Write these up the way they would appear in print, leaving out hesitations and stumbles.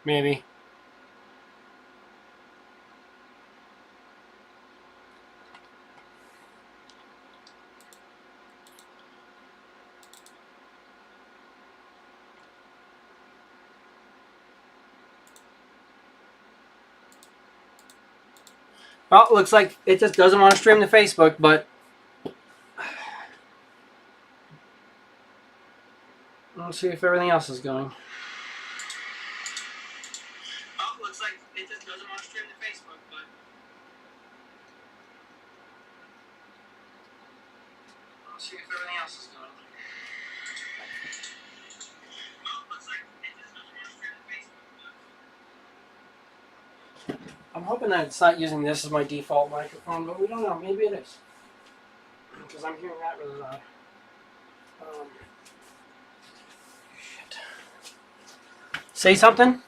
Maybe. Well, looks like it just doesn't want to stream to Facebook, but let's see if everything else is going. Oh, looks like it just doesn't want to stream to Facebook, but let's see if everything else is going. Oh, looks like it just doesn't want to stream to Facebook, but I'm hoping that it's not using this as my default microphone, but we don't know. Maybe it is. Because I'm hearing that really loud. Shit. Say something?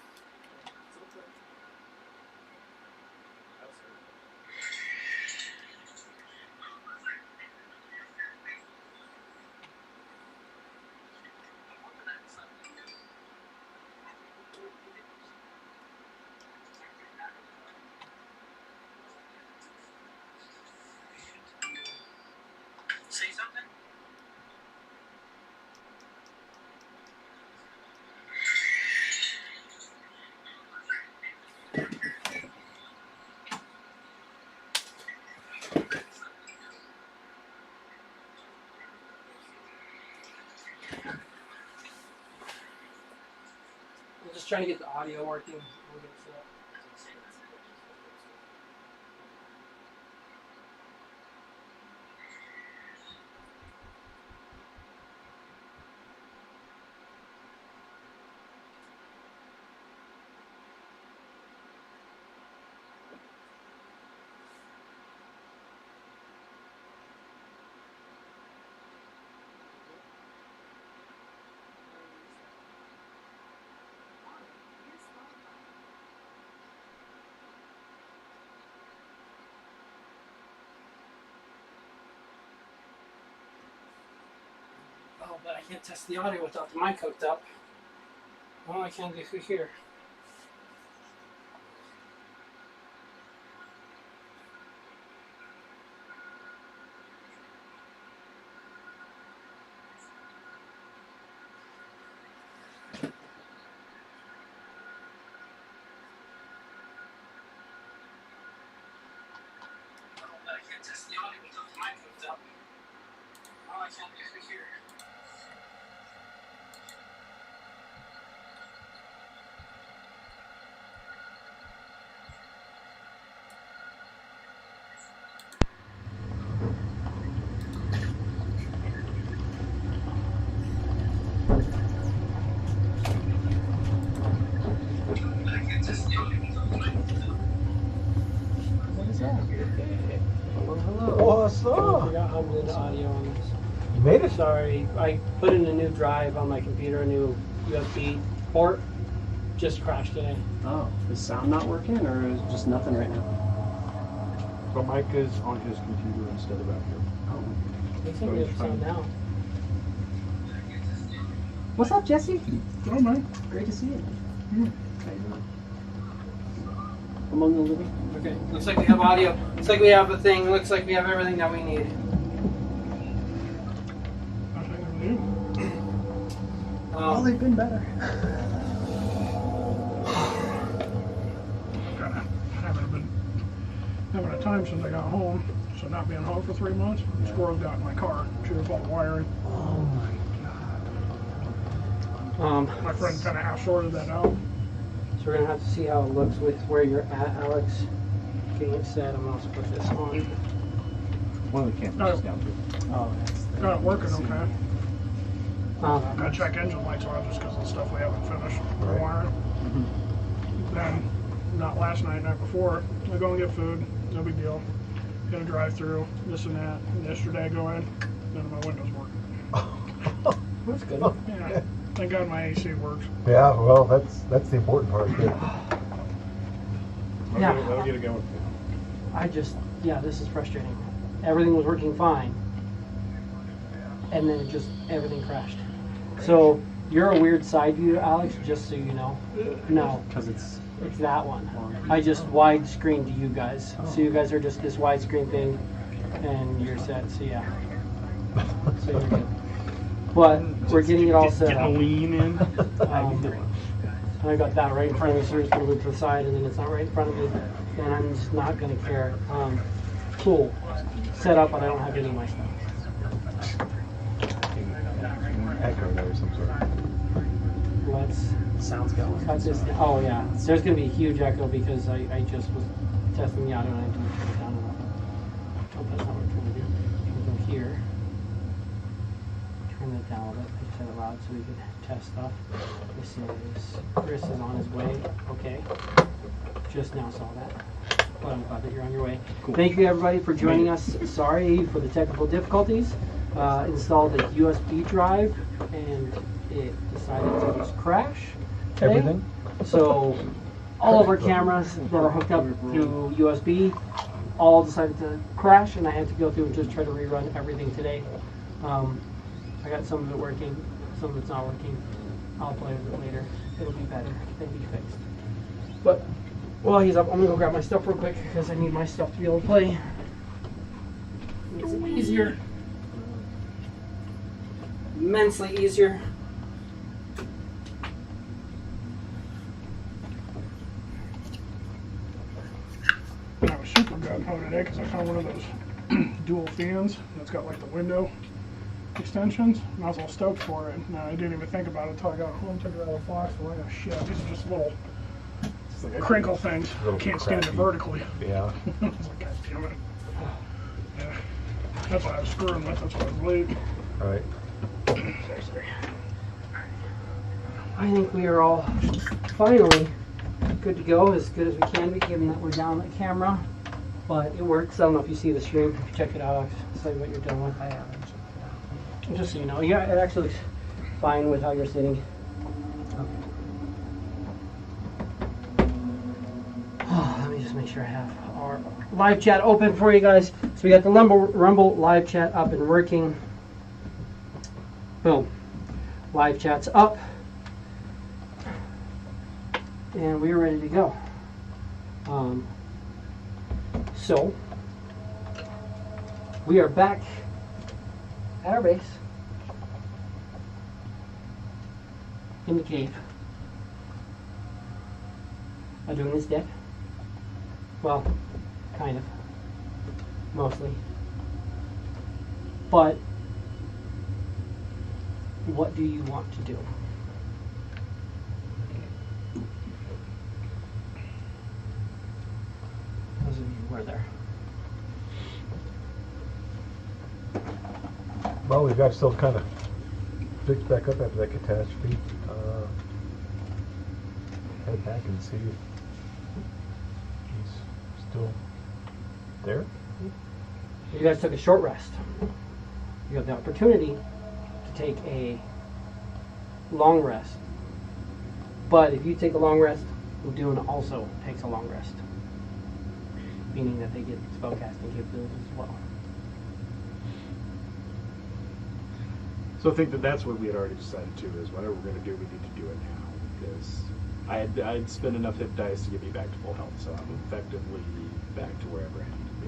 Say something? I'm just trying to get the audio working. Oh, but I can't test the audio without the mic hooked up. Well, I can do through here. Oh, but I can't test the audio without the mic hooked up. Well, I can do through here. What is that? Well, hello. What's I up? forgot how to do the audio on this. You made it? Sorry, I put in a new drive on my computer, a new USB port. Just crashed today. Oh, is sound not working or is just nothing right now? But Mike is on his computer instead of out here. Oh. They think we have sound now. What's up, Jesse? Oh, Mike. Great to see you. Hmm. How you doing? Among the living? Okay, looks like we have audio. Looks like we have a thing. Looks like we have everything that we need. Oh, they've been better. Haven't been having a time since I got home, so not being home for 3 months, squirrel got in my car. She was all wiring. Oh my My friend kind of half sorted that out. So we're gonna have to see how it looks with where you're at, Alex. Getting it set. I'm gonna also put this on. One of the cameras is down too. Oh, Got it working okay. that's. Got check engine lights on just because of the stuff we haven't finished Right. wiring. Then, not last night, night before, I go and get food, no big deal. Gonna drive through, this and that. And yesterday I go in, none of my windows work. That's good. Yeah, thank God my AC works. Yeah, well, that's the important part. Yeah. I'll get it going. Yeah, this is frustrating. Everything was working fine, and then it just everything crashed. So You're a weird side view, Alex, just so you know. No, Because it's it's that one. I just widescreened you guys. So you guys are just this widescreen thing, and you're set, so yeah. So you're good. But we're getting it all set Getting a up. lean in. I got that right in front of me, so it's going to move to the side, and then it's not right in front of me, and I'm just not going to care. Cool. Set up, but I don't have any of my stuff. echo there or some sort. Let's Sounds going. cut this. Oh yeah, there's going to be a huge echo because I just was testing the audio and I didn't turn it down enough. Oh, that's not what we're trying to do. We'll go here. Turn it down a bit. I said it loud so we could test stuff. This is Chris is on his way. Okay. Just now saw that. But I'm glad that you're on your way. Cool. Thank you everybody for joining us. Sorry for the technical difficulties. Installed a USB drive and it decided to just crash today. Everything? So all of our cameras that are hooked up through USB all decided to crash, and I had to go through and just try to rerun everything today. I got some of it working, some of it's not working. I'll play with it later. It'll be better. It'll be fixed. But while he's up, I'm gonna go grab my stuff real quick because I need my stuff to be able to play. Makes it easier. Immensely easier. And I was super gung-ho today because I found one of those dual fans that's got like the window extensions, and I was all stoked for it. And I didn't even think about it until I got home, took it out of the box, and I'm like, oh shit, these are just little crinkle things. Little Can't stand it crappy. vertically. Yeah. I was like, God damn it. Yeah. That's what I was screwing with. That's what I was late. All right. I think we are all finally good to go, as good as we can be, given that we're down the camera. But it works. I don't know if you see the stream. If you check it out, I'll tell you what you're doing with. I haven't. Just so you know, yeah, it actually looks fine with how you're sitting. Oh, let me just make sure I have our live chat open for you guys. So we got the Rumble live chat up and working. Boom. Live chat's up. And we're ready to go. So we are back at our base in the cave. Adun is dead. Well, kind of. Mostly. But what do you want to do? Those of you who were there. Well, we've got to still kind of fix back up after that catastrophe. Head back and see if he's still there. You guys took a short rest. You have the opportunity to take a long rest. But if you take a long rest, Adun also takes a long rest. Meaning that they get spellcasting capabilities as well. So I think that that's what we had already decided too, is whatever we're going to do, we need to do it now. Because I'd spent enough hit dice to get me back to full health, so I'm effectively back to wherever I need to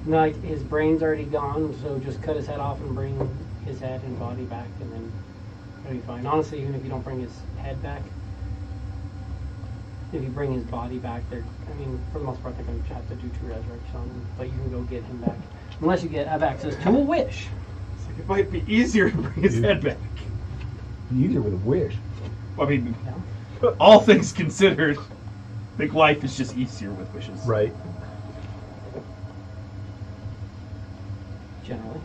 be. Like, his brain's already gone, so just cut his head off and bring his head and body back, and then it'll be fine. Honestly, even if you don't bring his head back, if you bring his body back, I mean, for the most part, they're going to have to do 2 resurrections on him, but you can go get him back. Unless you have access to a wish. It's like, it might be easier to bring his head back. Easier with a wish. I mean, Yeah. all things considered, I think life is just easier with wishes. Right. Generally.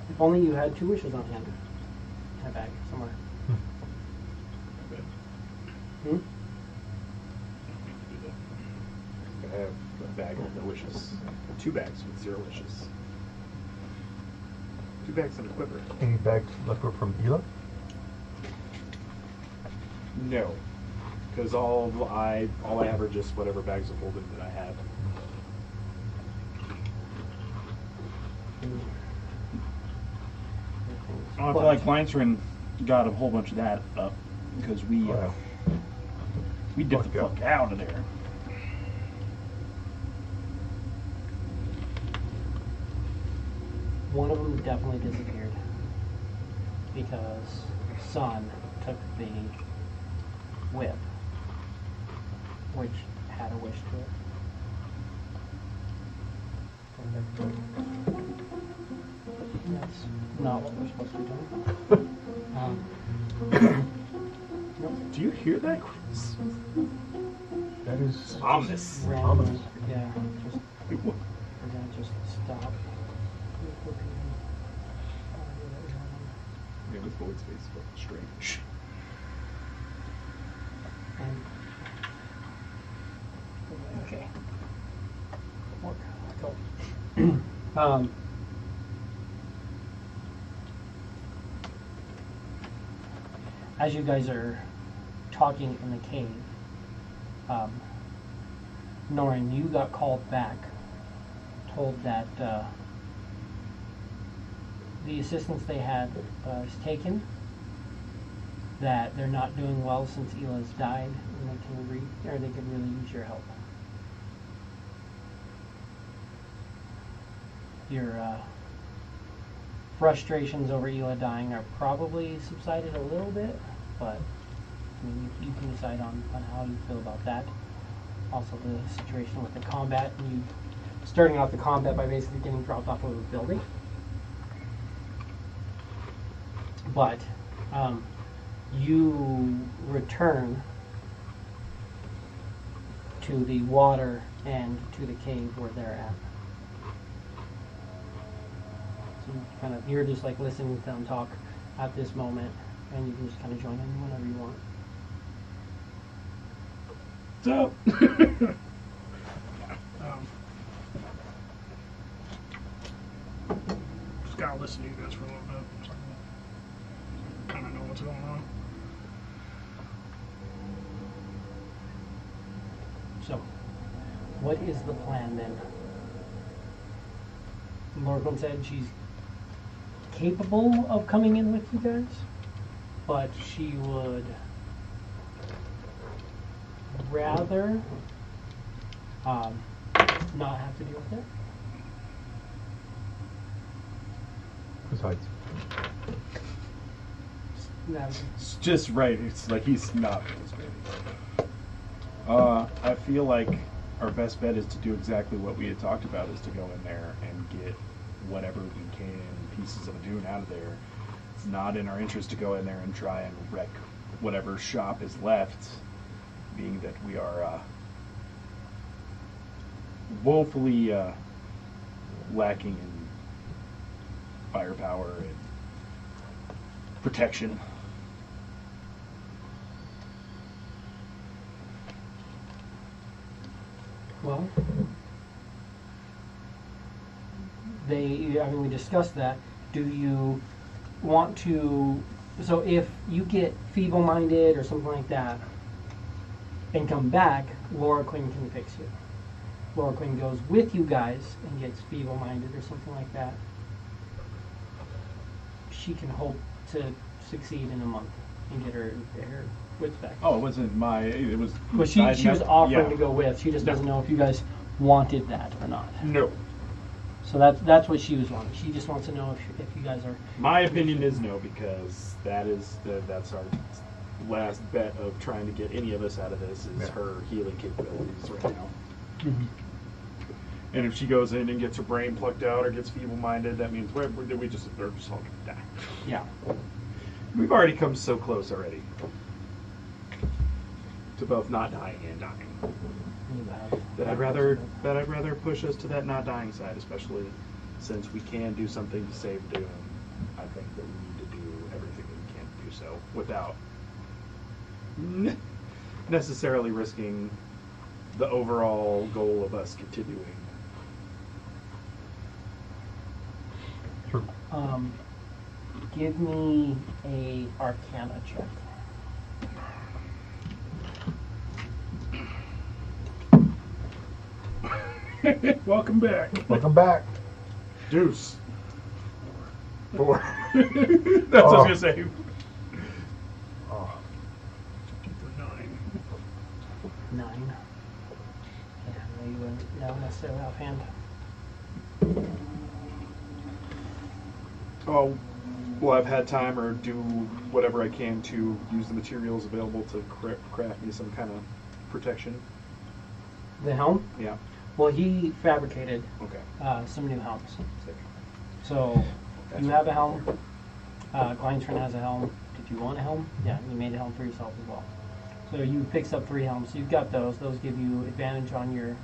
If only you had 2 wishes on hand. In a bag somewhere. Hmm? I have a bag with no wishes. 2 bags with 0 wishes. 2 bags and a quiver. Any bags left over from Ela? No, because all I have are just whatever bags of holding that I had. I feel like Glycerin got a whole bunch of that up because we dipped the fuck out of there. One of them definitely disappeared because Sun took the whip, which had a wish to it. That's not what we're supposed to be doing. Do you hear that, Chris? That is Ominous. Randomly, yeah, just Like, what? we're gonna just stop. Yeah, this void space is fucking strange. Okay. Go. As you guys are talking in the cave, Norin, you got called back, told that the assistance they had is taken, that they're not doing well since Ela's died, and they can really use your help. Your frustrations over Ela dying are probably subsided a little bit, but I mean, you can decide on how you feel about that. Also, the situation with the combat, and you starting off the combat by basically getting dropped off of a building. But you return to the water and to the cave where they're at. So you're just like listening to them talk at this moment, and you can just kind of join in whenever you want. So, just gotta listen to you guys for a little bit, so I kind of know what's going on. So, what is the plan then? Morgan said she's capable of coming in with you guys, but she would rather not have to deal with it. besides. It's just right. It's like he's not participating. I feel like our best bet is to do exactly what we had talked about, is to go in there and get whatever we can, pieces of Adun out of there. It's not in our interest to go in there and try and wreck whatever shop is left, being that we are woefully lacking in firepower and protection. Well, we discussed that. Do you want to, so if you get feeble-minded or something like that and come back, Laura Quinn can fix you. Laura Quinn goes with you guys and gets feeble-minded or something like that. She can hope to succeed in a month and get her wits back. Oh, it wasn't my. It was. Well, she was offering to go with. She just doesn't know if you guys wanted that or not. No. So that's what she was wanting. She just wants to know if you guys are. My opinion is no, because that's our last bet of trying to get any of us out of this is her healing capabilities right now. Mm-hmm. And if she goes in and gets her brain plucked out or gets feeble-minded, that means we just all gonna die. Yeah. We've already come so close already to both not dying and dying. That I'd rather push us to that not dying side, especially since we can do something to save Doom. I think that we need to do everything that we can to do so without necessarily risking the overall goal of us continuing. Sure. Give me a Arcana check. Welcome back. Welcome back. Deuce. 4. That's what I was gonna say. Oh, For 9. 9. Yeah, no, you wouldn't know necessarily offhand. Oh, well, I've had time or do whatever I can to use the materials available to craft me some kind of protection. The helm? Yeah. Well, he fabricated Okay. some new helms. Sick. So That's you what- have a helm. Kleinstern has a helm. Did you want a helm? Yeah, you made a helm for yourself as well. So you fixed up 3 helms. So you've got those. Those give you advantage on your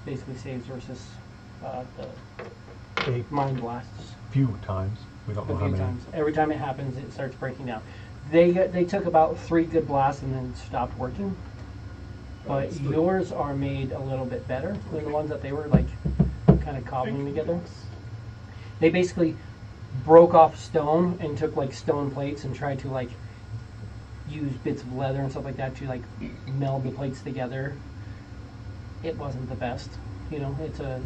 basically saves versus the A mind blasts. few times. We don't know A how few many. times. Every time it happens, it starts breaking down. They took about 3 good blasts and then stopped working. But That's 3. yours are made a little bit better than the ones that they were like kind of cobbling together. They basically broke off stone and took like stone plates and tried to like use bits of leather and stuff like that to like meld the plates together. It wasn't the best, you know. It's a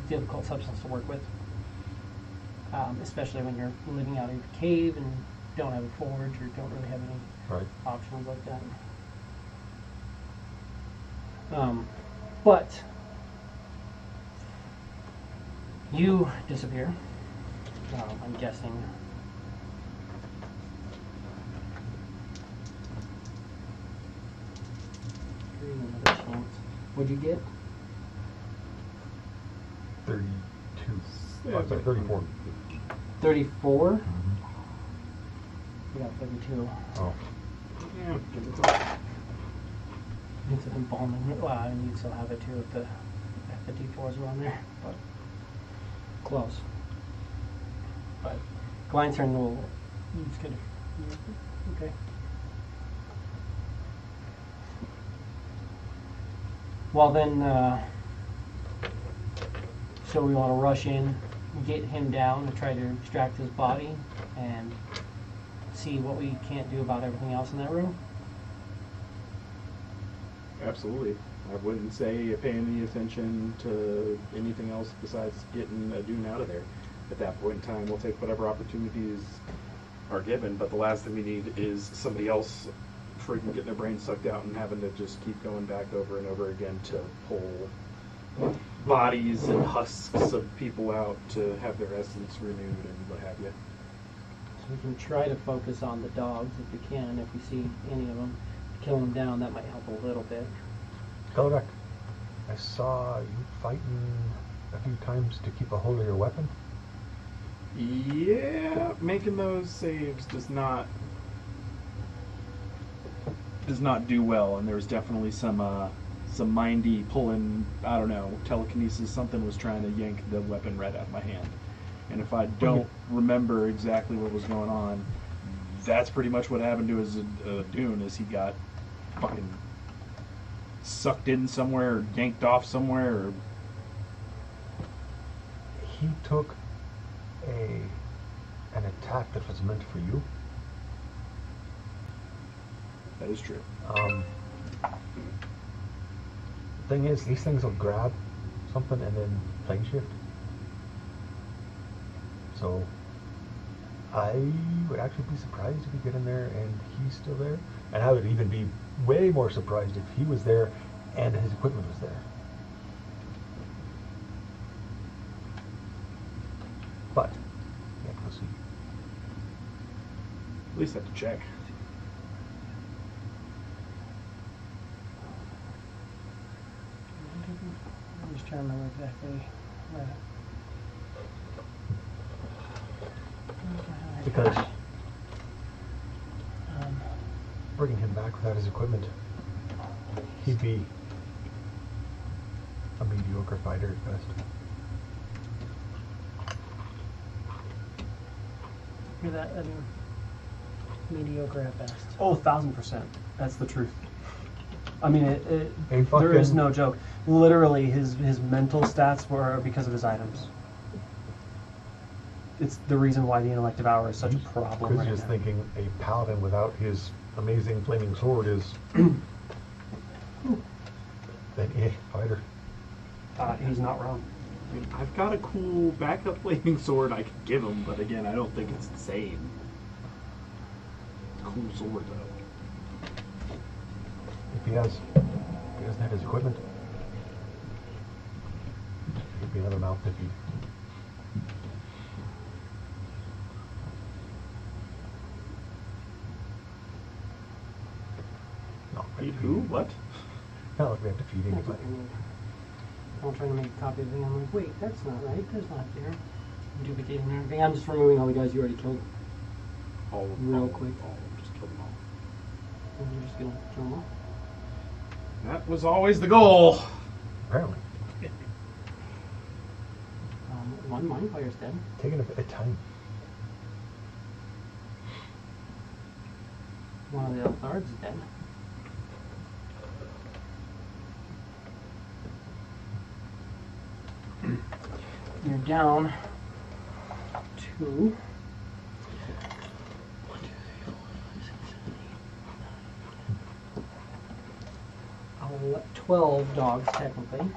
difficult substance to work with, especially when you're living out of your cave and don't have a forge or don't really have any Right. options like that. But you disappear. I'm guessing. Give you another chance. What'd you get? 32. Yeah, Oh, sorry, 34. 34? Mhm. You got 32. Oh. Yeah. Give it to It's an embalming. Well, and you'd still have it too if the D4s were on there, but close. But Gleinstern will. It's good. Okay. Well then, so we want to rush in, get him down, and try to extract his body, and see what we can't do about everything else in that room. Absolutely. I wouldn't say pay any attention to anything else besides getting Adun out of there. At that point in time, we'll take whatever opportunities are given, but the last thing we need is somebody else freaking getting their brains sucked out and having to just keep going back over and over again to pull bodies and husks of people out to have their essence renewed and what have you. So we can try to focus on the dogs if we can, if we see any of them. Kill them down, that might help a little bit. Kelvek, I saw you fighting a few times to keep a hold of your weapon. Yeah, making those saves does not do well, and there's definitely some mindy pulling, I don't know, telekinesis. Something was trying to yank the weapon right out of my hand, and if I don't remember exactly what was going on, that's pretty much what happened to his Adun. Is he got fucking sucked in somewhere, or yanked off somewhere, or He took an attack that was meant for you. that is true. The thing is, these things will grab something and then plane shift. So I would actually be surprised if you get in there and he's still there. And I would even be way more surprised if he was there and his equipment was there. But, yeah, we'll see. At least have to check. I'm just trying to remember exactly where. Because Um, bringing him back without his equipment, he'd be a mediocre fighter at best. hear that? Mediocre at best. Oh, 1,000%. That's the truth. I mean, Hey, there is fucking- no joke. Literally, his mental stats were because of his items. It's the reason why the intellect devour is such a problem Chris right is now. thinking a paladin without his amazing flaming sword is then fighter. He's not wrong. I mean, I've got a cool backup flaming sword I could give him, but again, I don't think it's the same. Cool sword though. If he doesn't have his equipment, it'd be another mouth to feed. Feed who? What? Not like we have to feed That's what anybody. I need. I'm trying to make a copy of the thing. I'm like, wait, that's not right. There's not there. Duplicating everything. I'm just removing all the guys you already killed. All Real quick. Just kill them all. And you're just gonna kill them all. That was always the goal. Apparently. One mind player's dead. Taking a bit of time. One of the Elthards is dead. You're down to 12 dogs technically.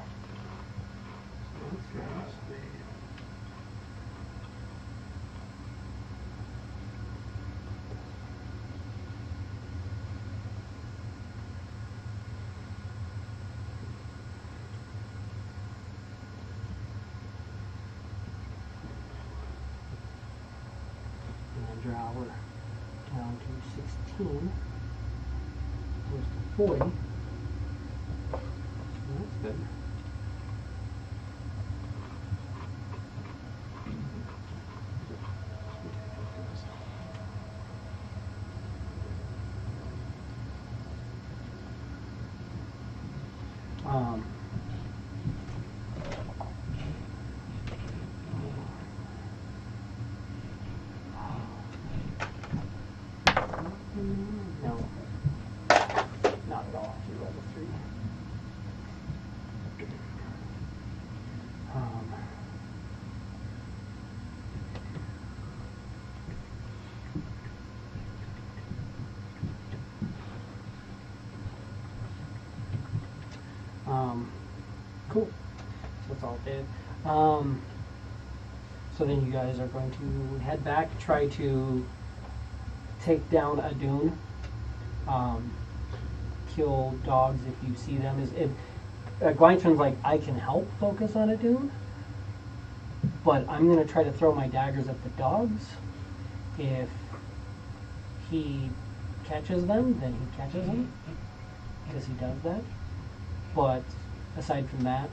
And drow down to 16. Goes to 40. That's good. No, not at all. You're level 3. Cool. So that's all it did. So then you guys are going to head back, try to take down Adun. Kill dogs if you see them. Glynton's like, I can help focus on Adun, but I'm going to try to throw my daggers at the dogs. If he catches them, then he catches them, because he does that. But aside from that,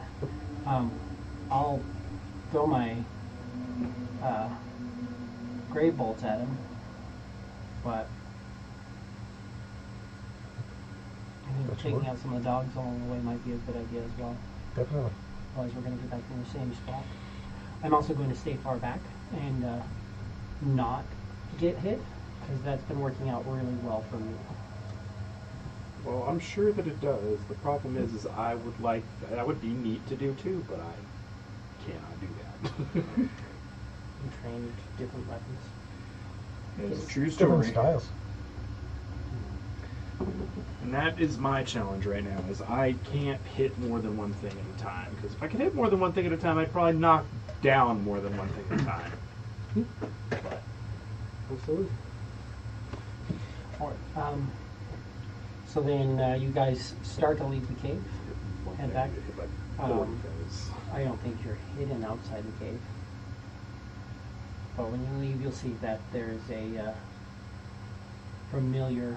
I'll throw my grave bolts at him, but I think taking out some of the dogs along the way might be a good idea as well. Definitely. Otherwise we're going to get back in the same spot. I'm also going to stay far back and not get hit, because that's been working out really well for me. Well, I'm sure that it does. The problem is I would like that would be neat to do too, but I cannot do that. You trained different weapons. It's a true Different story. styles. And that is my challenge right now, is I can't hit more than one thing at a time. Because if I could hit more than one thing at a time, I'd probably knock down more than one thing at a time. But Absolutely. Alright, so then you guys start to leave the cave. one Head thing back. I hit like Um, 40 things. I don't think you're hidden outside the cave. But when you leave, you'll see that there's a familiar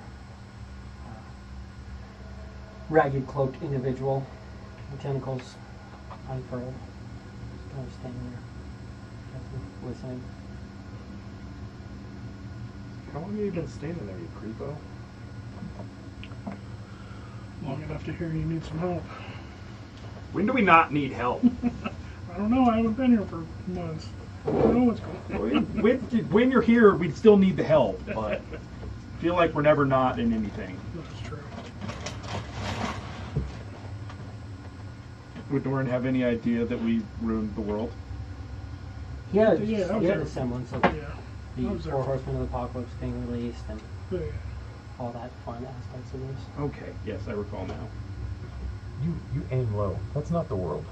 ragged cloaked individual, the tentacles unfurled, just kind of standing there, listening. How long have you been standing there, you creepo? Long enough to hear you need some help. When do we not need help? I don't know, I haven't been here for months. I don't know what's going on. when you're here, we'd still need the help, but I feel like we're never not in anything. That's true. Would Doran have any idea that we ruined the world? He had, Yeah, I was he had there. a semblance of Yeah. I the was there. 4 Horsemen of the Apocalypse being released and Yeah. all that fun aspects of this. Okay, yes, I recall now. You aim low. That's not the world.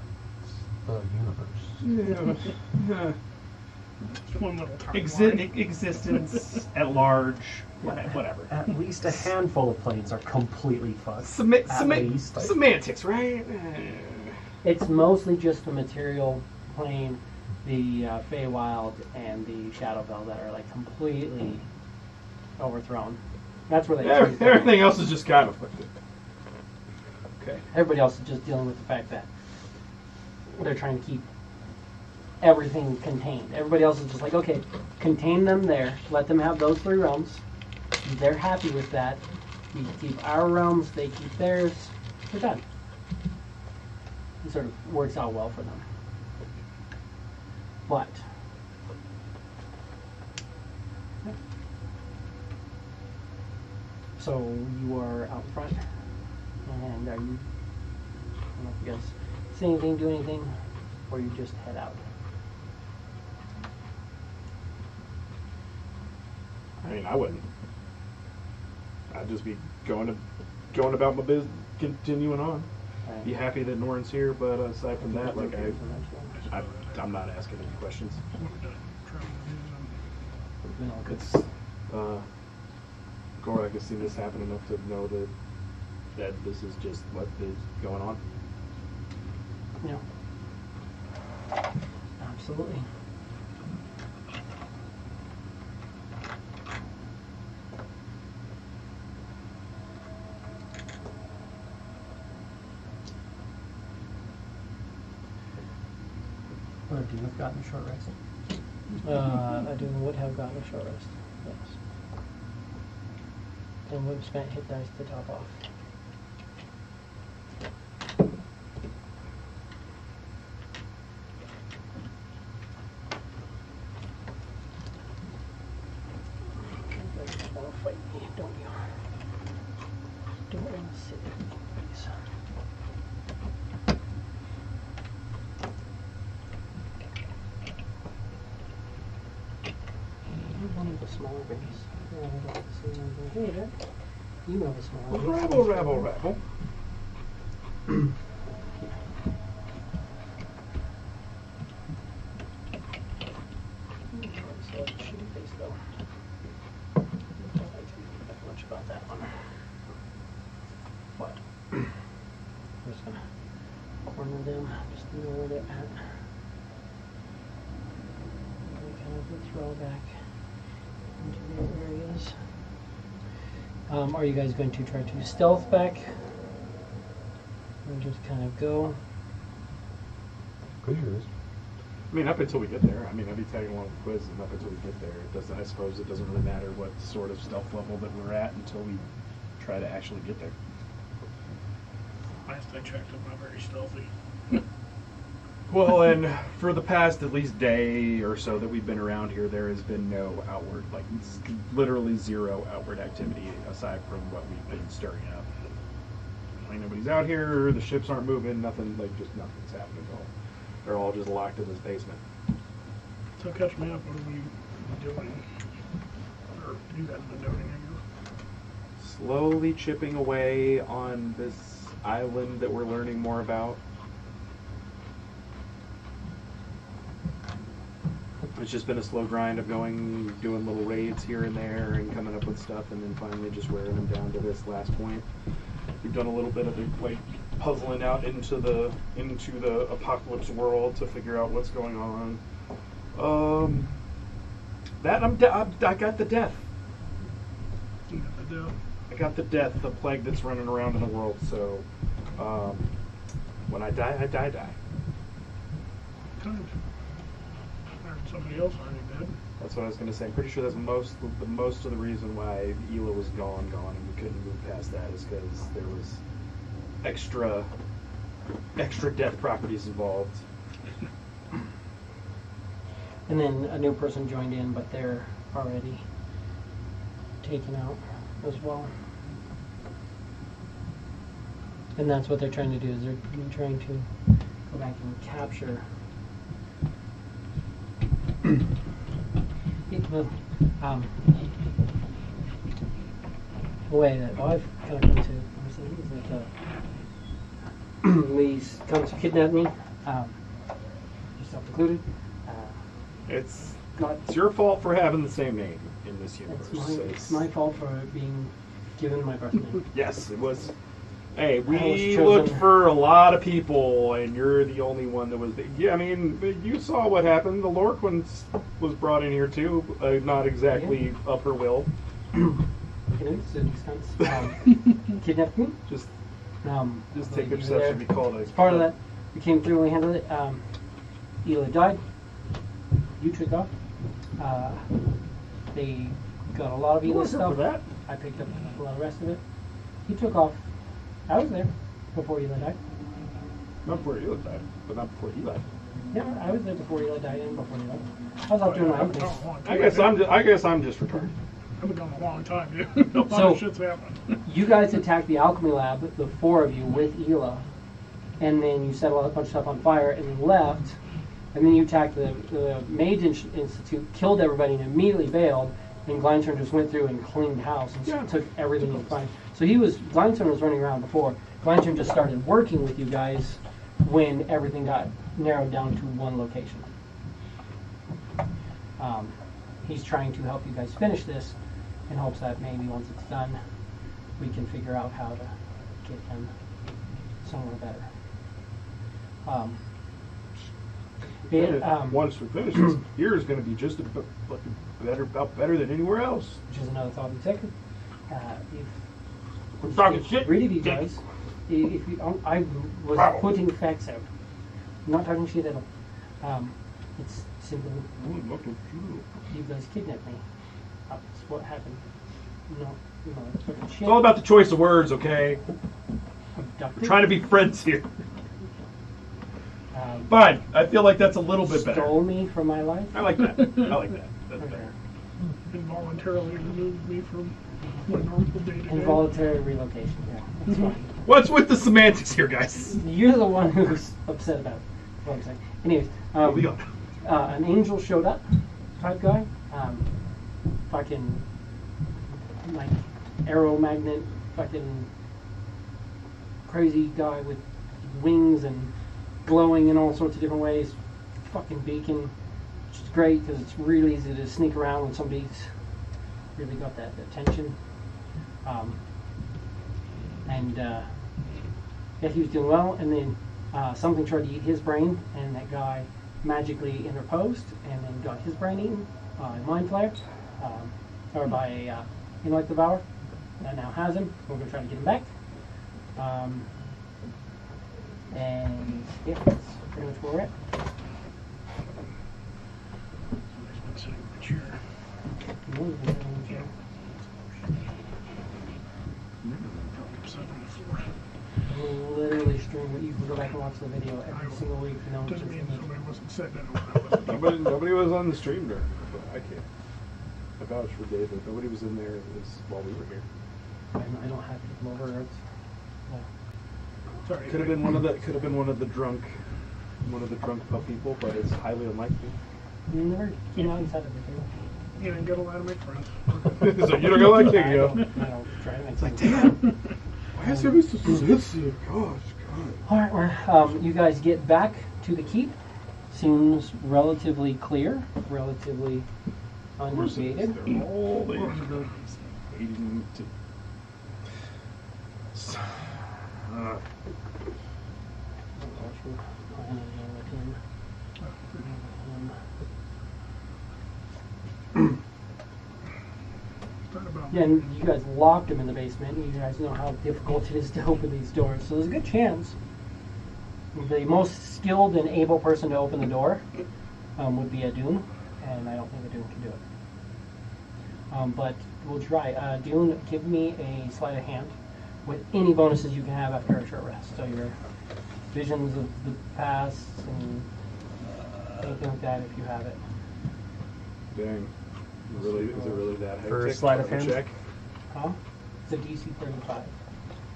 the universe. Yeah. Just one little timeline. Existence at large, whatever. At least a handful of planes are completely fucked. Semantics, right? It's mostly just the material plane, the Feywild, and the Shadowveld that are like completely overthrown. That's where they. Everything else is just kind of afflicted. Okay. Everybody else is just dealing with the fact that they're trying to keep everything contained. Everybody else is just like, okay, contain them there. Let them have those 3 realms. They're happy with that. We keep our realms. They keep theirs. We're done. It sort of works out well for them. But so you are out front, and are you? I don't know if you guys say anything, do anything, or you just head out. I mean, I wouldn't. I'd just be going about my business, continuing on. Right. Be happy that Norton's here, but aside from that, like I'm not asking any questions. It's Gorak has seen this happen enough to know that this is just what is going on. Yeah. Absolutely. Or do you have gotten a short rest? Adun would have gotten a short rest, yes. And would have spent hit dice to top off. You want to fight me, don't you? Don't want to sit in please. One of the smaller babies. Yeah, I got to see anything. Hey, Jack. You know the smaller babies. Rabble. So, shitty face though. Don't like to know that much about that one. But I'm just gonna corner them, just know where they're at. And kind of a throwback into their areas. Are you guys going to try to stealth back? Or just kind of go? Good yours. I mean, up until we get there. I mean, I'd be tagging along with quiz, and up until we get there, it doesn't. I suppose it doesn't really matter what sort of stealth level that we're at until we try to actually get there. Last I checked, I'm not very stealthy. Well, and for the past at least day or so that we've been around here, there has been no outward, like literally zero outward activity aside from what we've been stirring up. Like nobody's out here, the ships aren't moving, nothing, like just nothing's happening at all. They're all just locked in this basement. So catch me up, what are we doing? Or you guys been doing, I guess? Slowly chipping away on this island that we're learning more about. It's just been a slow grind of doing little raids here and there and coming up with stuff and then finally just wearing them down to this last point. We've done a little bit of the like puzzling out into the apocalypse world to figure out what's going on. I got the death. You got the deal. I got the death, the plague that's running around in the world. So when I die, I die. Good. I heard somebody else already dead. That's what I was going to say. I'm pretty sure that's most of the reason why Ela was gone, and we couldn't move past that is because there was extra death properties involved. And then a new person joined in, but they're already taken out as well. And that's what they're trying to do, is they're trying to go back and capture the way that I've kind of come to is that Lee's come to kidnap me. myself included. It's Got your fault for having the same name in this universe. it's my fault for being given my birth name. Yes, it was. Hey, I was we chosen. looked for a lot of people, and you're the only one that was. Yeah, I mean, you saw what happened. The Lorquin was brought in here too, not exactly of her will. Kidnapped me. Just Just take exception to be called a. As part of that, we came through and we handled it. Eli died. You took off. They got a lot of You Eli weren't here stuff. for that. I picked up a lot of the rest of it. He took off. I was there before Eli died. Not before Eli died, but not before he left. Yeah, I was there before Eli died and before Eli. I was out doing my own thing. I guess I'm just retarded. I've been gone a long time, dude. A lot So- of shit's happened. You guys attacked the alchemy lab, the four of you, with Ela, and then you set a bunch of stuff on fire and then left, and then you attacked the Mage Institute, killed everybody, and immediately bailed, and Gleinstern just went through and cleaned house and Yeah. took everything and fine. So Gleinstern was running around before. Gleinstern just started working with you guys when everything got narrowed down to one location. He's trying to help you guys finish this in hopes that maybe once it's done, we can figure out how to get him somewhere better. Once we finish this, here is going to be just about better than anywhere else. Which is another thought we take. I'm talking shit. Greedy of you guys. If you, I was putting facts out. I'm not talking shit at all. It's simple. You guys kidnapped me. That's what happened. No, it's fucking shit. It's all about the choice of words, okay? Abducted. We're trying to be friends here. Fine. I feel like that's a little bit better. Stole me from my life. I like that. I like that. That's Okay. better. Involuntarily removed me from my normal day-to-day. Involuntary relocation. Yeah, that's fine. What's with the semantics here, guys? You're the one who's upset about it. What I'm saying. Anyways, We got an angel showed up, type guy. Fucking like arrow magnet, fucking crazy guy with wings and glowing in all sorts of different ways. Fucking beacon, which is great because it's really easy to sneak around when somebody's really got that attention. Yeah, he was doing well, and then something tried to eat his brain, and that guy magically interposed, and then got his brain eaten by Mind Flayer, or by Intellect Devourer. That now has him. We're going to try to get him back. And yeah, that's pretty much where we're at. Literally stream it. You can go back and watch the video every single week. No one Doesn't says mean anything. somebody wasn't sitting in it when I was Nobody was on the stream during it, but I can't. I vouch for David. Nobody was in there while we were here. I don't have people over. Sorry. Could have been one of the drunk people, but it's highly unlikely. Never came out inside of the table. You didn't get a lot of my friends. So you don't go like that, I yo. don't try to make sense. Why is everybody so sensitive? Gosh, God. Alright, you guys get back to the keep. Seems relatively clear, relatively uninvaded. They're all waiting to. Yeah, and you guys locked him in the basement, and you guys know how difficult it is to open these doors. So there's a good chance the most skilled and able person to open the door would be Adun, and I don't think Adun can do it. But we'll try. Adun, give me a sleight of hand with any bonuses you can have after a short rest. So your visions of the past and anything like that, if you have it. Dang. Is it really that high? For sleight of hand? Check. Huh? It's a DC 35.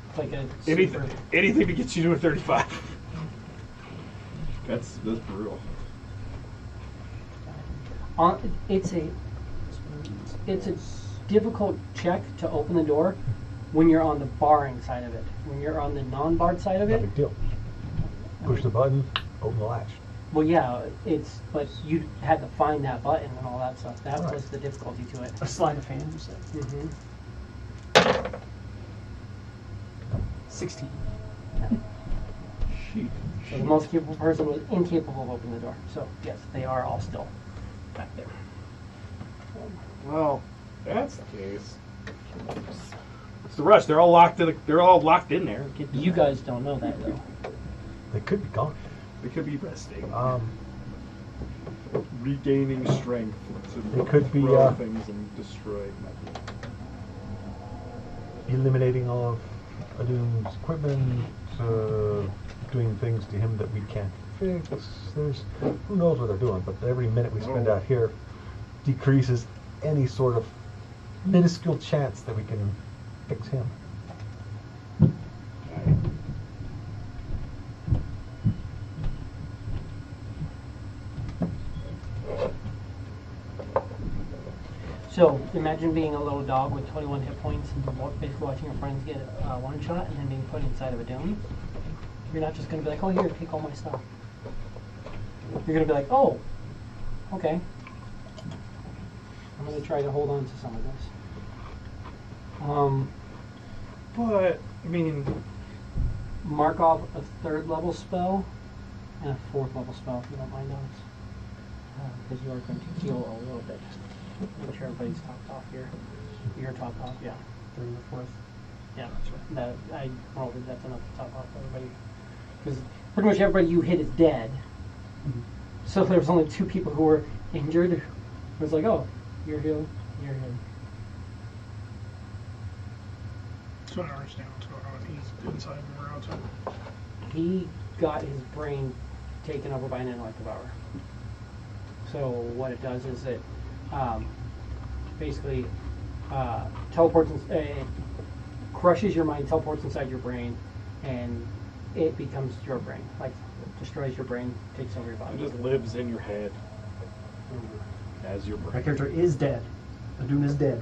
It's like a Anything to get you to a 35. That's brutal. It's a difficult check to open the door when you're on the barring side of it. When you're on the non-barred side of No it, big deal. Push the button, open the latch. Well, yeah, but you had to find that button and all that stuff. That Right. was the difficulty to it. A sleight of hand, you said. Mm-hmm. 16. Sheet. So the most capable person was incapable of opening the door. So yes, they are all still back there. Well, that's the case. It's the rush. They're all locked in. They're all locked in there. Can't do You that. guys don't know that though. They could be gone. They could be resting, regaining strength to They could be, throw things and destroy. Eliminating all of Adun's equipment, doing things to him that we can't fix. There's who knows what they're doing, but every minute we spend out here decreases any sort of minuscule chance that we can fix him. So imagine being a little dog with 21 hit points and basically watching your friends get one shot and then being put inside of a dome. You're not just going to be like, oh, here, take all my stuff. You're going to be like, oh, okay. I'm going to try to hold on to some of this. But I mean, Mark off a 3rd level spell and a 4th level spell if you don't mind those. Because you are going to heal a little bit. Make sure everybody's topped off here. You're topped off, yeah. 3rd and 4th. Yeah, that's right. That, I rolled it, that's enough to top off everybody. Because pretty much everybody you hit is dead. So there was only 2 people who were injured. It was like, oh, you're healed, you're healed. So I don't understand what's going on. He's inside and we're outside. He got his brain taken over by an intellect devourer. So what it does is it basically teleports, it crushes your mind, teleports inside your brain, and it becomes your brain. Like, destroys your brain, takes over your body. it just lives in your head as your My brain. character is dead. Adun is dead.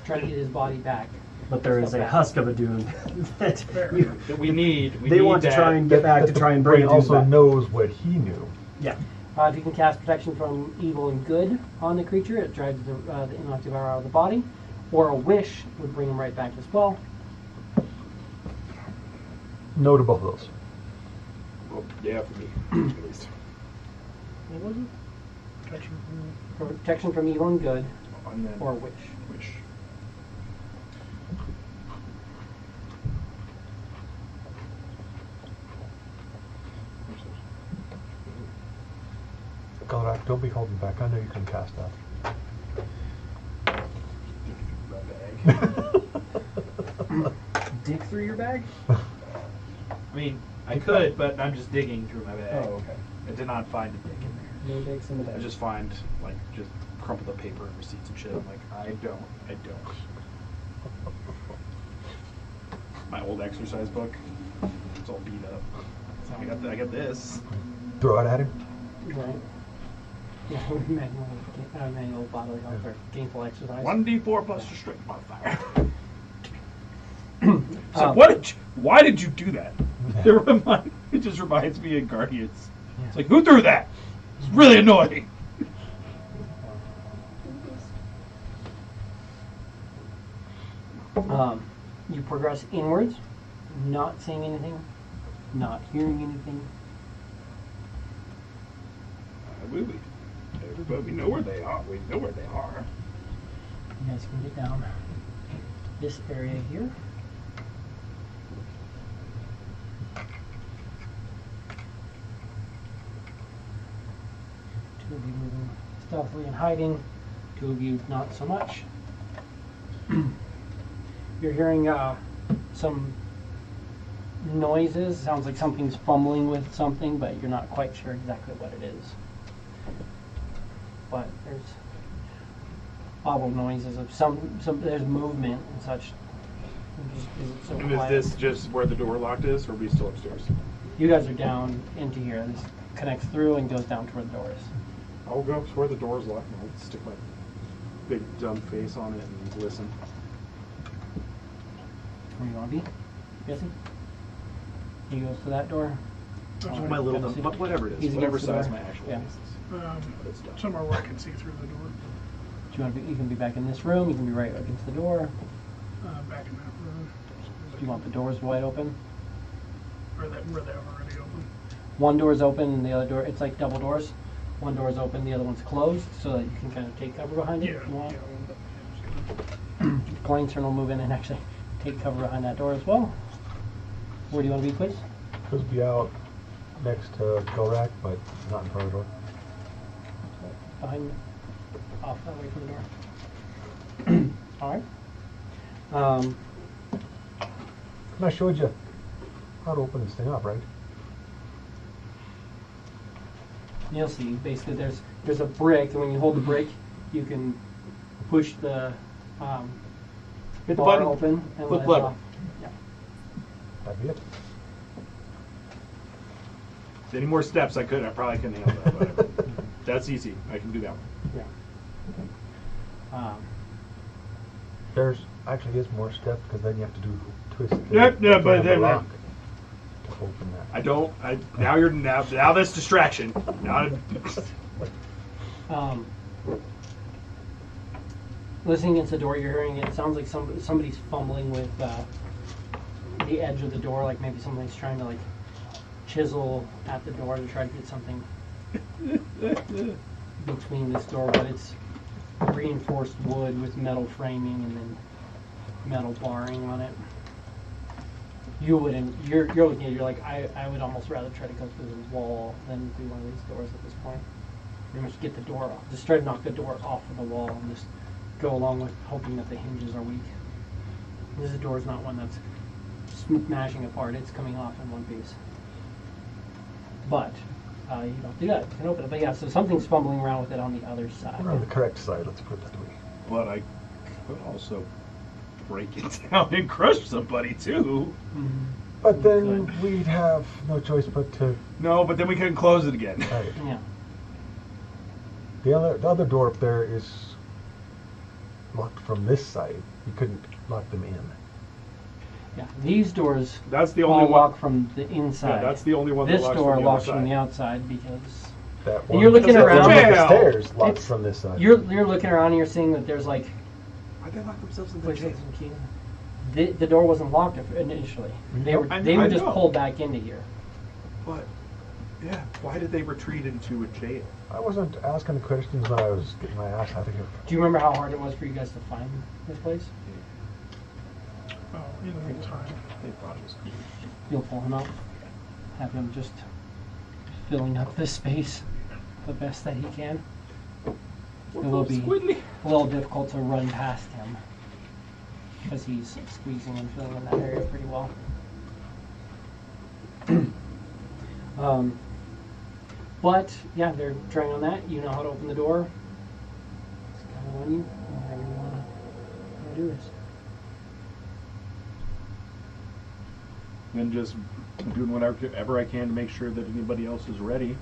Trying to get his body back. But there is a husk of Adun that you, That we need. We they need want to that. try and get back to try and bring brain Adun also back. knows what he knew. Yeah. If you can cast protection from evil and good on the creature, it drives the intellect devourer out of the body. Or a wish would bring him right back as well. No to both of those. Well, yeah, for me, at least. What was it? Protection from... Protection from evil and good, And then or a wish. wish. Galrak, don't be holding back. I know you can cast that. Dig through your bag? I mean, I could, but I'm just digging through my bag. Oh, okay. I did not find a dick in there. No digs in the I bag. just find, like, just crumpled up paper and receipts and shit. I'm like, I don't. My old exercise book, it's all beat up. So I got this. Throw it at him. Right. Yeah, manual bodily health or gainful exercise. 1d4 plus your strength modifier. So why did you do that? It just reminds me of Guardians. It's like, who threw that? It's really annoying. You progress inwards, not seeing anything, not hearing anything. We know where they are. We know where they are. You guys can get down this area here. Two of you moving stealthily and hiding. Two of you not so much. You're hearing some noises. Sounds like something's fumbling with something, but you're not quite sure exactly what it is. But there's audible noises of some there's movement and such. So And is quiet. this just where the door locked is, or are we still upstairs? You guys are down into here. This connects through and goes down to where the door is. I'll go up to where the door's locked and I'll stick my big dumb face on it and listen. Where you want to be? Jesse? He goes to that door. Oh, my little, Yeah, see? but whatever it is, He's whatever against the size door. my actual Yeah. face is. But it's done. Somewhere where I can see through the door. Do you want to be, you can be back in this room, you can be right against the door. Back in that room. Do you want the doors wide open? Or that where they have already open. One door is open and the other door, it's like double doors. One door is open, the other one's closed, so that you can kind of take cover behind it Yeah. if you want. Yeah. Gleinstern will move in and actually take cover behind that door as well. Where do you want to be, please? Could be out next to Gorak, but not in front of the door. Behind, off, away from the door. All right. And I showed you how to open this thing up, right? You'll see, basically there's a brick, and when you hold the brick, you can push the Hit the bar button. open and Flip let it lever. off. Yeah. That'd be it. Any more steps I probably couldn't handle that, whatever. That's easy. I can do that one. Yeah. There's actually is more steps because then you have to do twist. Yep, yeah, but then- lock to open that. I don't. Now that's distraction. Now. Listening against the door, you're hearing it sounds like somebody's fumbling with the edge of the door, like maybe somebody's trying to like chisel at the door to try to get something between this door, but it's reinforced wood with metal framing and then metal barring on it. You wouldn't. You're looking at it, you're like, I would almost rather try to go through the wall than through one of these doors at this point. Pretty much get the door off. Just try to knock the door off of the wall and just go along with hoping that the hinges are weak. This door is not one that's smashing apart. It's coming off in one piece. But you don't do that. You can open it. But yeah, so something's fumbling around with it on the other side. We're on the correct side, let's put it that way. But I could also break it down and crush somebody too. But then we'd have no choice but to No, but then we couldn't close it again. try it. Yeah. The other door up there is locked from this side. You couldn't lock them in. Yeah. These doors That's the all only lock one. from the inside. Yeah, that's the only one that This locks door from the locks other from the side. outside because That And one. you're looking Because around. the Jail. stairs locked It's- from this side. you're looking around and you're seeing that there's like Why'd they lock themselves in the Which jail? is the key? The door wasn't locked initially. They were I just know. pulled back into here. But yeah, why did they retreat into a jail? I wasn't asking the questions when I was getting my ass out of here. Do you remember how hard it was for you guys to find this place? Oh, in the meantime. They thought it was cool. You'll pull him out. Have him just filling up this space the best that he can. It will be a little difficult to run past him because he's squeezing and filling in that area pretty well. But yeah, they're trying on that. You know how to open the door. It's kind of on you. However you want to do this. And just doing whatever I can to make sure that anybody else is ready.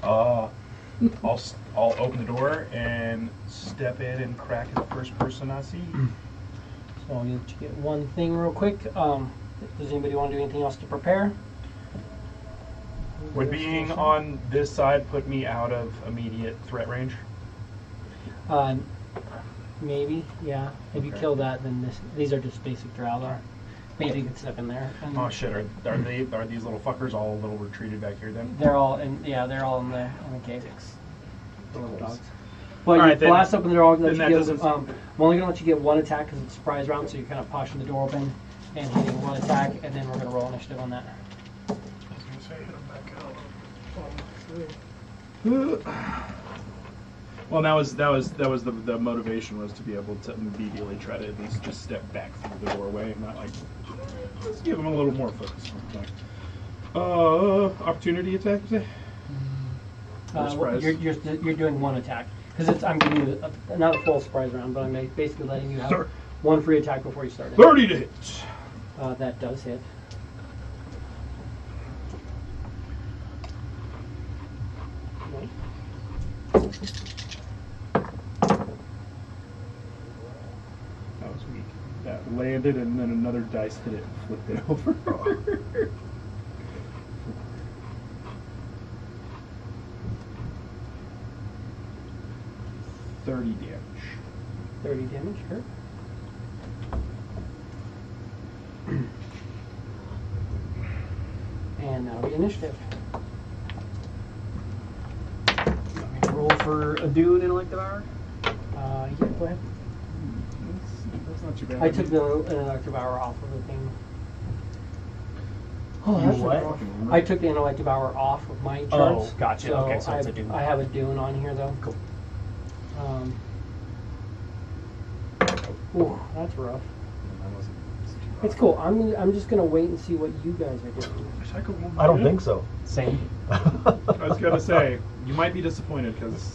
I'll open the door and step in and crack the first person I see. So I'll let you get one thing real quick. Does anybody want to do anything else to prepare? Would being on this side put me out of immediate threat range? Maybe, yeah. If you Okay. kill that, then these are just basic Drow. Maybe you could step in there. And Oh shit! Are these little fuckers all a little retreated back here then? they're all in. Yeah, they're all in the cave. The little dogs. But All you right, then- blast open the door. I'll let then you that get, doesn't- I'm only gonna let you get one attack because it's a surprise round. So you're kind of pushing the door open and hitting one attack, and then we're gonna roll initiative on that. I was going to say, hit him back out. Follow through. Well, that was the motivation was to be able to immediately try to at least just step back through the doorway and not like let's give them a little more focus. Opportunity attack. Surprise. You're doing one attack because I'm giving you not a full surprise round, but I'm basically letting you have Sure. one free attack before you start it. 30 to hit. That does hit. That was weak. That landed, and then another dice hit it and flipped it over. 30 damage. 30 damage, hurt. And now the initiative. Roll for Adun intellect devour. Yeah, go ahead. That's not too bad. I took the intellect devour off of the thing. Oh, that's what? rough. I took the intellect devour off of my charts. Oh, gotcha. Okay, so it's a Dune. I have a Dune on here though. Cool. Ooh, that's rough. It's cool. I'm just gonna wait and see what you guys are doing. Psycho won't I don't bite think so. Same. I was gonna say you might be disappointed because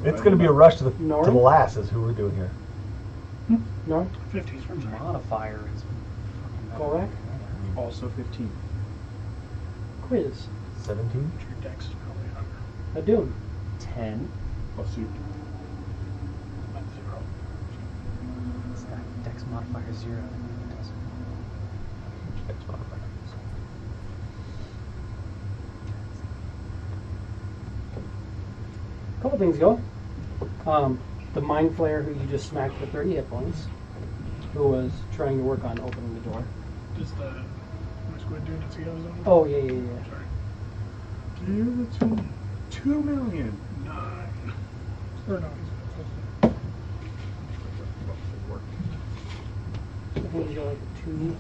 It's going to be a rush to the Norm? last is who we're doing here. No? 50s. I'm sorry. Modifier is. Correct. also 15. Quiz. 17? Your dex is probably under. A Dune. 10. Plus suit. Not 0. It's that dex modifier 0. X modifier. Couple things ago. The Mind Flayer who you just smacked for 30 hit points, who was trying to work on opening the door. Does the squid dude that's the other zone? Oh, yeah. Sorry. Give it to 2 million. 9. Or no, he's I think he's got like a 2,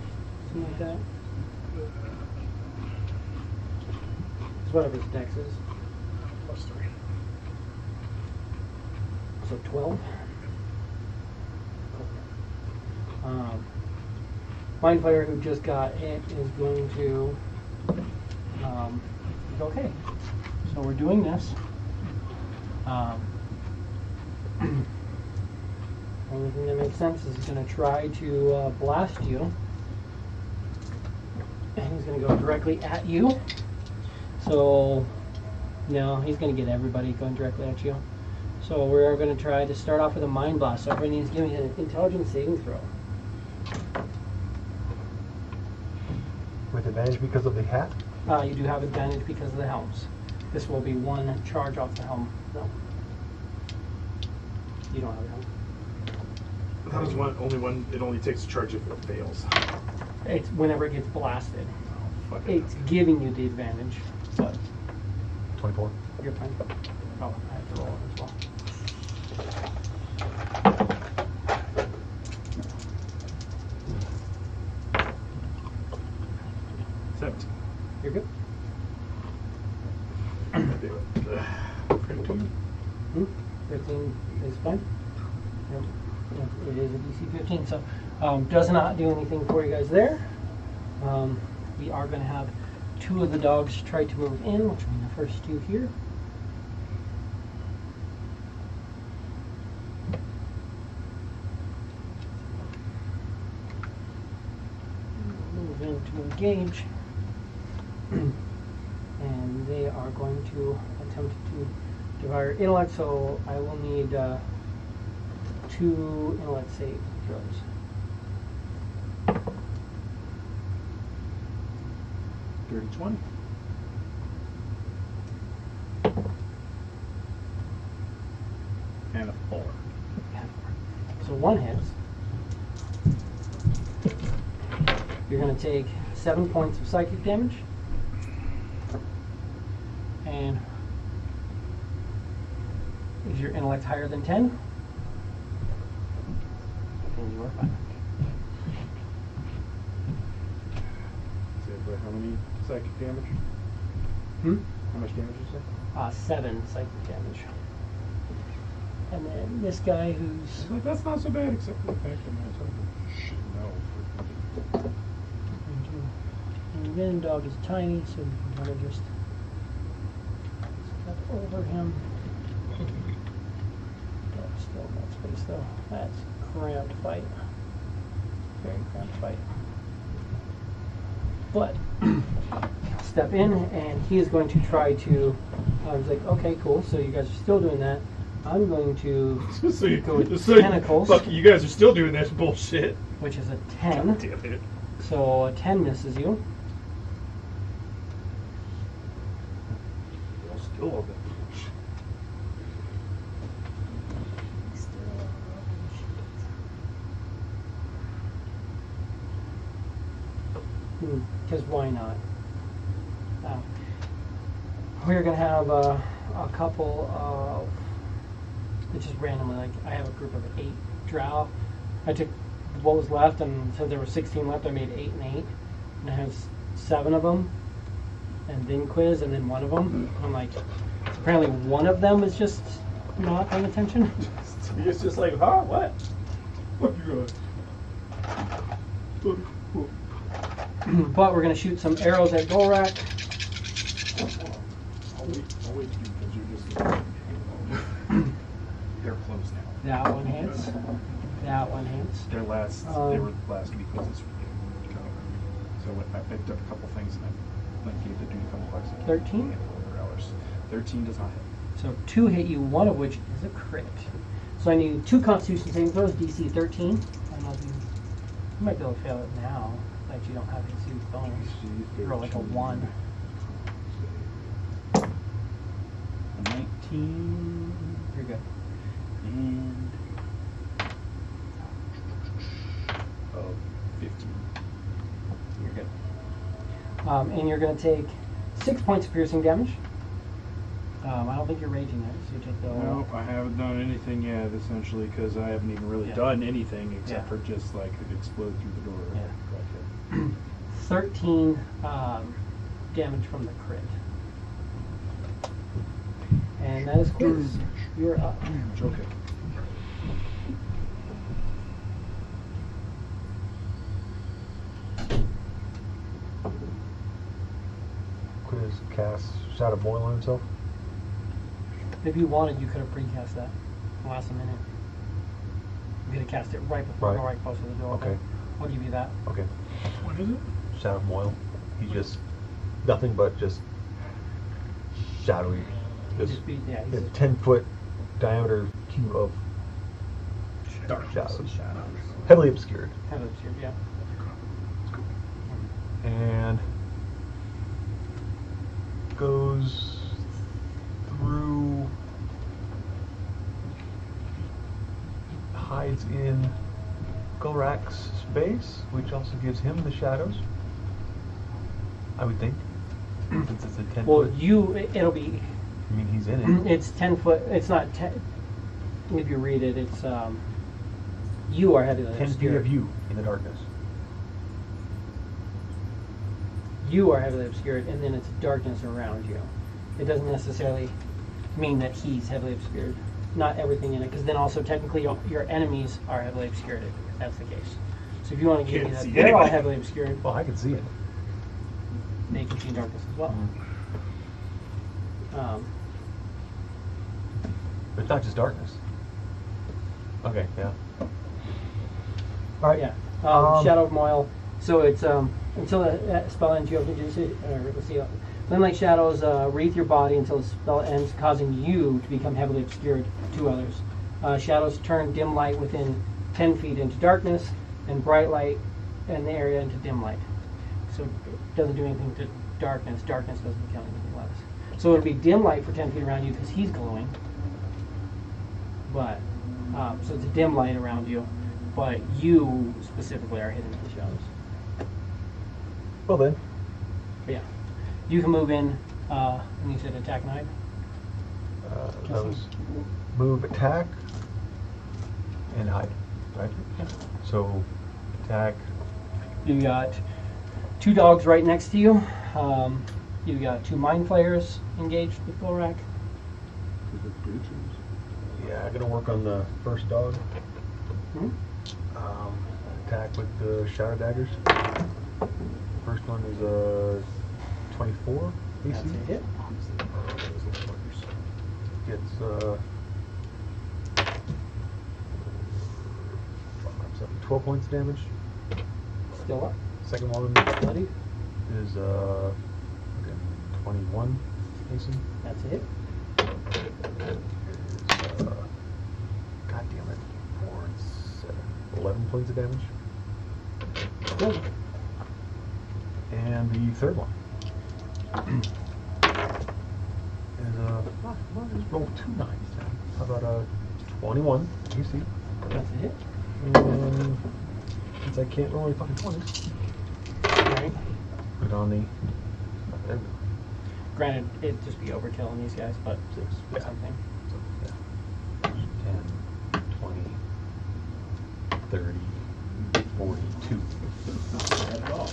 something like that. It's whatever his dex is. +3. So 12. Cool. Mind Flayer who just got it is going to okay. So we're doing this. Only thing that makes sense is he's going to try to blast you. And he's going to go directly at you. So, no, he's going to get everybody going directly at you. So we're going to try to start off with a Mind Blast. So everybody needs to give me an intelligence saving throw. With advantage because of the hat? You do have advantage because of the helms. This will be one charge off the helm. No. You don't have a helm. That was only one. It only takes a charge if it fails. It's whenever it gets blasted. Oh, fuck it. It's giving you the advantage, but 24. you're fine. Oh, I have to roll it as well. You're good. 15 is fine. Yep. It is a DC 15, so does not do anything for you guys there. We are going to have 2 of the dogs try to move in, which will be the first 2 here. Move in to engage. And they are going to attempt to devour intellect, so I will need 2 intellect save throws. Dirty 20. And a 4. So 1 hits. You're going to take 7 points of psychic damage. And is your intellect higher than 10? Then you are fine. Say, how many psychic damage? How much damage did you say? 7 psychic damage. And then this guy who's... Like, that's not so bad, except for the fact that my husband should know. And the venom dog is tiny, so you can kind of just step over him. Dog's still in that space though. That's a cramped fight. Very cramped fight. But step in, and he is going to try to. I was like, okay, cool. So you guys are still doing that. I'm going to So you, go with so tentacles, fuck, you guys are still doing that bullshit. which is a 10. God damn it. So a 10 misses you. Y'all still all that bullshit. Because why not? We're going to have a couple of, it's just randomly, like I have a group of 8 drow. I took what was left, and since there were 16 left, I made 8 and 8. And I have 7 of them, and then quiz, and then 1 of them. I'm like, apparently one of them is just not paying attention. It's just like, huh? What? What you But we're going to shoot some arrows at Golrak. I'll wait because you're just. They're closed now. That one hits. That one hits. They were last to be closed this weekend. So I picked up a couple things and I gave the dude a couple bucks. 13? 13 does not hit. So 2 hit you, one of which is a crit. So I need 2 Constitution saving throws, DC 13. I don't know if you might be able to fail it now, but you don't have AC bonus. You roll like a 1. 19 You're good. and 15. You're good. And you're going to take 6 points of piercing damage. I don't think you're raging it, so you take the. No, I haven't done anything yet, essentially, because I haven't even really done anything except for just like explode through the door. Yeah. 13 damage from the crit. And that is quiz. You're up. Okay. Quiz cast Shadow Boil on himself. If you wanted, you could have precast that last a minute. You could have cast it right before, Right. right close to the door. Okay. I'll give you that. Okay. What is it? Shadow Moil. He just nothing but just shadowy. Just Just be, yeah, a he's just 10-foot diameter cube of Dark shadows. shadows. Heavily obscured. heavily obscured, yeah. And goes through, hides in Golrak's space, which also gives him the shadows, I would think, since it's a 10 Well, foot. it'll be, I mean, he's in it. it's 10 foot, it's not 10, if you read it, it's, you are heavily 10 feet obscured. of you in the darkness. You are heavily obscured, and then it's darkness around you. It doesn't necessarily mean that he's heavily obscured. Not everything in it, because then also technically your enemies are heavily obscured if that's the case. So if you want to give me Can't that see they're all anybody. heavily obscured, Well, I can see it. they can see darkness as well. But it's not just darkness. Okay, yeah. All right. Yeah. Shadow of Moil. So it's until that spell ends, you have to do it. Let's see. Flame like shadows wreath your body until the spell ends, causing you to become heavily obscured to others. Shadows turn dim light within 10 feet into darkness, and bright light in the area into dim light. So it doesn't do anything to darkness. Darkness doesn't become anything less. So it'll be dim light for 10 feet around you because he's glowing. But so it's a dim light around you, but you specifically are hidden in the shadows. Well then, But yeah, you can move in. And you said attack 9. that was move, attack, and hide, right? Yep. So, attack. You got 2 dogs right next to you. You got 2 mind flayers engaged with Golrak. Yeah, I'm gonna work on the first dog. Hmm? Attack with the shadow daggers. First one is 24 AC. That's a hit. Gets 12 points of damage. Still up. Second one Bloody. is 21 AC. That's a hit. Is 11 points of damage. Cool. And the third one is just roll 2 9s then. How about a 21 AC? That's a hit. And since I can't roll any fucking 20s, Alright. put it on the. There we go. Granted, it'd just be overkill on these guys, but Yeah. something. So, yeah. 10, 20, 30, 42. Not bad at all.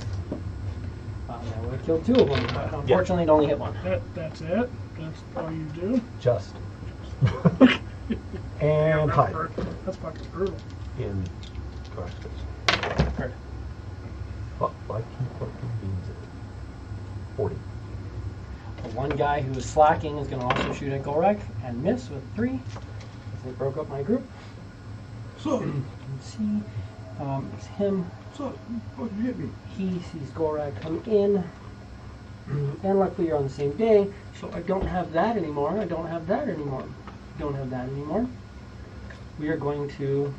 That would have killed 2 of them, but unfortunately it only hit 1. That's it? That's all you do? Just. And hide. That's fucking brutal. In correct space. Heard. Fuck, like he fucking means it. 40. The one guy who is slacking is going to also shoot at Golrek and miss with 3. As they broke up my group. So, Let's see. It's him. so, what you hit me? He sees Golrek come in. And luckily you're on the same day, so I don't have that anymore. I don't have that anymore. Don't have that anymore. We are going to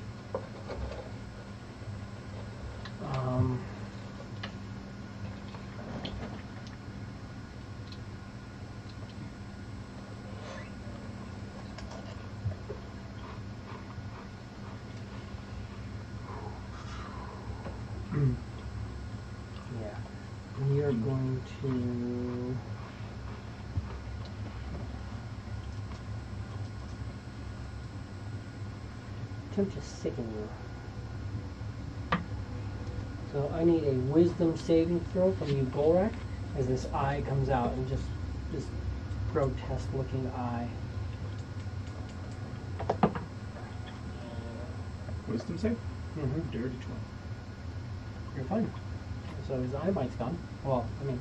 yeah, we are going to attempt to sicken you. So I need a wisdom saving throw from you, Golrek, as this eye comes out and just this grotesque looking eye. Wisdom save? Mm-hmm. Dirty 20. You're fine. So his eye bite's gone. Well, I mean,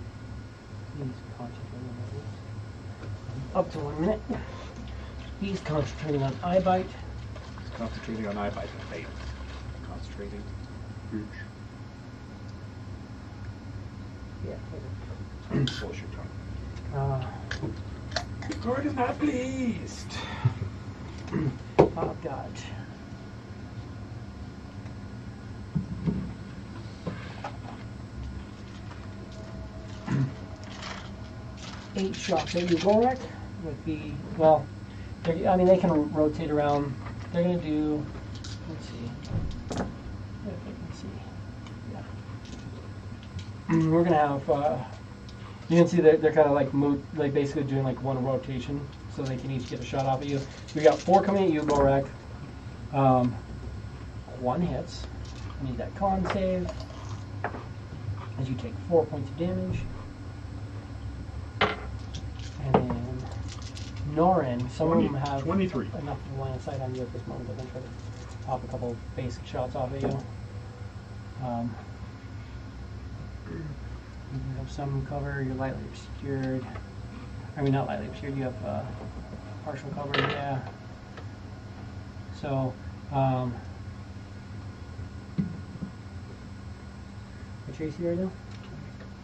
he's concentrating on this. Up to 1 minute. He's concentrating on eye bite. He's concentrating on eye bite and fate. Concentrating. Yeah. Bullshit tongue. God is not pleased. Oh God. Eight shots at you, Golrek, with the, well, I mean, they can rotate around. They're going to do, let's see. If I can see. Yeah. We're going to have, you can see that they're kind of like basically doing like one rotation, so they can each get a shot off at you. We got 4 coming at you, Golrek. 1 hits. I need that con save. As you take 4 points of damage. And then Norin, some of them have 23. enough line of sight on you at this moment. I'm going to try to pop a couple basic shots off of you. You have some cover, you're lightly obscured. I mean, not lightly obscured, you have partial cover, yeah. So, what's your AC right now?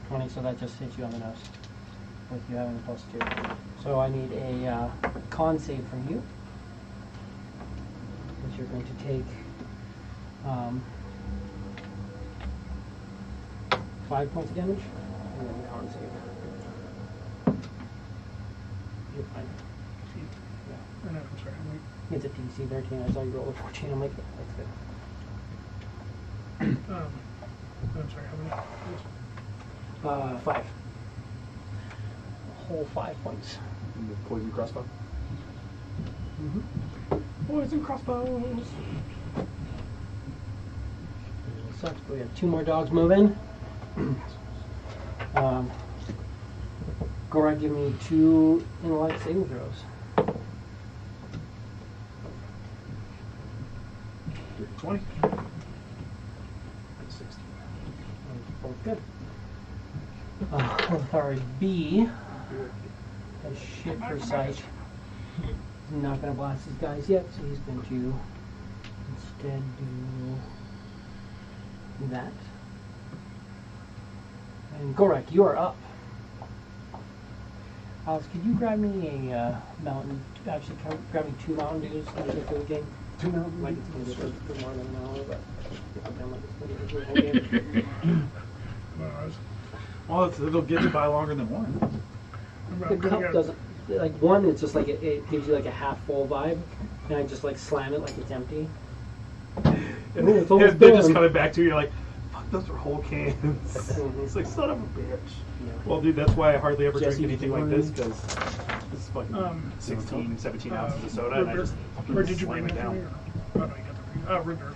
20, so that just hits you on the nose with you having a +2. So I need a con save from you. Because you're going to take 5 points of damage, and then con save. You're fine. Yeah. I'm sorry, how many? It's a DC 13. I saw you roll a 14. I'm like, yeah, that's good. I'm sorry, how many? 5. A whole 5 points. And the poison crossbow. Mm-hmm. Poison crossbows. Sucks, but we have 2 more dogs moving. Golrek, give me 2 intellect saving throws. 20. 16. Both good. Authority B has shit for sight. He's not going to blast these guys yet, so he's going to instead do that. And Golrek, you are up. Alex, could you grab me a mountain? Actually, grab me 2 Mountain Dews for the game. Like it's going to be for more than an hour, but I'm like it's going to be for the whole game. Well, it'll get you by longer than one. The cup doesn't, like one, it's just like it gives you like a half full vibe, and I just like slam it like it's empty. And Ooh, it's almost they're just done. coming back to you. You're like, fuck, those are whole cans. It's like, son of a bitch. Well, dude, that's why I hardly ever Jesse, drink anything like did you this, because this is fucking 16, 17 ounces of soda, root and I beer. just Or did you slam bring it it down. down? Oh, no, you got the root beer.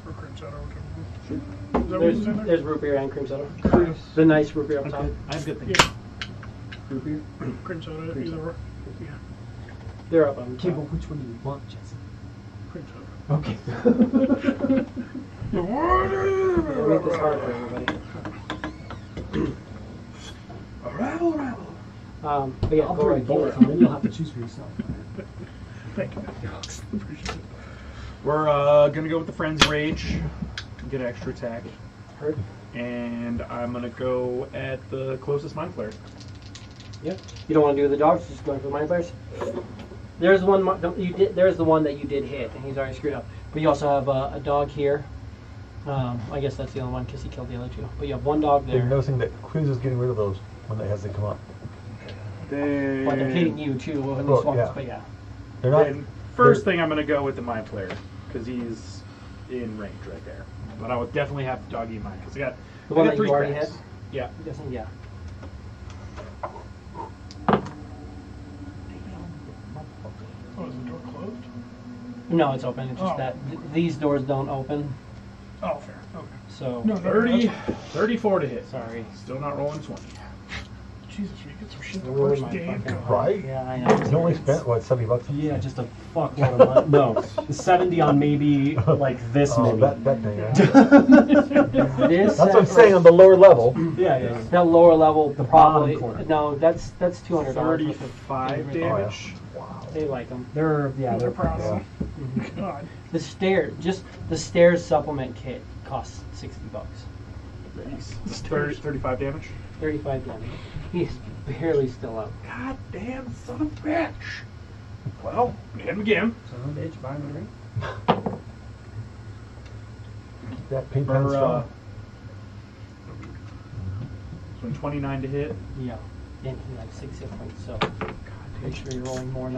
Or cream soda or whatever. Is that what was in there? There's root beer and cream soda. The nice root beer up top. I have good things. Yeah, Root beer? cream soda, either or. Yeah, They're up on Okay, top. but which one do you want, Jesse? cream soda. Okay. We'll make this hard for everybody. Rabble. But yeah, I'll go bring right both, to and it. then you'll have to choose for yourself. Thank you. Appreciate it. We're gonna go with the Friends Rage, get extra attack, Heard? and I'm gonna go at the closest Mind Flare. Yeah. You don't want to do the dogs, just going for the mind flares. There's one. You did. There's the one that you did hit, and he's already screwed up. But you also have a dog here. I guess that's the only one because he killed the other two. But you have one dog You're there. noticing that Quiz is getting rid of those when as they come up. Well, they're hitting you too when they Well, swap. yeah. But yeah. They're not. Then first thing I'm gonna go with the Mind Flare, because he's in range right there. But I would definitely have the doggy in mind, because I got The one I got that 3 you already cracks. hit? Yeah. I'm guessing, yeah. Oh, is the door closed? No, it's open. It's just Oh. that these doors don't open. Oh, fair. Okay. So. No, 30, 34 to hit. Sorry. Still not rolling 20. Jesus, we get some shit the Ruined first my game. fucking- God. Right? Yeah, I know. You only spent what, $70? Yeah, just a fuckload of money. No, 70 on maybe like this Oh, many. that thing. Yeah. This. That's what I'm saying on the lower level. Yeah, yeah. The lower level, The probably. bottom corner. No, that's $200. 35 damage. Wow. They like them. They're They're proud Yeah. of them. God. The stairs supplement kit costs $60. 35 damage. 35 damage. He's barely still up. God damn son of a bitch. Well, hit him again. Son of a bitch, buy me a ring. That pink Or, pen's strong. so 29 to hit. Yeah. And he like 6 hit points, so make sure you're rolling more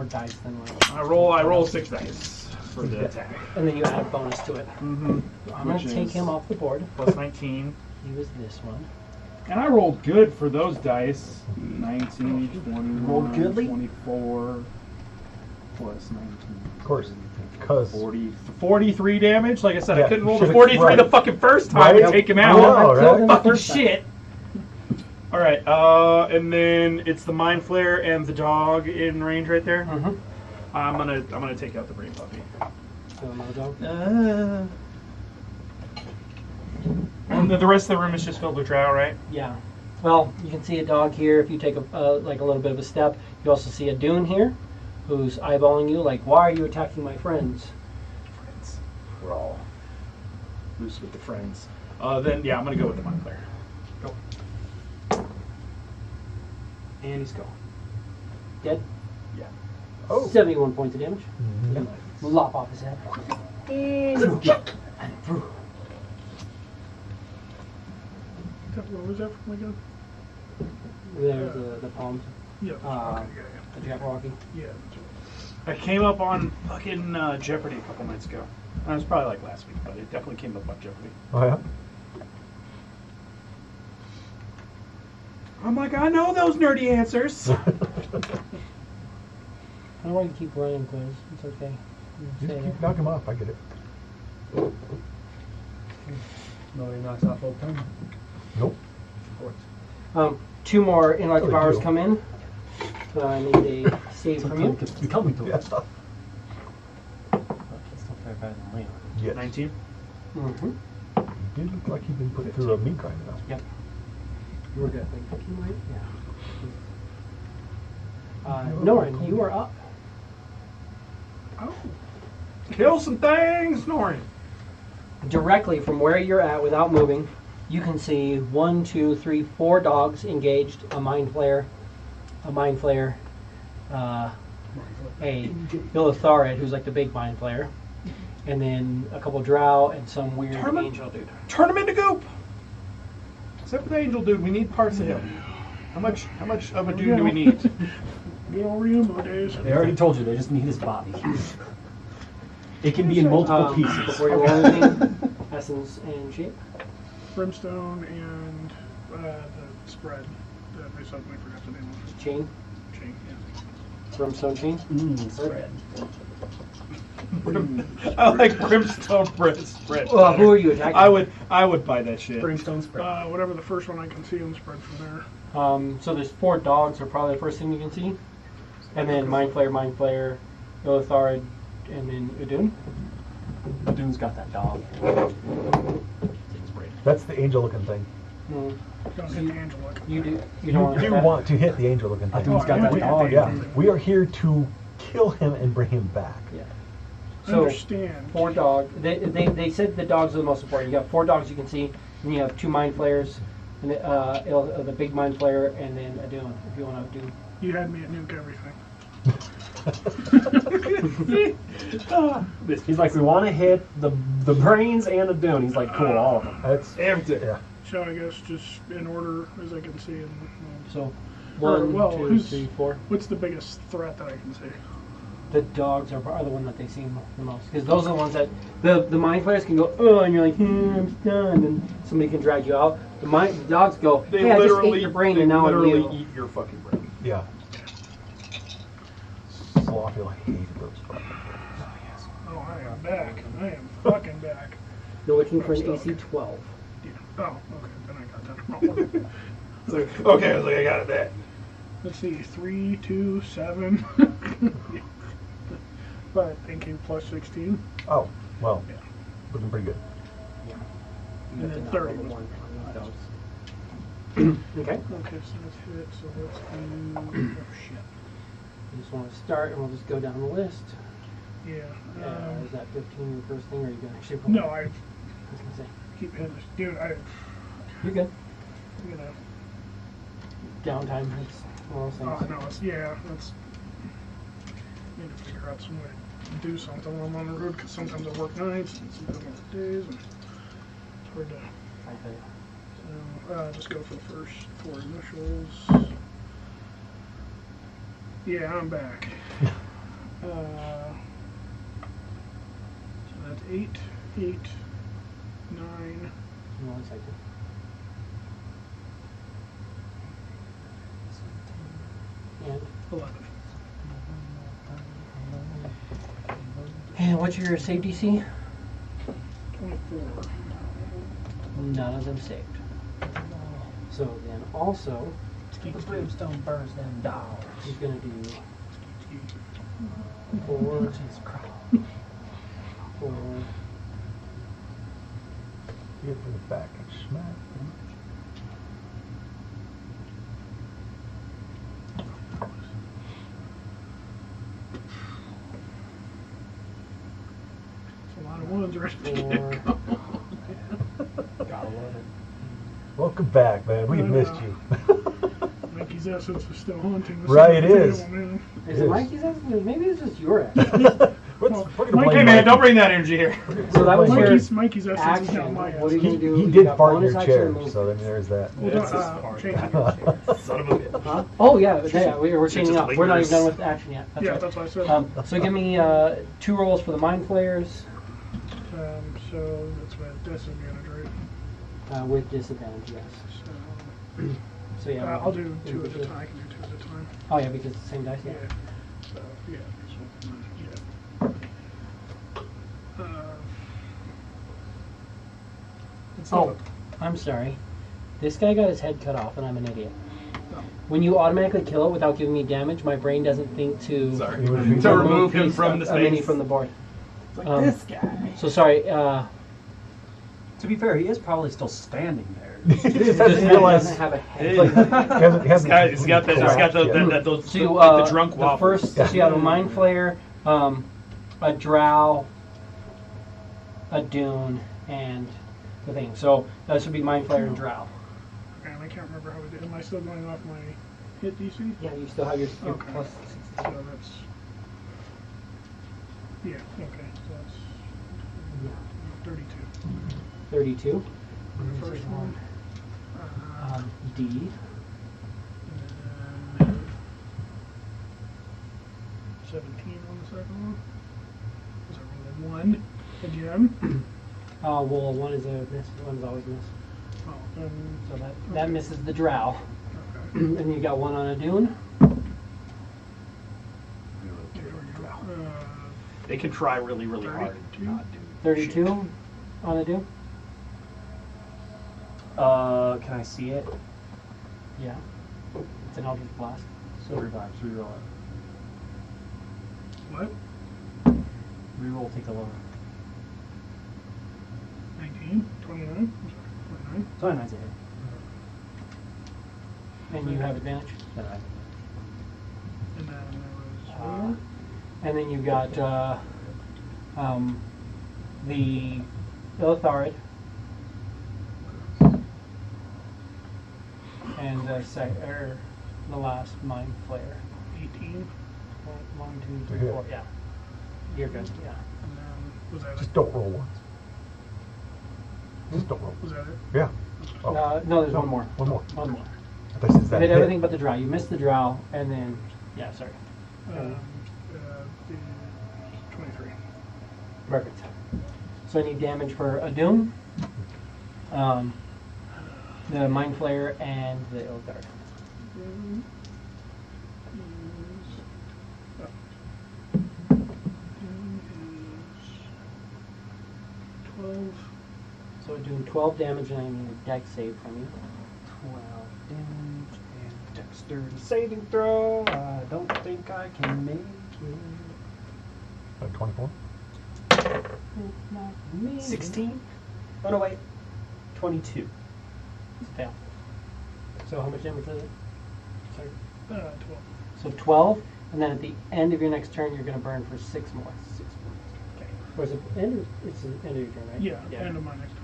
dice than like. I roll 6 dice for the attack. And then you add a bonus to it. Mm-hmm. I'm gonna take him off the board. Plus 19. He was this one. And I rolled good for those dice. 19, 21, Rolled goodly? 24, plus 19. Of course, because 43 damage. Like I said, Yeah, I couldn't roll the should've- 43 the right. fucking first time Right. and take him I out. know, right? Fucking shit. All right, and then it's the Mind Flare and the dog in range right there. Mm-hmm. I'm gonna take out the brain puppy. So another dog. And the rest of the room is just filled with drow, right? Yeah. Well, you can see a dog here. If you take like a little bit of a step, you also see a Adun here, who's eyeballing you. Like, why are you attacking my friends? Friends. We're all loose with the friends. Then yeah, I'm gonna go with the Mind Flare. Go. And he's gone. Dead. Yeah. oh, 71 points of damage. mhm. Lop off his head. What was that from again? There's the palms. Yeah. Uh, Okay, the Jabberwocky. yeah. I came up on fucking Jeopardy a couple nights ago. It was probably like last week, but it definitely came up on Jeopardy. Oh yeah. I'm like, I know those nerdy answers. I don't want you to keep running, Quiz. It's okay. You Just stay keep there. knocking him off. I get it. Nobody knocks off old time. Nope. 2 more intellective Oh, they hours do. come in. So I need a save from you. It's becoming to Yeah. it. stuff. That's not very bad than Leon. Yes. 19. Mm-hmm. You did look like you've been put through a meat grinder now. Yep. We're good. Like 15, right? Yeah. Norin, you are up. Oh. Kill some things, Norin. Directly from where you're at without moving, you can see 1, 2, 3, 4 dogs engaged, a mind flare, a Illitharid, who's like the big mind flayer, and then a couple Drow and some weird angel dude. Turn him into goop. Except for the angel dude, we need parts of him. How much of a dude do we need? Good old Reumbo days. They already told you, they just need his body. It can be in multiple pieces. Before you roll anything, essence and shape. Brimstone and the spread that I suddenly forgot the name of. Chain. Chain, yeah. Brimstone chain. Spread. I like brimstone spread. Well, who are you attacking? I would buy that shit. Brimstone spread. Whatever the first one I can see and spread from there. So there's 4 dogs are probably the first thing you can see. And then Mind Flayer, Illitharid, and then Adun. Adun's got that dog. That's the angel-looking thing. Mm. Don't hit the angel like You do. You You don't want to do hit that? want to hit the angel-looking thing. Adun's got that dog. Yeah, we are here to kill him and bring him back. Yeah. I So understand. 4 dogs. They said the dogs are the most important. You got 4 dogs you can see, and you have 2 Mind Flayers, and the big Mind Flayer, and then Adun if you want to do. You had me at nuke everything. He's like, we want to hit the brains and the dune. He's like, cool, all of them. That's Everything. yeah. So I guess just in order as I can see. And, So Or, 1, well, 2, who's- 3, 4. what's the biggest threat that I can see? The dogs are the one that they see the most because those are the ones that the Mind Flayers can go and you're like I'm stunned and somebody can drag you out. The dogs go They hey I just literally ate your brain they and now I'm literally leaving. eat your fucking brain. Yeah. Slothville hated those fucking things. Oh, I am back. I am fucking back. They're looking for an I'm AC 12. Yeah. Oh, okay. Then I got that. It's like, okay, I was like, I got it back. Let's see. 3, 2, 7. But thinking plus 16. Oh, well, Yeah. looking pretty good. And then 30 was Okay. Okay, so let's hit. So let's do. Oh, shit. You just want to start and we'll just go down the list. Yeah. Is that 15 your first thing or are you going to actually roll? No, I I was going to say. keep hitting this. Dude, You're good. you know. Downtime. It's one of those Oh, things. no, that's. Need to figure out some way to do something while I'm on the road because sometimes I work nights and sometimes I work days. And it's hard to. So, just go for the first 4 initials. Yeah, I'm back. So that's 8, 8, 9. 1 second. And 11. And what's your save DC? 24. None of them saved. So then also, The brimstone burns them dogs. he's going to do 4, 4, Get to the back and smack. It's a lot of ones right 4. Gotta love it. Welcome back, man. We I missed know. you. Mikey's essence is still haunting the Right, center it of the is. table, man. Is it Mikey's essence? Maybe it's just your essence. We're gonna Mikey- blame Hey man, Mikey. don't bring that energy here. So that was your Mikey's essence is action. not my What are you essence. going to do? He You did got fart in bonus your action chair, and move. so then there's that. Well, It's don't- his part. change it. Son of a bitch. Huh? Oh yeah, we're changing just up. We're not even lingers. done with action yet. That's Yeah, right. that's what I said. So give me 2 rolls for the Mind Flayers So that's what disadvantage, right? with disadvantage, yes. So, So yeah, I'll do 2 at a time. I can do 2 at a time. Oh yeah, because it's the same dice. Yeah. Yeah. So, yeah. It's Oh, not- I'm sorry. This guy got his head cut off, and I'm an idiot. When you automatically kill it without giving me damage, my brain doesn't think to Sorry. You would be- To remove him piece from of- the a mini space. from the board. Like Um, this guy. So sorry. To be fair, he is probably still standing there. He just hasn't realized. doesn't have a head. Hey. Like, hasn't He's got those So the drunk the waffles. first, so you have a Mind Flayer, a Drow, a Dune, and the thing. So this would be Mind Flayer and Drow. Okay, and I can't remember how we did. Am I still going off my hit DC? Yeah, you still have your Okay. plus So that's Yeah, okay, so that's 32. 32. The first one. D. And then 17 on the second one. Was that really 1 again? Well, one is a miss. One's always miss. Oh, then, So that misses the drow. okay. And you got one on Adun. Here we go. They can try really, really hard to 32? not do 32 shit. on Adun. Can I see it? Yeah. It's an Eldritch Blast. Silver vibes, reroll it. What? Reroll, take the lower. 19? 29? I'm sorry, 29. 29's a hit. And you have advantage. Then I. And then there was Uh, one more. and then you got the Illitharid. And the last Mind Flayer. 18. 1, 2, You're 3, good. 4. Yeah. You're good. Yeah. And then, was that Just it? don't roll once. Just don't roll. Was that it? Yeah. Oh. No, there's one more. One more. One more. This is You that hit hit. everything but the drow. You missed the drow, and then sorry. The 23. Perfect. So I need damage for Adun, the Mind Flayer, and the Illithard. Then is 12. So we're doing 12 damage, and I need a dex save from you. 12 damage and dexterity saving throw. I don't think I can make it. 24. 16? Oh no, wait. 22. Fail. So how much damage was it? Sorry. 12. So 12, and then at the end of your next turn, you're going to burn for 6 more. 6 more. Okay. Or is it end? It's the end of your turn, right? Yeah, end of my next turn.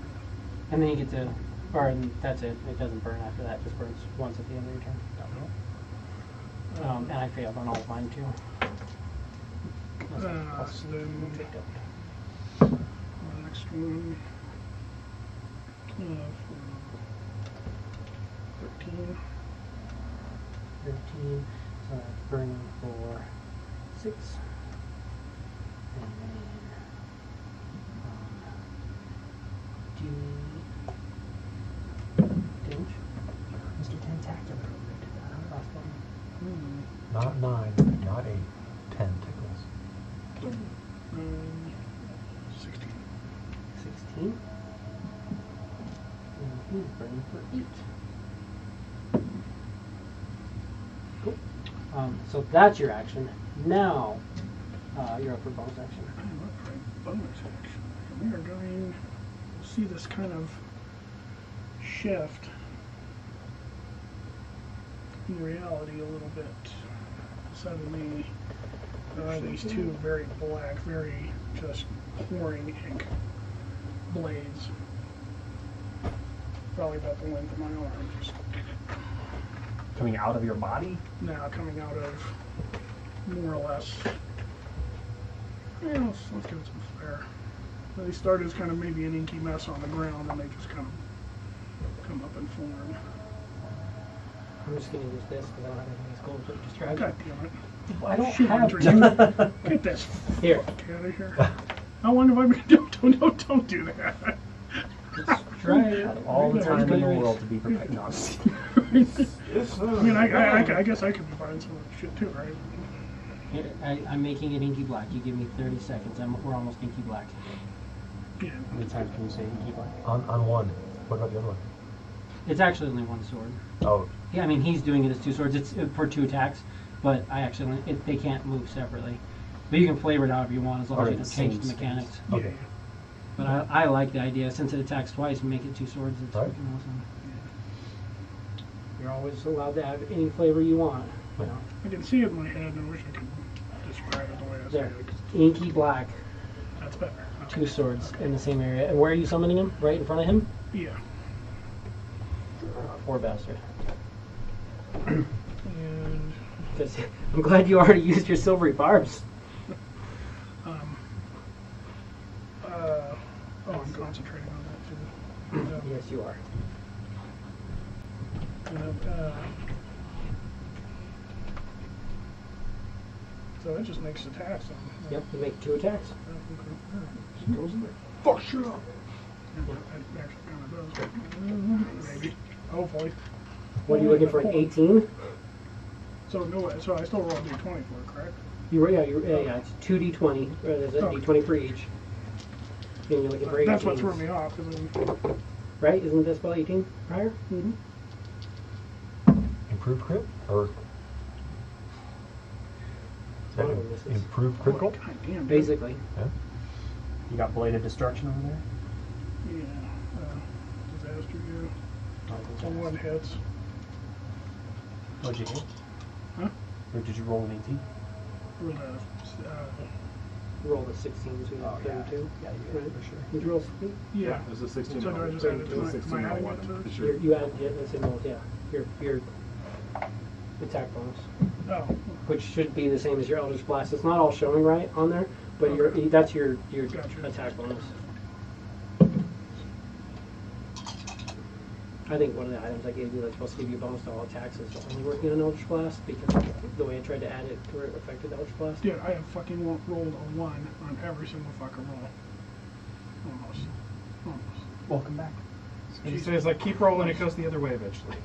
And then you get to, or that's it. It doesn't burn after that. It just burns once at the end of your turn. And I failed on all of mine too. So then Take that. the next one. 13. 13. So that's burning for 6. And then damage. Mr. Tentacular over there did that. Last one. Not 9, not 8. 10 tickles. 16. 16. And he's burning for 8. Cool. So that's your action. Now, you're up for bonus action. I'm up for a bonus action. We are going to see this kind of shift in reality a little bit. Suddenly, there are these two very black, very just pouring ink blades. Probably about the length of my arm, just Coming out of your body? now coming out of more or less. Yeah, let's give it some flair. They start as kind of maybe an inky mess on the ground, and they just kind of come up and form. I'm just going to use this because I don't have anything as cool to describe. God damn it. I don't Shoot, have Dream. to. Get this Here. fuck out of here. How long have I been doing? Don't do that. Try it. Had all the Yeah, time in the it's- world to be prepared. No, I'm just I mean, I guess I could be buying some of that shit too, right? Here, I'm making it inky black. You give me 30 seconds. We're almost inky black. Yeah. How many times can you say keep on? On one. What about the other one? It's actually only one sword. Oh, Yeah, I mean, he's doing it as 2 swords. It's for 2 attacks, but I actually, they can't move separately. But you can flavor it however you want as long as you Alright, don't change the same mechanics. okay. Yeah. But I like the idea. Since it attacks twice, make it 2 swords. It's Right. freaking awesome. You're always allowed to have any flavor you want. You know? I can see it in my head, and I wish I could describe it the way I say There. it. 'Cause Inky black, that's better. 2 swords in the same area. And where are you summoning him? Right in front of him? Yeah. Poor bastard. And Because I'm glad you already used your silvery barbs. Oh, I'm concentrating on that too. Yeah. Yes, you are. So it just makes attacks on. Yep, you make 2 attacks. She goes in there. Fuck shit up. Yeah, I actually kind of does. Maybe. Hopefully. What are you looking for? An 18? So no, so I still roll a d20 for it, correct? Yeah, it's 2d20. There's a d20 for each. And you're looking for 18. That's what threw me off. Right? Isn't this spell 18 prior? Mm-hmm. Improved crit? Or is that One of them misses. improved critical? God damn. Basically. Yeah. You got Blade of Destruction over there? Yeah. Disaster, yeah. Oh, So one hits. What'd you hit? Huh? Or did you roll an 18? With a, Roll the 16, so you Oh, have 32. Yeah, you got Right. it for sure. Did you roll 16? yeah. There's a 16. So do I just add it to my, am I adding it to this? Sure. You add, yeah, that's in those, yeah. Your attack bonus. Oh. Which should be the same as your Eldritch Blast. It's not all showing right on there, but that's your Gotcha. attack bonus. I think one of the items I gave you that's supposed to give you a bonus to all attacks is only working on Eldritch Blast, because the way I tried to add it to where it affected Eldritch Blast. Dude, I have fucking rolled a 1 on every single fucking roll. Almost. Welcome back. He says, like, keep rolling, it goes the other way eventually.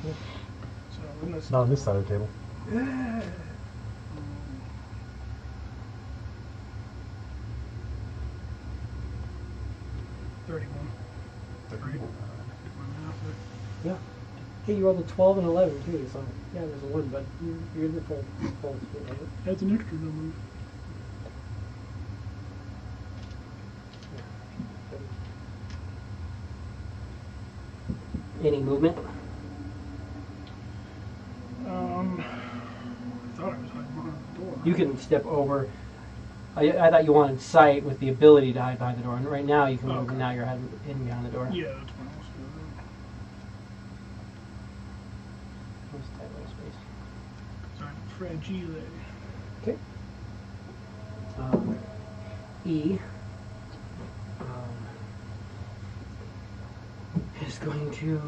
So, in this, Not on this side of the table. 31. 31. Yeah. Hey, you rolled a 12 and 11 too, so yeah, there's a 1, but you're in the full split, right? That's an extra number. Any movement? I thought I was hiding behind the door. You can step over. I thought you wanted sight with the ability to hide behind the door, and right now you can move, and now you're hiding behind the door. Yeah, that's what I was doing. Just tight little space. I'm fragile. Okay. E is going to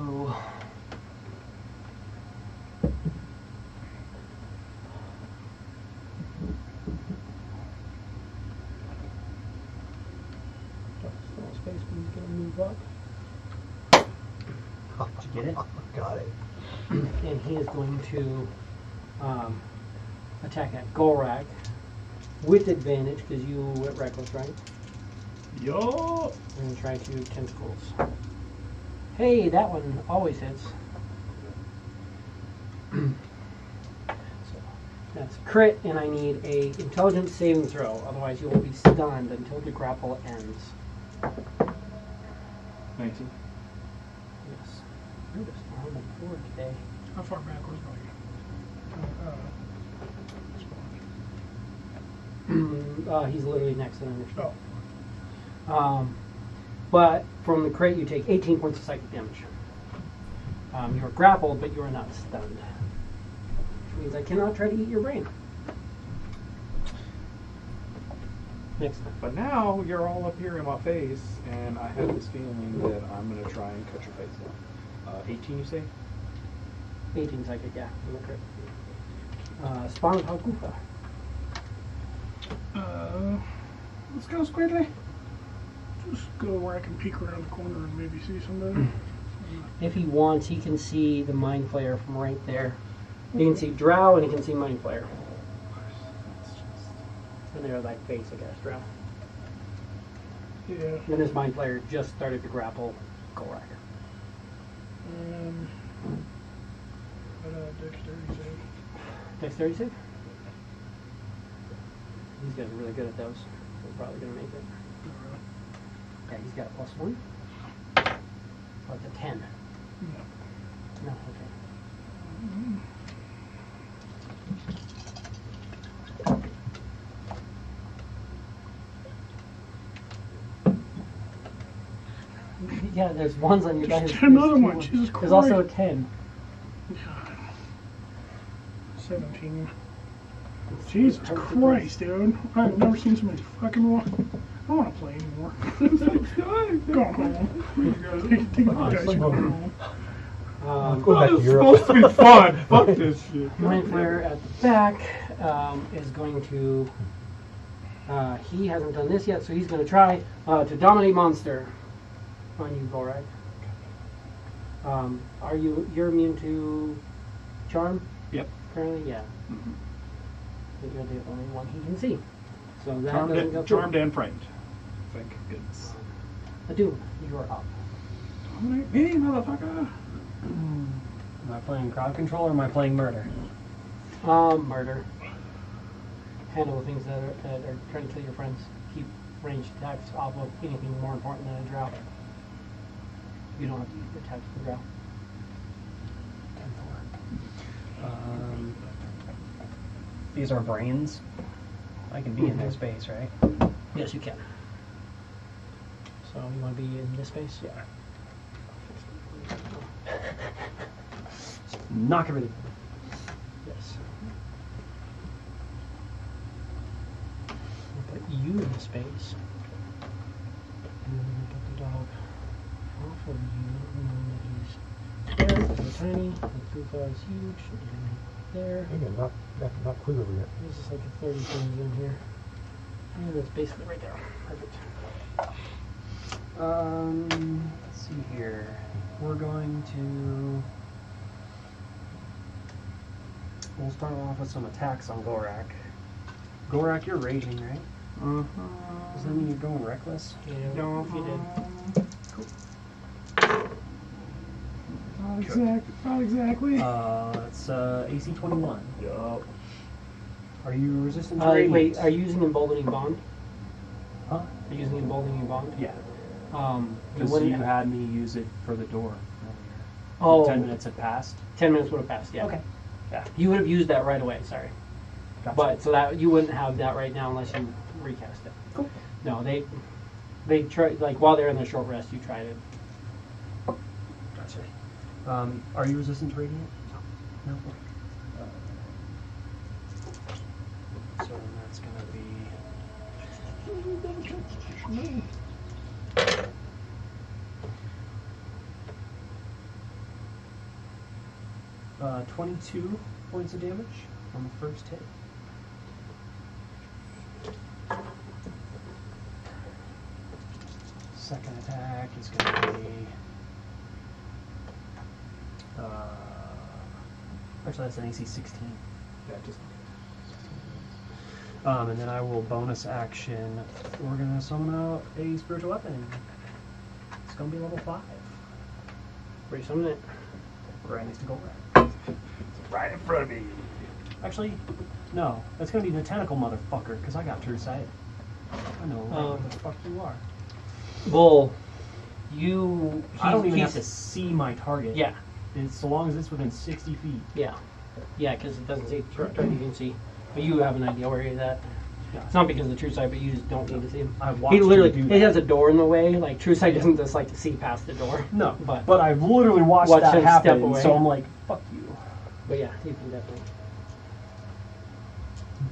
small space, but he's going to move up, Did you get it? Got it. and he is going to attack at Golrak with advantage because you went reckless, right? Yo! And try to tentacles. Hey, that one always hits. So that's crit, and I need a intelligence saving throw. Otherwise, you will be stunned until the grapple ends. 19. Yes. You're just on the board today. How far back was my He's literally next to the next Oh. But from the crit, you take 18 points of psychic damage. You are grappled, but you are not stunned. Which means I cannot try to eat your brain. Next time. But now you're all up here in my face, and I have this feeling that I'm going to try and cut your face off. 18, you say? 18 psychic, yeah, from the crit. Spawn Hagufa. Let's go squiggly. Just go where I can peek around the corner and maybe see somebody. If he wants, he can see the Mind Flayer from right there. He can see Drow, and he can see Mind Flayer. And they're like face, I guess, Drow. Yeah. And this Mind Flayer just started to grapple Golrak. Dexterity save. Dexterity save? These guys are really good at those. So we're probably going to make it. Yeah, he's got a +1. So it's a 10. No, okay. Yeah, there's ones on your guys. There's another one, Jesus There's also a Christ. 10. 17. Jesus Christ, dude. I've never seen so many fucking ones. don't want to play anymore. Going home. Take my guys going home. Go back to It's Europe. supposed to be fun. Fuck this shit. Mind Flare at the back is going to. He hasn't done this yet, so he's going to try to dominate monster on you, Gorak. Are you're immune to charm? Yep. Currently, yeah. Mhm. But you're the only one he can see, so that doesn't go Charmed through. and frightened. Thank goodness. Adun, you are up. Dominate me, motherfucker. Am I playing crowd control or am I playing murder? Murder. Handle the things that are trying to kill your friends. Keep ranged attacks off of anything more important than a drow. You don't have to use your attacks for drow. These are brains. I can be in their space, right? Yes, you can. So you want to be in this space? Yeah. Knock everything. Yes. I'll put you in the space. And then we'll get the dog off of you. And then he's there. He's tiny. The Fufa is huge. And there. Again, not clear over yet. There's just like a 30 things in here. And it's basically right there. Perfect. Let's see here. We're going to. We'll start off with some attacks on Gorak. Gorak, you're raging, right? Does that mean you're going reckless? You don't know if you did. Not exactly. It's AC 21. Yup. Are you resistant to radiant? Wait, are you using Emboldening Bond? Huh? Are you using Emboldening Bond? Yeah. You Because wouldn't. you had me use it for the door earlier. Oh. 10 minutes had passed. 10 minutes would have passed, yeah. Okay. Yeah. You would have used that right away, sorry. Gotcha. But, so that you wouldn't have that right now unless you recast it. Cool. No, they try, like, while they're in their short rest, you tried it. Gotcha. Are you resistant to radiant? No. No. So then that's going to be. 22 points of damage on the first hit. Second attack is going to be. Actually, that's an AC 16. Yeah, just. And then I will bonus action. We're going to summon out a spiritual weapon. It's going to be level 5. Where you summon it? Right next to Gorak. Right in front of me. Actually, no. That's going to be the tentacle motherfucker, because I got true sight. I know what the fuck you are. Bull, I don't even have to see my target. Yeah, So long as it's within 60 feet. yeah. Yeah, because it doesn't say true sight, you can see. But you have an idea where he's at. Yeah. It's not because of the true sight, but you just don't need to see him. I He watched literally, him do he that. has a door in the way. Like, true sight doesn't just like to see past the door. No, But I've literally watched Watch that him step happen, away. so I'm like, fuck you. But yeah, you can definitely.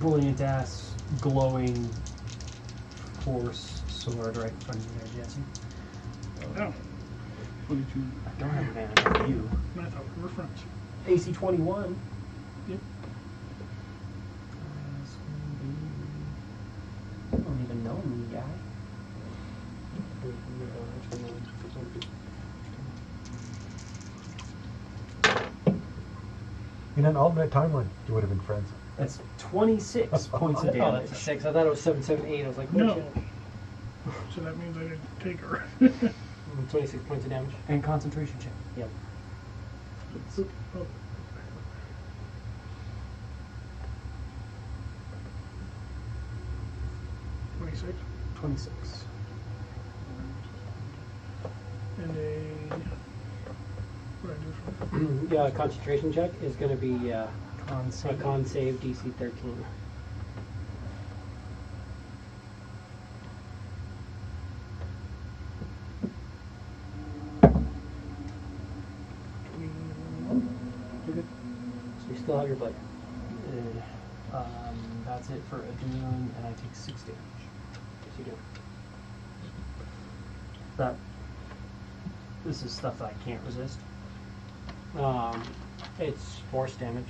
Brilliant ass, glowing force sword right in front of you there, Jesse. No, 22. I don't have advantage on you. I thought we were friends. AC 21. Yep. You don't even know me, guy. In an alternate timeline, you would have been friends. That's 26 points of Oh, damage. that's a 6. I thought it was 7, 7, 8. I was like, oh, No. shit. So that means I didn't take her. 26 points of damage. And concentration check. Yep. Oh. $26. 26. And what do I do for Yeah, concentration check is going to be a Con save. con save DC 13. You're good. So you still have your blade. That's it for Adun, and I take 6 damage. Yes, you do. That this is stuff that I can't resist. It's force damage.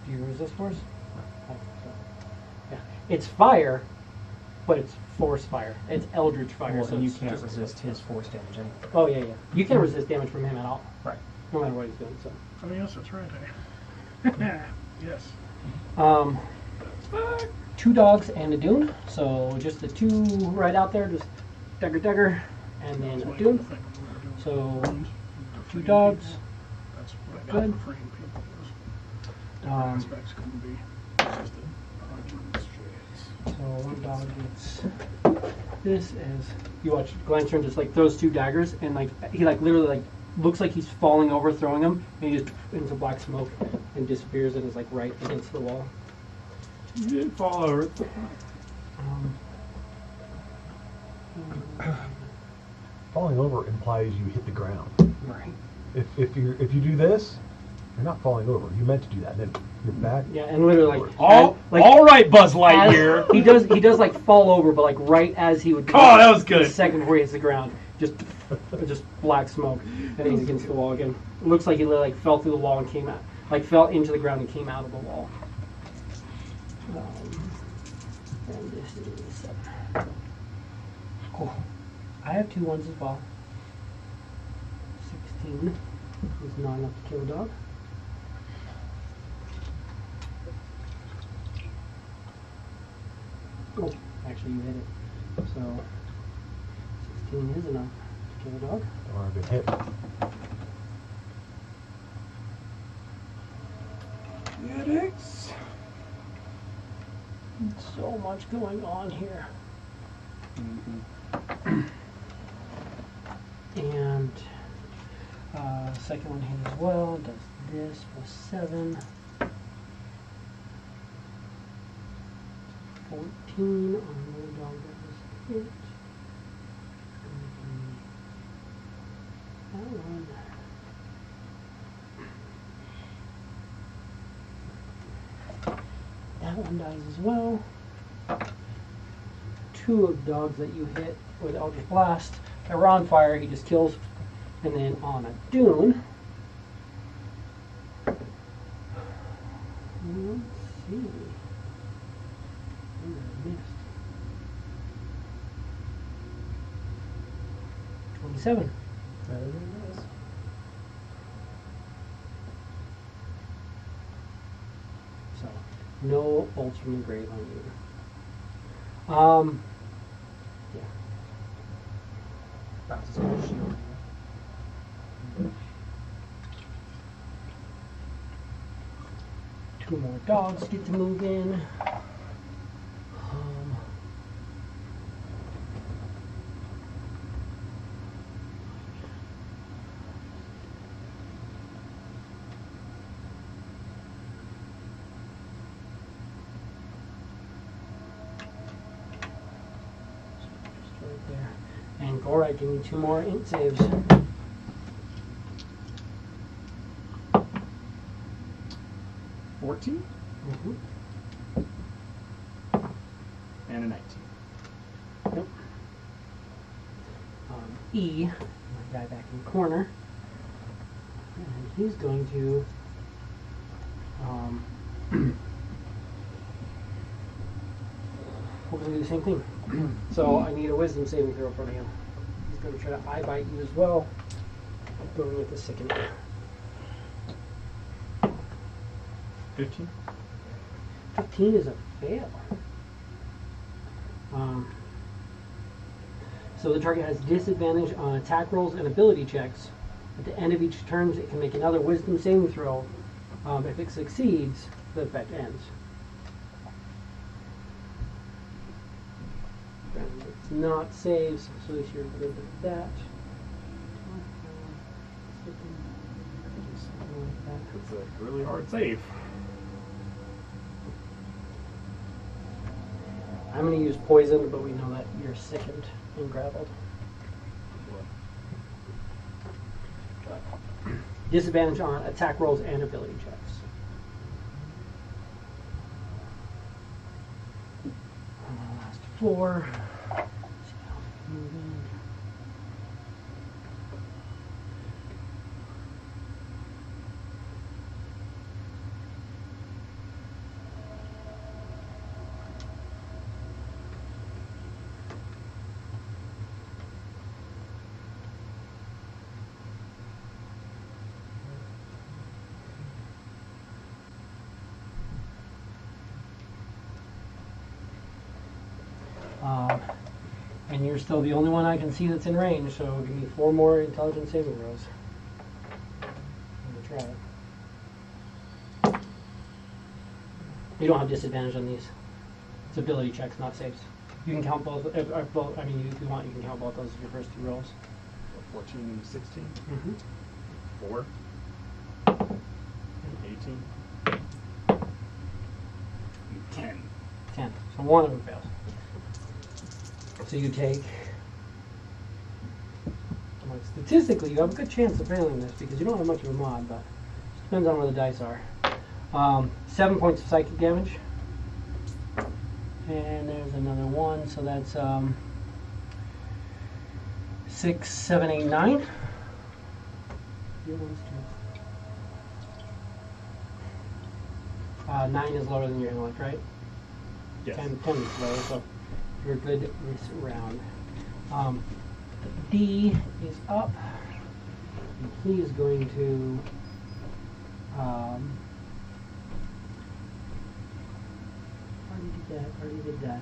Do you resist force? Yeah. It's fire, but it's force fire. It's eldritch fire. Well, so and you it's can't just- resist his force damage anyway. Oh yeah, yeah. You can't resist damage from him at all, Right. no matter what he's doing. So. Oh yes, that's right. Yes. 2 dogs and a dune. So just the 2 right out there, just Duggar, and then a dune. So 2 dogs. That's what I Good. got for freeing people. Different aspects can be resisted. So 1 dog gets this as you watch Glanstern just like throws 2 daggers, and like he like literally like looks like he's falling over throwing them, and he just into black smoke and disappears and is like right against the wall. You didn't fall over. Falling over implies you hit the ground. Right. If you do this, you're not falling over. You meant to do that. Then you're back. Yeah, and literally like All right, Buzz Lightyear. he does like fall over, but like right as he would. Oh, that was good. A second before he hits the ground, just black smoke, and he's against the wall again. It looks like he literally like fell through the wall and came out, like fell into the ground and came out of the wall. And this is 7. Cool. I have 2 ones as well. 16 is not enough to kill a dog. Oh, actually you hit it. So 16 is enough to kill a dog. Or a good hit. Medics. So much going on here. And second one hit as well. Does this plus 7. 14 on the dog that was hit. That one. That one dies as well. 2 of the dogs that you hit with Eldritch Blast that were on fire, he just kills. And then on a dune, let's see. Ooh, I missed. 27. Better than this. So, no bolts from the grave on you. Yeah. Bounces my shield. 2 more dogs get to move in. Just right there. And Gorak, give me 2 more int saves. 14 and a 19. Yep. E, my guy back in the corner, and he's going to we're going to do the same thing. So I need a wisdom saving throw from him. He's going to try to eye bite you as well. Going with the second. 15. 15 is a fail. So the target has disadvantage on attack rolls and ability checks. At the end of each turn, it can make another wisdom saving throw. If it succeeds, the effect ends. And it's not saves, so at least you're good with that. It's a really hard save. I'm going to use poison, but we know that you're sickened and grappled. Disadvantage on attack rolls and ability checks. And the last 4. See how we move in. And you're still the only one I can see that's in range, so give me 4 more intelligence saving throws. I'm gonna try it. You don't have disadvantage on these. It's ability checks, not saves. You can count both. Both. I mean, if you want, you can count both those as your first 2 rolls. 14 and 16. Mm-hmm. 4. 18. 10. 10. So one of them fails. So you take. Well, statistically, you have a good chance of failing this because you don't have much of a mod, but it depends on where the dice are. 7 points of psychic damage. And there's another 1, so that's 6, 7, 8, 9. Your one's 2. 9 is lower than your intellect, right? Yes. 10 is lower, so you're good this round. D is up. And he is going to already did that.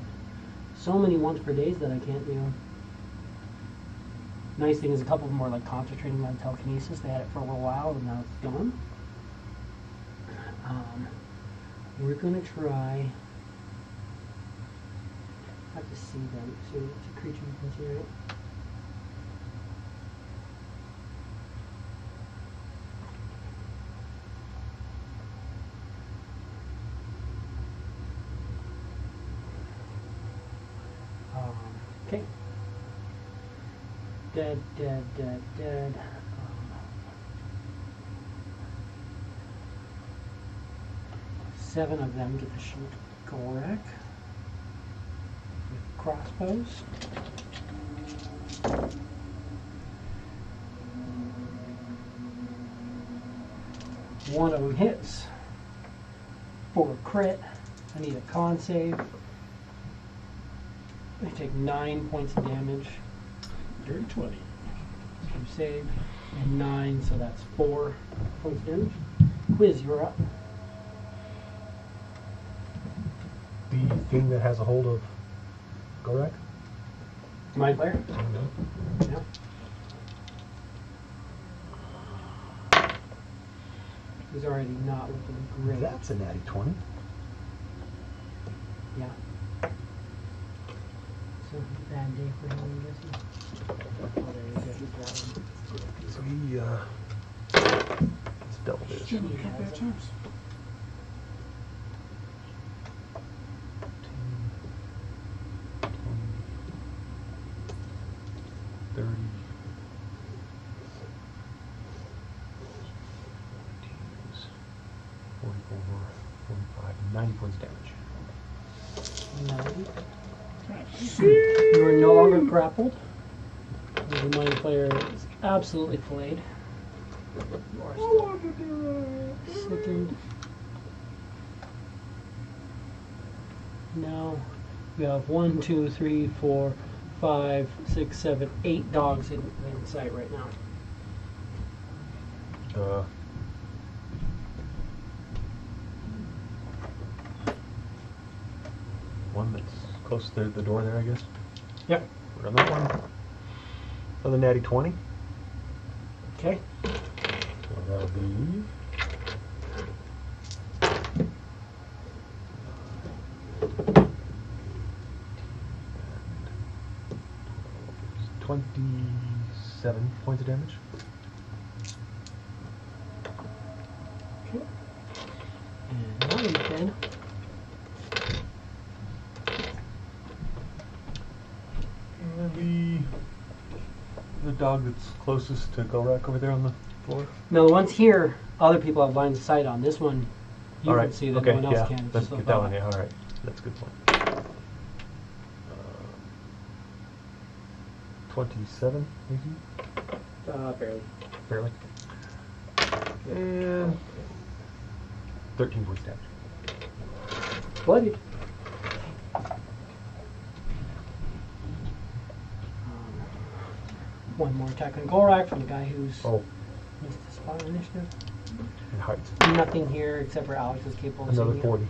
So many once per days that I can't do. Nice thing is a couple of them were like concentrating on telekinesis. They had it for a little while and now it's gone. We're gonna try. I have to see them. So it's a creature you can see, right? Okay. Dead. 7 of them get to shoot Gorak with crossbows. One of them hits for a crit. I need a con save. I take 9 points of damage. Dirty 20. You save. And 9, so that's 4 points of damage. Quiz, you're up. The thing that has a hold of Gorak? Mind player? No. Yeah. He's already not looking great. That's a natty 20. Yeah. So bad day for him, I'm guessing. Oh, there you go. He's got one. So he, it's double this. Shouldn't you have that chance? 30. 44, 45, 90 points damage. 90. You are no longer grappled. The mind player is absolutely flayed. You are still sickened. Now we have 1, 2, 3, 4, 5, 6, 7, 8 dogs in sight right now. One that's close to the door there, I guess. Yep. Put on that one. Another natty 20. Okay. So that'll be 27 points of damage. Okay. And now he's dead. And the dog that's closest to Gorak over there on the floor. Now the ones here, other people have line of sight on. This one, you All can right. see that Okay, no one else yeah. can. Let's So get that one. Yeah, all right. That's a good point. 27, maybe? barely. Barely. And 13 points damage. Bloodied. One more attack on Gorak from the guy who's missed the spot initiative. And heights. Nothing here except for Alex is capable of Another seeing 40. it.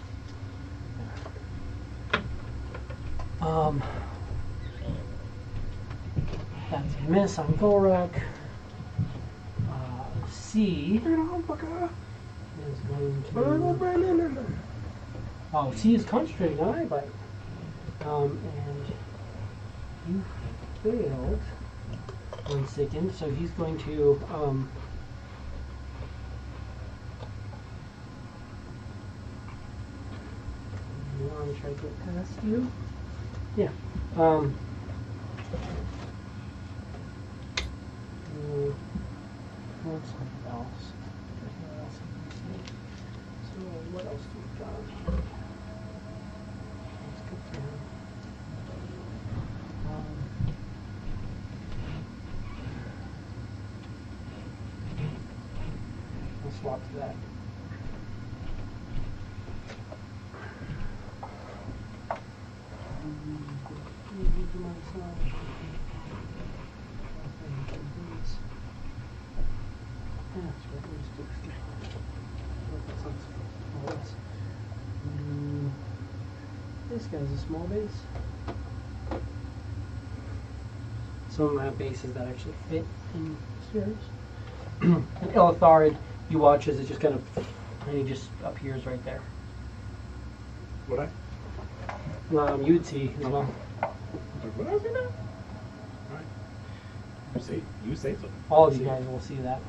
That's a miss on Gorak. C is going to. Oh, C is concentrating on eye bite. And you failed 1 second, so he's going to. You want to try to get past you? Yeah. What's something else? So what else do we got? Let's go through. We'll swap to that. This guy's a small base. Some of them have bases that actually fit in spheres. And Illitharid, you watch as it just kind of, and he just appears right there. Would I? You'd see as well. What I was gonna? Alright. You say so. All of you guys will see that.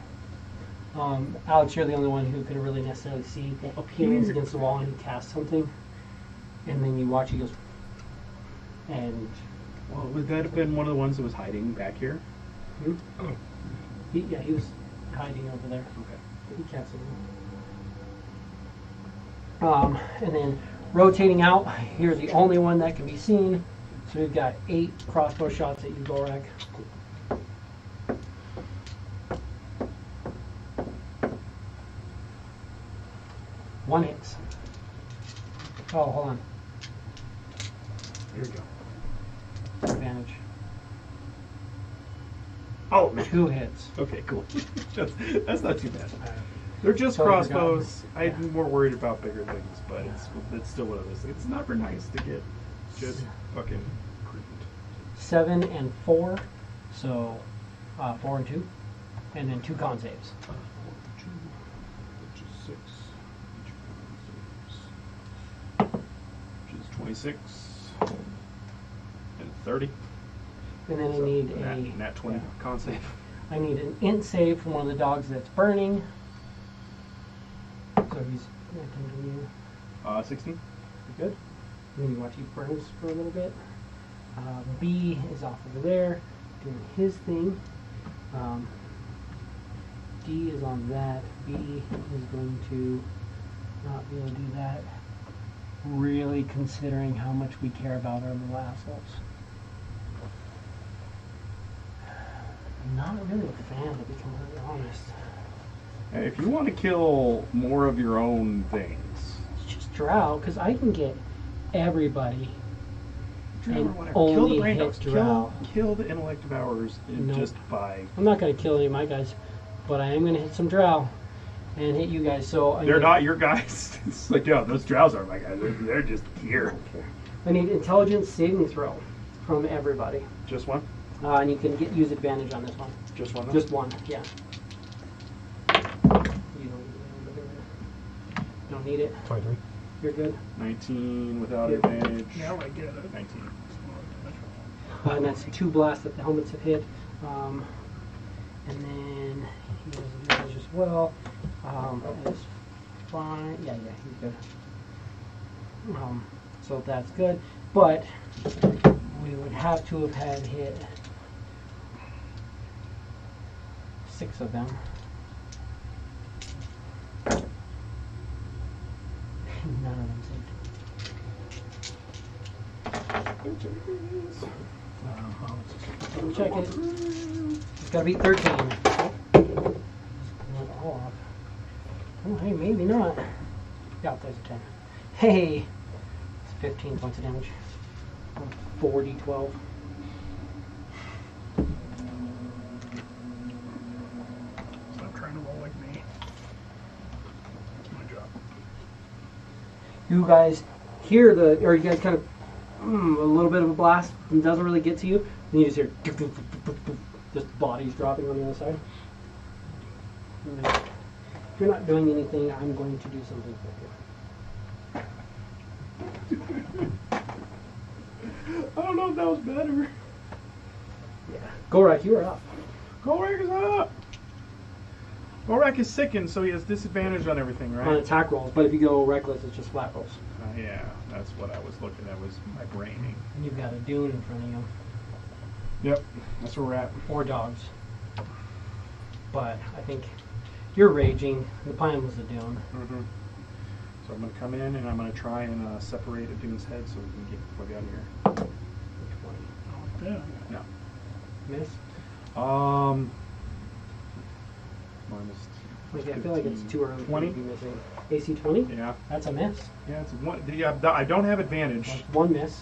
Alex, you're the only one who could really necessarily see appearance against the wall, and he casts something, and then you watch, he goes, and Well, would that have been one of the ones that was hiding back here? he was hiding over there. Okay. He cast something. And then rotating out, here's the only one that can be seen. So we've got 8 crossbow shots at you, Gorak. One hits. Oh, hold on. Here we go. Advantage. Oh, man. 2 hits. Okay, cool. that's not too bad. They're just Totally crossbows. forgotten. I'm more worried about bigger things, but it's still one of those things. It's never nice to get just fucking creeped. 7 and 4. So 4 and 2. And then 2 con saves. 2, which is 6. Which is 26. And 30. And then I So, need nat 20 con save. I need an int save from one of the dogs that's burning. So he's not going to you. 16. Good. Then you watch he burns for a little bit. B is off over there, doing his thing. D is on that. B is going to not be able to do that. Really considering how much we care about our little assholes. I'm not really a fan, to be completely honest. Hey, if you want to kill more of your own things, It's just Drow, because I can get everybody and kill the only brain hit dogs. Drow. Kill the intellect devourers Nope. just by. I'm not going to kill any of my guys, but I am going to hit some Drow and hit you guys. So They're not your guys. It's like, yo, those drows are my guys. They're just here. I need intelligence saving throw from everybody, Just one? and you can use advantage on this one. Just one? Just one, yeah. You don't need it. 23. You're good. 19 without Yeah. advantage. Now I get it. 19. And that's 2 blasts that the helmets have hit. And then he has advantage as well. It's fine. Yeah, he's good. So that's good. But we would have to have had hit 6 of them. None of them saved. Check it. It's got to be 13. Oh, hey, maybe not. Yeah, there's a 10. Hey! It's 15 points of damage. 40, 12. Stop trying to roll like me. That's my job. You guys hear or you guys kind of a little bit of a blast and doesn't really get to you, then you just hear just bodies dropping on the other side. And then, if you're not doing anything, I'm going to do something for you. I don't know if that was better. Yeah. Gorak, you are up. Gorak is up. Gorak is sickened, so he has disadvantage on everything, right? On attack rolls, but if you go reckless, it's just flat rolls. Yeah, that's what I was looking at, was my braining. And you've got a Dune in front of you. Yep, that's where we're at. Or dogs. But I think you're raging. The plan was a Dune. Mm-hmm. So I'm going to come in and I'm going to try and separate Adun's head so we can get the fuck out of here. Yeah. No. Miss? Minus Like, I feel like it's too early 20? to be missing. AC 20? Yeah. That's a miss. Yeah, it's one. Yeah, I don't have advantage. That's one miss.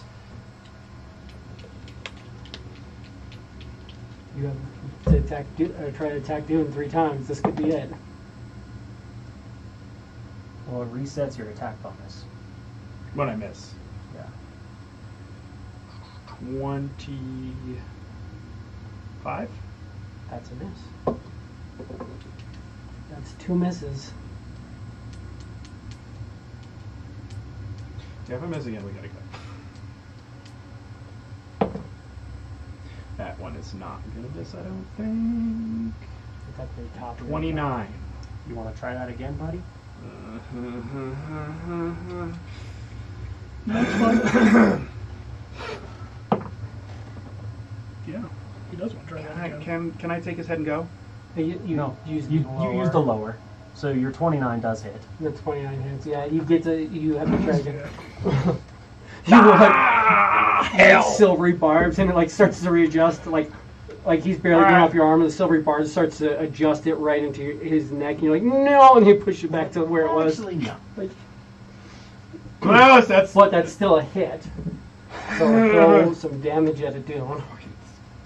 You have to attack, try to attack Dune 3 times. This could be it. Well, it resets your attack bonus. When I miss. Yeah. 25? That's a miss. That's 2 misses. Yeah, if I miss again, we gotta go. That one is not gonna miss, I don't think. It's at the top. of the 29. You want to try that again, buddy? That's fine. Yeah, he does want to try that again. Can I take his head and go? You No, use you the use the lower. So your 29 does hit. The 29 hits. Yeah, you have to try again. Like silvery barbs, and it like starts to readjust, like he's barely getting off your arm, and the silvery barbs starts to adjust it right into his neck, and you're like, no, and you push it back to where it was. Actually, no. Like, Well, that's but that's still a hit. So throw some damage at it, Dune.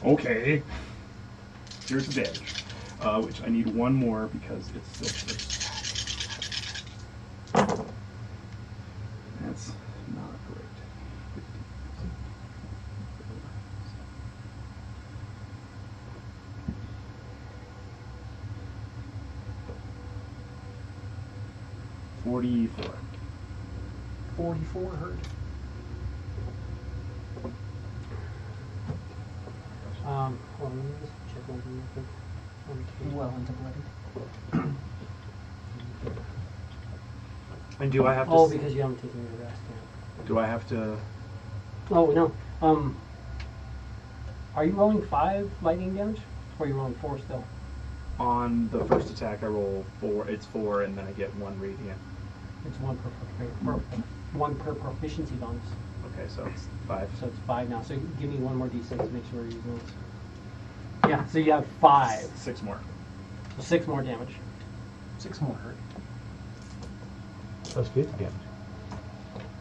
okay. Here's the damage, which I need one more because it's still first. That's not great. 44. 44 hurt. Hold on, let me just check one thing real quick. Well into bloody. And do I have to? Oh, because you haven't taken your rest yet. Do I have to? Oh no. Are you rolling 5 lightning damage, or are you rolling 4 still? On the first attack, I roll 4. It's 4, and then I get 1 radiant. It's 1 per proficiency bonus. Okay, so it's 5. So it's 5 now. So give me one more d6 to make sure we're using those. Yeah. So you have 5. 6 more. So 6 more damage. 6 more hurt. That's 50 damage.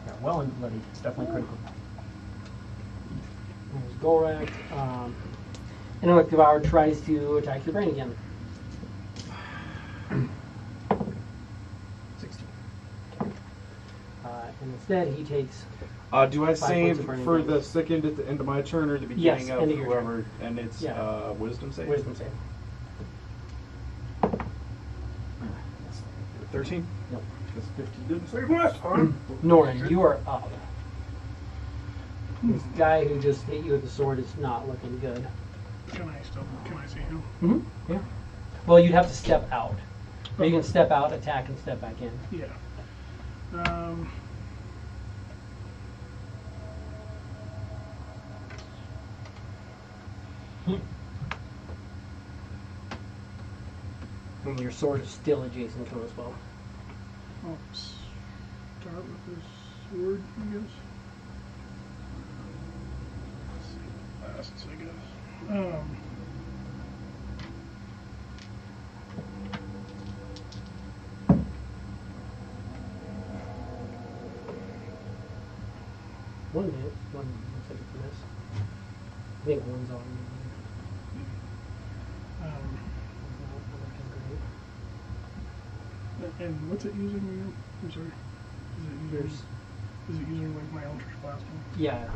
Yeah, well into bloody. It's definitely critical. There's Gorak. And Electric Devour tries to attack your brain again. 16. And instead he takes. Do I 5 points save of burning for damage. the second at the end of my turn or the Yes, beginning end of of your whoever? And it's Yeah. wisdom save? Wisdom save. 13? Nope. Because 50 didn't save last time. Norin, you are up. This guy who just hit you with the sword is not looking good. Can I see him? Mm-hmm. Yeah. Well, you'd have to step out. Or you can step out, attack, and step back in. Yeah. And your sword is still adjacent to him as well. I'll start with this sword, I guess. Lasts, I guess. One hit. One looks like it's a miss. I think one's on. And what's it using again? I'm sorry. Is it using like my Eldritch Blast one? Yeah,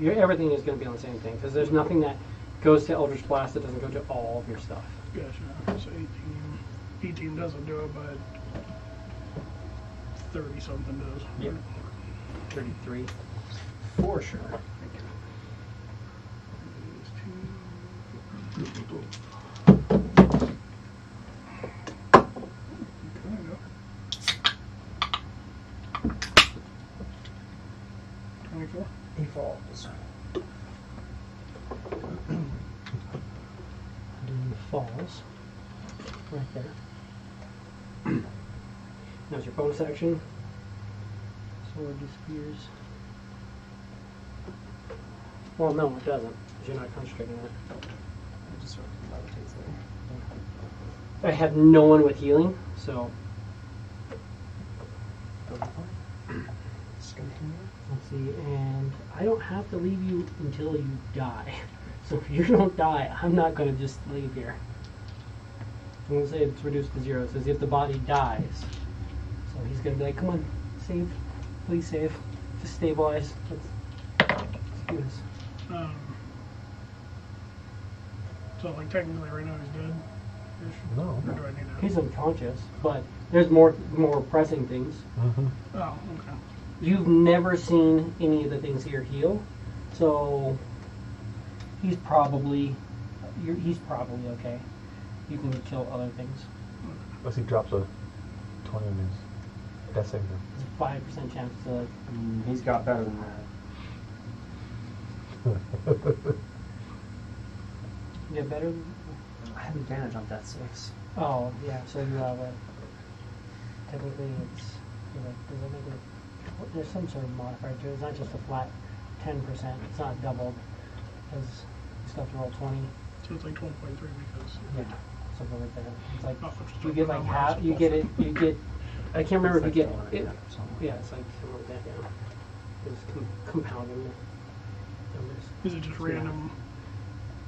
everything is going to be on the same thing because there's nothing that goes to Eldritch Blast that doesn't go to all of your stuff. Gotcha. So 18 doesn't do it, but 30 something does. Yeah. 33. For sure. He falls. Adun falls. Right there. Now's your bonus action. Sword disappears. Well, no, it doesn't, because you're not concentrating on it. It just sort of levitates I have no one with healing, so Just continue. let's see. And I don't have to leave you until you die. So if you don't die, I'm not going to just leave here. I'm going to say it's reduced to 0. It says if the body dies. So he's going to be like, come on, save. Please save. Just stabilize. Let's do this. So, like, technically right now he's dead? No. Or do I need to? He's unconscious, but there's more pressing things. Mm-hmm. Oh, okay. You've never seen any of the things here heal, so he's probably okay. You can kill other things. Unless he drops a 20 on his death save. It's a 5% chance to. He's got better than that. Get better? I have advantage on death saves. Oh, yeah, so you have a. Typically, it's. Does that make it. There's some sort of modifier to it. It's not just a flat 10%. It's not doubled. Because you still have to roll 20. So it's like 12.3 because. Yeah, something like that. It's like. Oh, it's You get like double half. You get it. You get. I can't remember if you get. It, yeah, it's like something like that, yeah. It's compounding the numbers. Is it just random?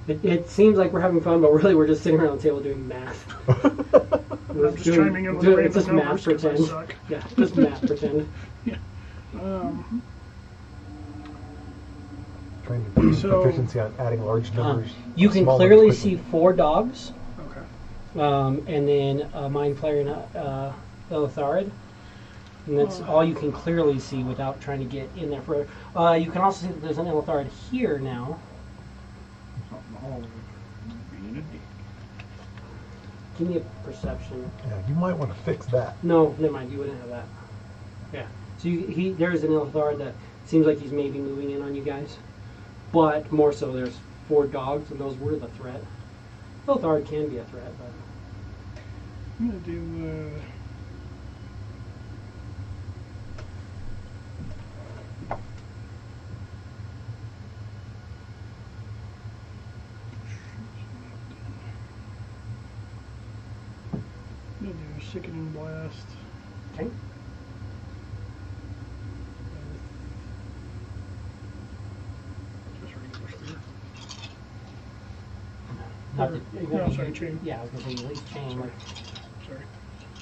It seems like we're having fun, but really we're just sitting around the table doing math. I'm just chiming in with random it's just math numbers 'cause I pretend. suck. Yeah, just math pretend. Trying to do So- proficiency on adding large numbers. You can small clearly numbers see quickly. 4 dogs, Okay. and then a Mind Flayer and a Illitharid. And that's all you can clearly see without trying to get in there further. You can also see that there's an Illitharid here now. Being a dick. Give me a perception. Yeah, you might want to fix that. No, never mind. You wouldn't have that. Yeah. So there's an Illithard that seems like he's maybe moving in on you guys, but more so there's 4 dogs, and those were the threat. Illithard can be a threat, but I'm gonna do I'm gonna do Sickening Blast. okay. Just regular spear. Not No, sorry, chain. Yeah, I was gonna say at least chain. Like, Sorry.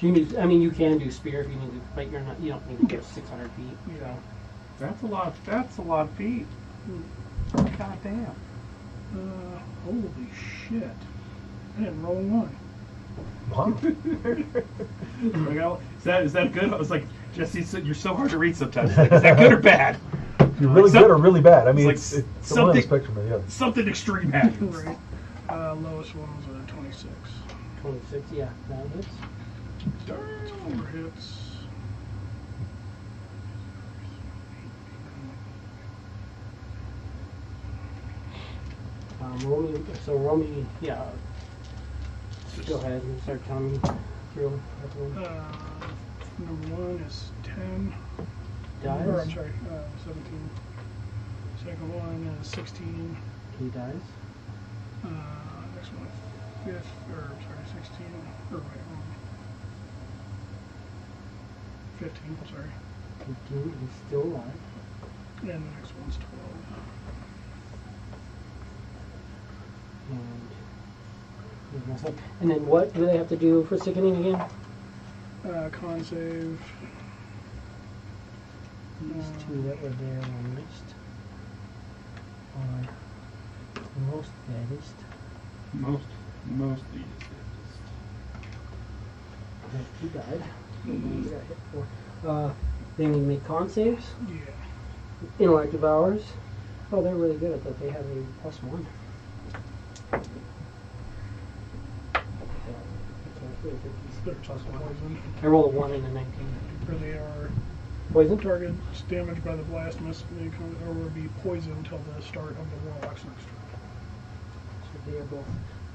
you need. I mean, you can do spear if you need to, but you're not. You don't need to go 600 feet. Yeah. That's a lot. That's a lot of feet. God damn. Holy shit. I didn't roll 1. Wow. Is that good? I was like, Jesse, you're so hard to read sometimes. Like, is that good or bad? You're really good or really bad. I mean, it's like it's one on the something- spectrum of the other. Something extreme happens. Right. Lowest one was a 26. 26. Yeah, that hits. So it's 4 hits. Roll me. Yeah. Go ahead and start telling me through everyone. Number 1 is 10. Dies. Or, I'm sorry, 17. Second one is 16. He dies. Next one, 16. Or wait, 15, sorry. 15. He's still alive. And the next one's 12. And then what do they have to do for sickening again? Con save. These 2 that were there were missed. most deadest. Most easiest. He died. He got hit for. They need to make con saves. Yeah. Intellect devours. Oh, they're really good at that. They have a +1. They're just poison. I rolled a 1 and a 19. Or they are Poison? target damaged by the blast mist, or will be poisoned until the start of the warlock's next turn. So they are both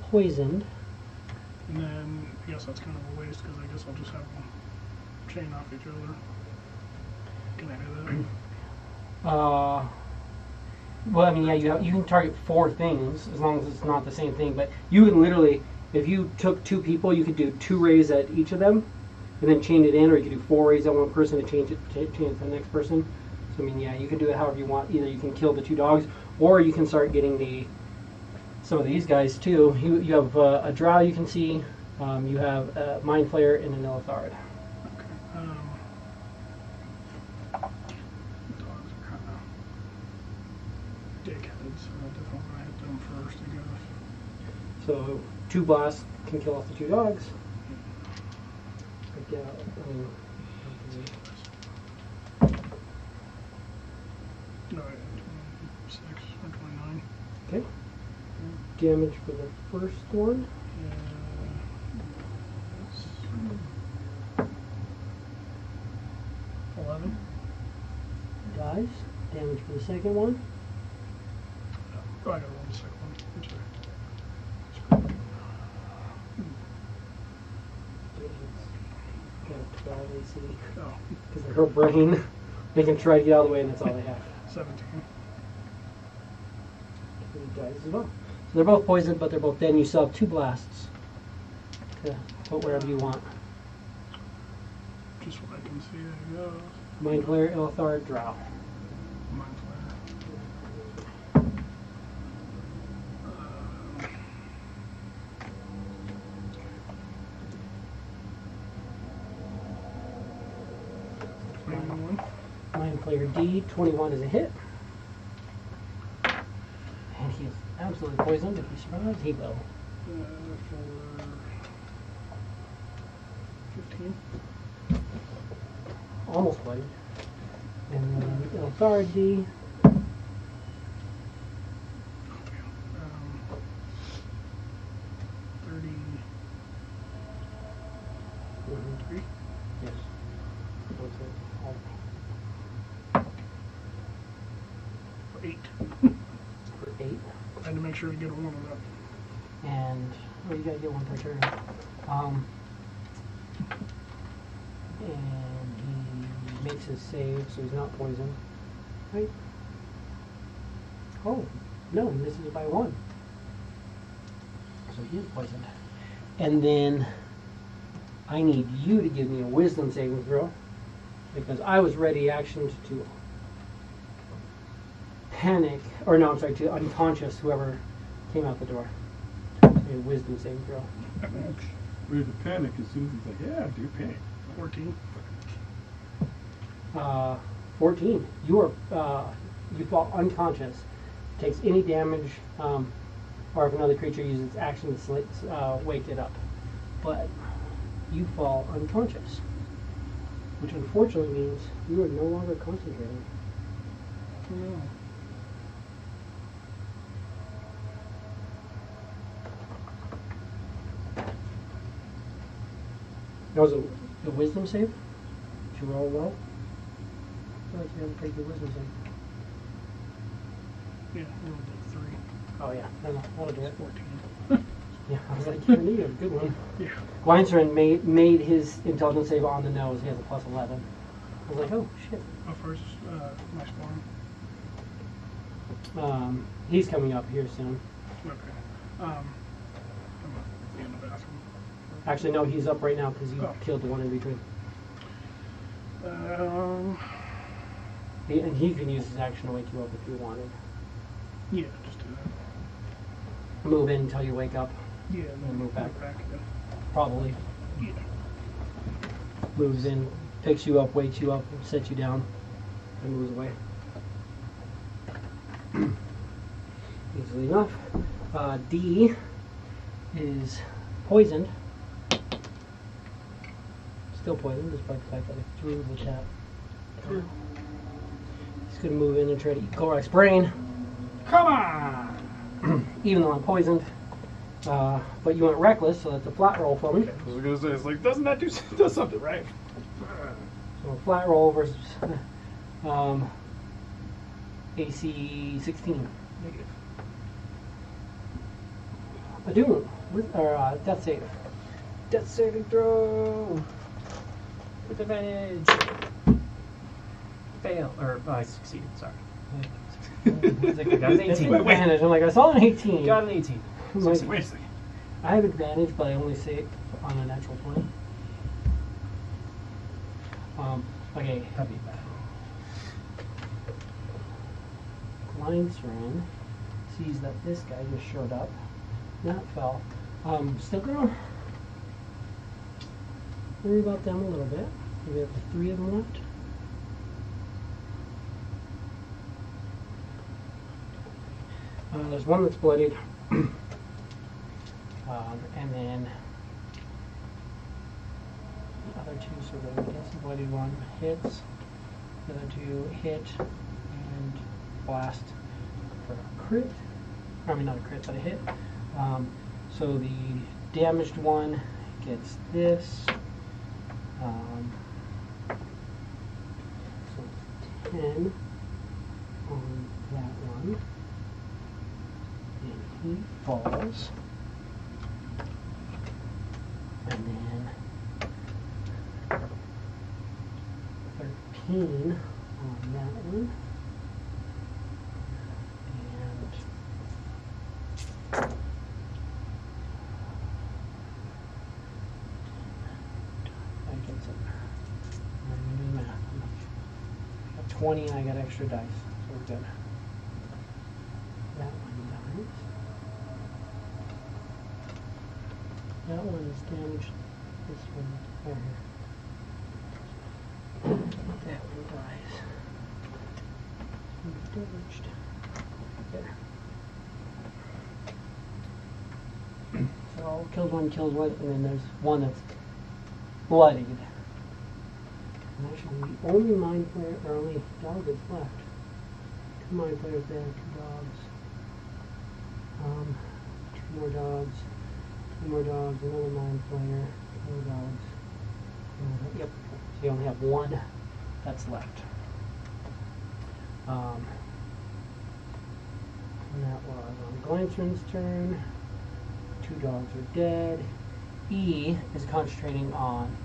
poisoned. And then I guess that's kind of a waste because I guess I'll just have them chain off each other. Can I do that? Well, I mean, yeah, you can target 4 things as long as it's not the same thing. But you can literally, if you took 2 people, you could do 2 rays at each of them, and then chain it in, or you could do 4 rays at one person and change it to the next person. So I mean, yeah, you can do it however you want. Either you can kill the 2 dogs, or you can start getting some of these guys too. You have a drow you can see. You have a mind flayer and an illithard. Okay. Dogs are kind of dickheads, so I definitely want to hit them first, I guess. So 2 blasts can kill off the 2 dogs. Yeah, No, 26 or 29. okay. Damage for the first one. 11. Dies. Damage for the second one. Oh, I gotta roll the second one. I'm sorry. Got 12 AC. Oh, Because her brain, they can try to get out of the way, and that's all they have. 17. He dies as well. So they're both poisoned, but they're both dead, and you still have 2 blasts to put wherever you want. Just what I can see, I guess. Mind Flayer, Illithard, Drow. Mind Mind Flayer D, 21 is a hit. And he is absolutely poisoned. If he survives, he will. For 15. Almost blooded. And then Illithard D. 33. Yes. For 8. For 8. I had to make sure to get a 1 on that. And you gotta get 1 per turn. And he makes his save, so he's not poisoned. Right? Oh, no, he misses by 1. So he is poisoned. And then I need you to give me a wisdom saving throw, because I was ready actioned to panic, or no, I'm sorry, to unconscious whoever came out the door. A wisdom saving throw. We had to panic as soon as he's like, yeah, do panic. 14. 14. You fall unconscious. Takes any damage, or if another creature uses its action to wake it up. But you fall unconscious, which unfortunately means you are no longer concentrating. No. That was a wisdom save? Did you roll well? I feel like you haven't taken the wisdom save. Yeah, I rolled like 3. Oh yeah, no, that'll do it. 14. Yeah, I was like, you need a good one. Yeah. Weinstein made his intelligence save on the nose. He has a +11. I was like, oh shit. Oh, first, my spawn. He's coming up here soon. Okay. I'm gonna be in the bathroom. Actually, no, he's up right now because you Oh. killed the one in between. Um, And he can use his action to wake you up if you wanted. yeah, just do that. Move in until you wake up. Yeah, and then move back. Yeah. Probably. Yeah. Moves in, picks you up, wakes you up, sets you down, and moves away. Easily enough. D is poisoned. Still poisoned, despite the fact that I threw the chat. He's going to move in and try to eat Korak's brain. Come on! Even though I'm poisoned. But you went reckless, so that's a flat roll for me. I was gonna say, it's like, doesn't that do something, right? So a flat roll versus AC 16. Negative. Adun, or death save. Death saving throw! With advantage! Fail. Or, I succeeded, sorry. It's like, I got an 18. advantage. I'm like, I saw an 18. Got an 18. I'm like, Wait a second. I have advantage, but I only say it on a natural 20. Okay. That'd be bad. Line Syren sees that this guy just showed up. That fell. Still gonna worry about them a little bit. We have 3 of them left. There's one that's bloodied. And then the other 2, so the bloodied one hits. The other 2 hit and blast for a crit. I mean, not a crit, but a hit. So the damaged one gets this. So it's 10 on that one. And he falls. And then 13 on that one. And I get some. I'm doing math. I got 20 and I got extra dice, so we're good. That one dies. That one is damaged. This one over here. That one dies. Damaged. There. So kills one, and then there's one that's bloodied. And actually, the only mind player, or only dog that's left. 2 mind players there, 2 dogs. 2 more dogs. 2 more dogs, another mind player, 2 more dogs. Yep. So you only have 1 that's left. And that was on Glanceron's turn. 2 dogs are dead. E is concentrating on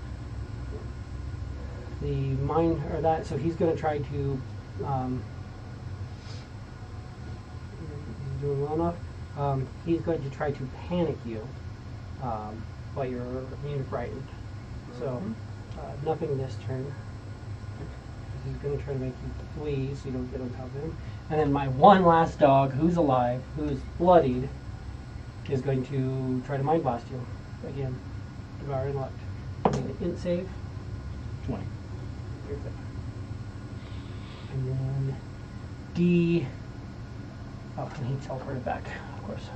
the mine, or that, so he's going to try to, he's doing well enough. He's going to try to panic you while you're immune frightened. So, nothing this turn. He's going to try to make you flee so you don't get on top of him. And then my one last dog, who's alive, who's bloodied, is going to try to mind blast you. Again, devour and luck. Need an int save. 20. And then D. Oh, and he teleported back, of course.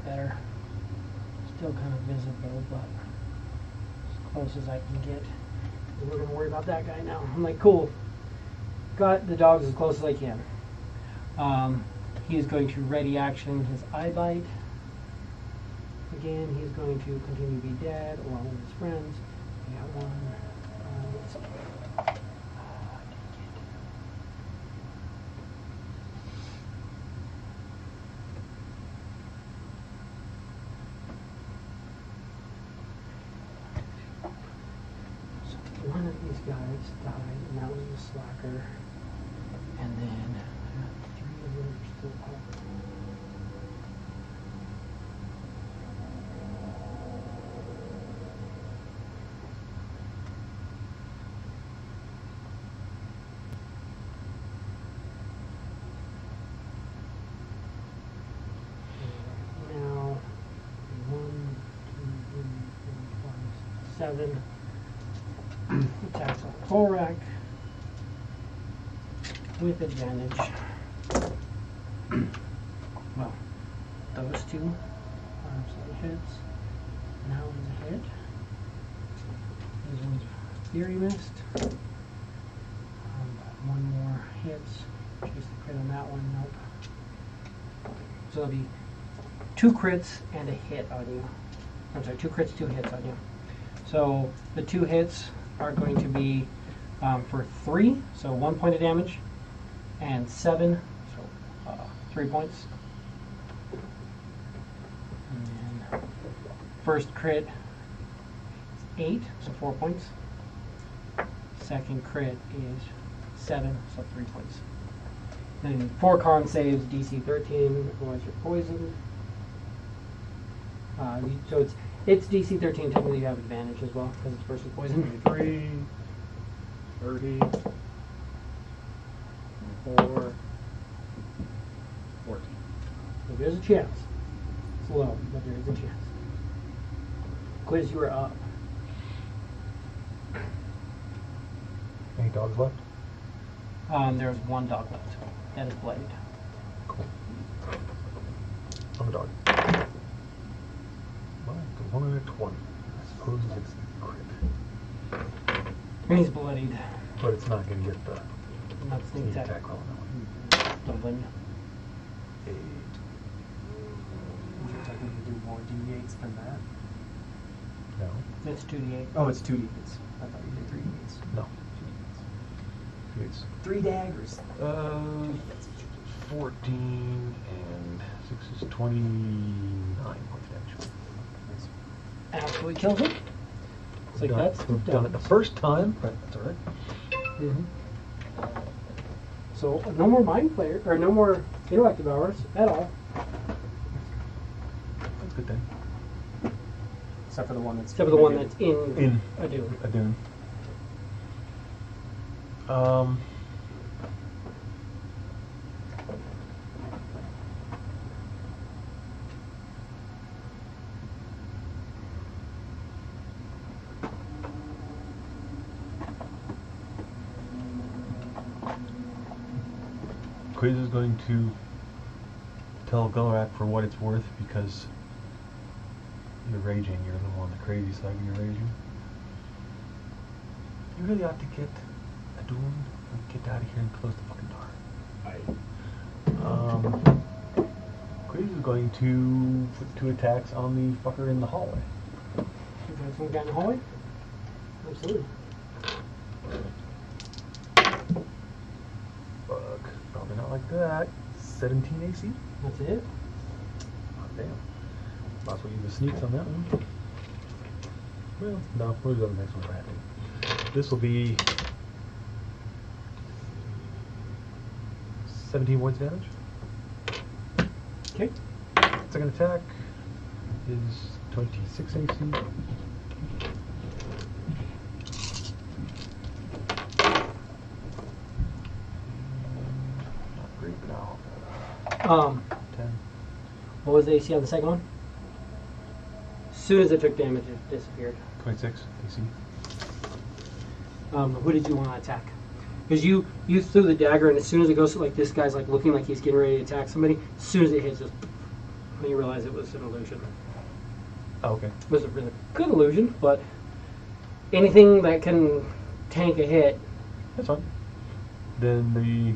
Better. Still kind of visible, but as close as I can get. We're going to worry about that guy now. I'm like, cool. Got the dogs as close as I can. He's going to ready action his eye bite. Again, he's going to continue to be dead along with his friends. We got one. One of these guys died, and that was the slacker. And then 3 of them are still up. 7 attacks on Gorak with advantage. Well, those two are absolute hits. Now is a hit. This one's Fury Mist. One more hits. Chase the crit on that one. Nope. So it'll be 2 crits and a hit on you. I'm sorry, 2 crits, 2 hits on you. So the 2 hits are going to be for 3, so 1 point of damage, and 7, so 3 points. And then first crit is 8, so 4 points. Second crit is 7, so 3 points. Then 4 con saves, DC 13, otherwise you're poisoned. So it's DC 13, technically you have advantage as well, because it's versus poison. 23, 30, 4, 14. So there's a chance. It's low, but there is a chance. Quiz, you are up. Any dogs left? There's 1 dog left. That is Blade. Cool. I'm a dog. Well, the 1 and a 20. I suppose it's crit. And he's bloodied. But it's not going to get the Not sneak sneak attack. attack roll on that one. Don't blame you. You're technically do more D8s than that. No. It's 2d8. Oh, it's 2 D8s. I thought you did 3 D8s. No. It's 3 daggers. 14 and 6 is 29 points of damage. Absolutely kills him. It's like that's We've done it the first time, but that's alright. So no more mind player, or no more interactive hours at all. That's a good thing. Except for the one that's Except for the one that's in In Adun. Adun. Quiz is going to tell Gorak for what it's worth because you're raging. You're a little on the crazy side when you're raging. You really ought to get Adun and get out of here and close the fucking door. Quiz is going to put 2 attacks on the fucker in the hallway. You guys want to get in the hallway? Absolutely. Fuck. Probably not like that. 17 AC? That's it. Oh, damn. Possibly use the sneaks on that one. Well, no, we'll go to the next one if I have to. This will be 17 points of damage. Okay. Second attack is 26 AC. Not great, but now. 10. What was the AC on the second one? As soon as it took damage, it disappeared. 26 AC. Who did you want to attack? Because you threw the dagger, and as soon as it goes, like this guy's like looking like he's getting ready to attack somebody. As soon as it hits, just you realize it was an illusion. Oh, okay. It was a really good illusion, but anything that can tank a hit. That's fine. Then the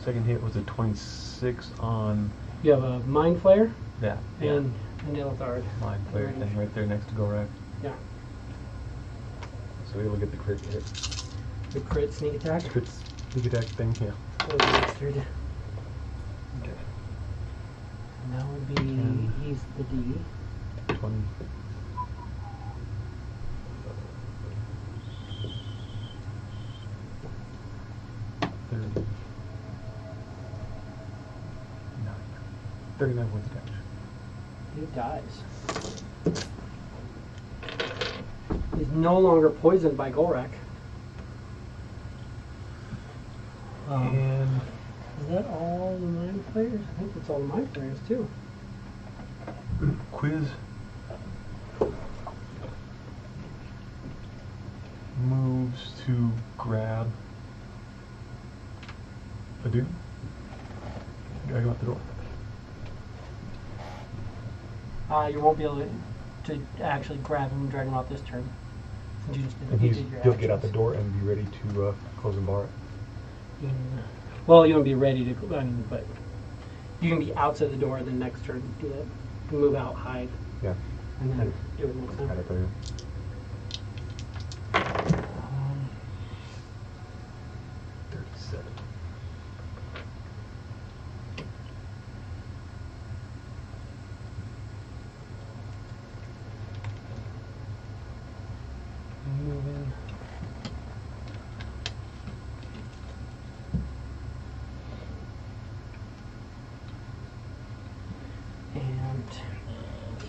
second hit was a 26 on You have a mind flayer that. and Elithard. Mind player thing right there next to Gorak. Yeah. So he'll get the crit hit. The crit sneak attack. Crit sneak attack thing, yeah. Or the bastard. Okay. And that would be he's the D. 20. 30. 39 points of damage. He dies. He's no longer poisoned by Gorak. And Is that all the mind players? I think that's all the mind players too. Quiz moves to grab Adun. Drag him out the door. You won't be able to actually grab him and drag him out this turn. Since you just did, And you did your he'll get out the actions. door and be ready to close and bar it. Well, you won't be ready to, but you can be outside the door, then next turn do that. You can move out, hide, Yeah. and then And do it next had time. it there. 37. Move in. And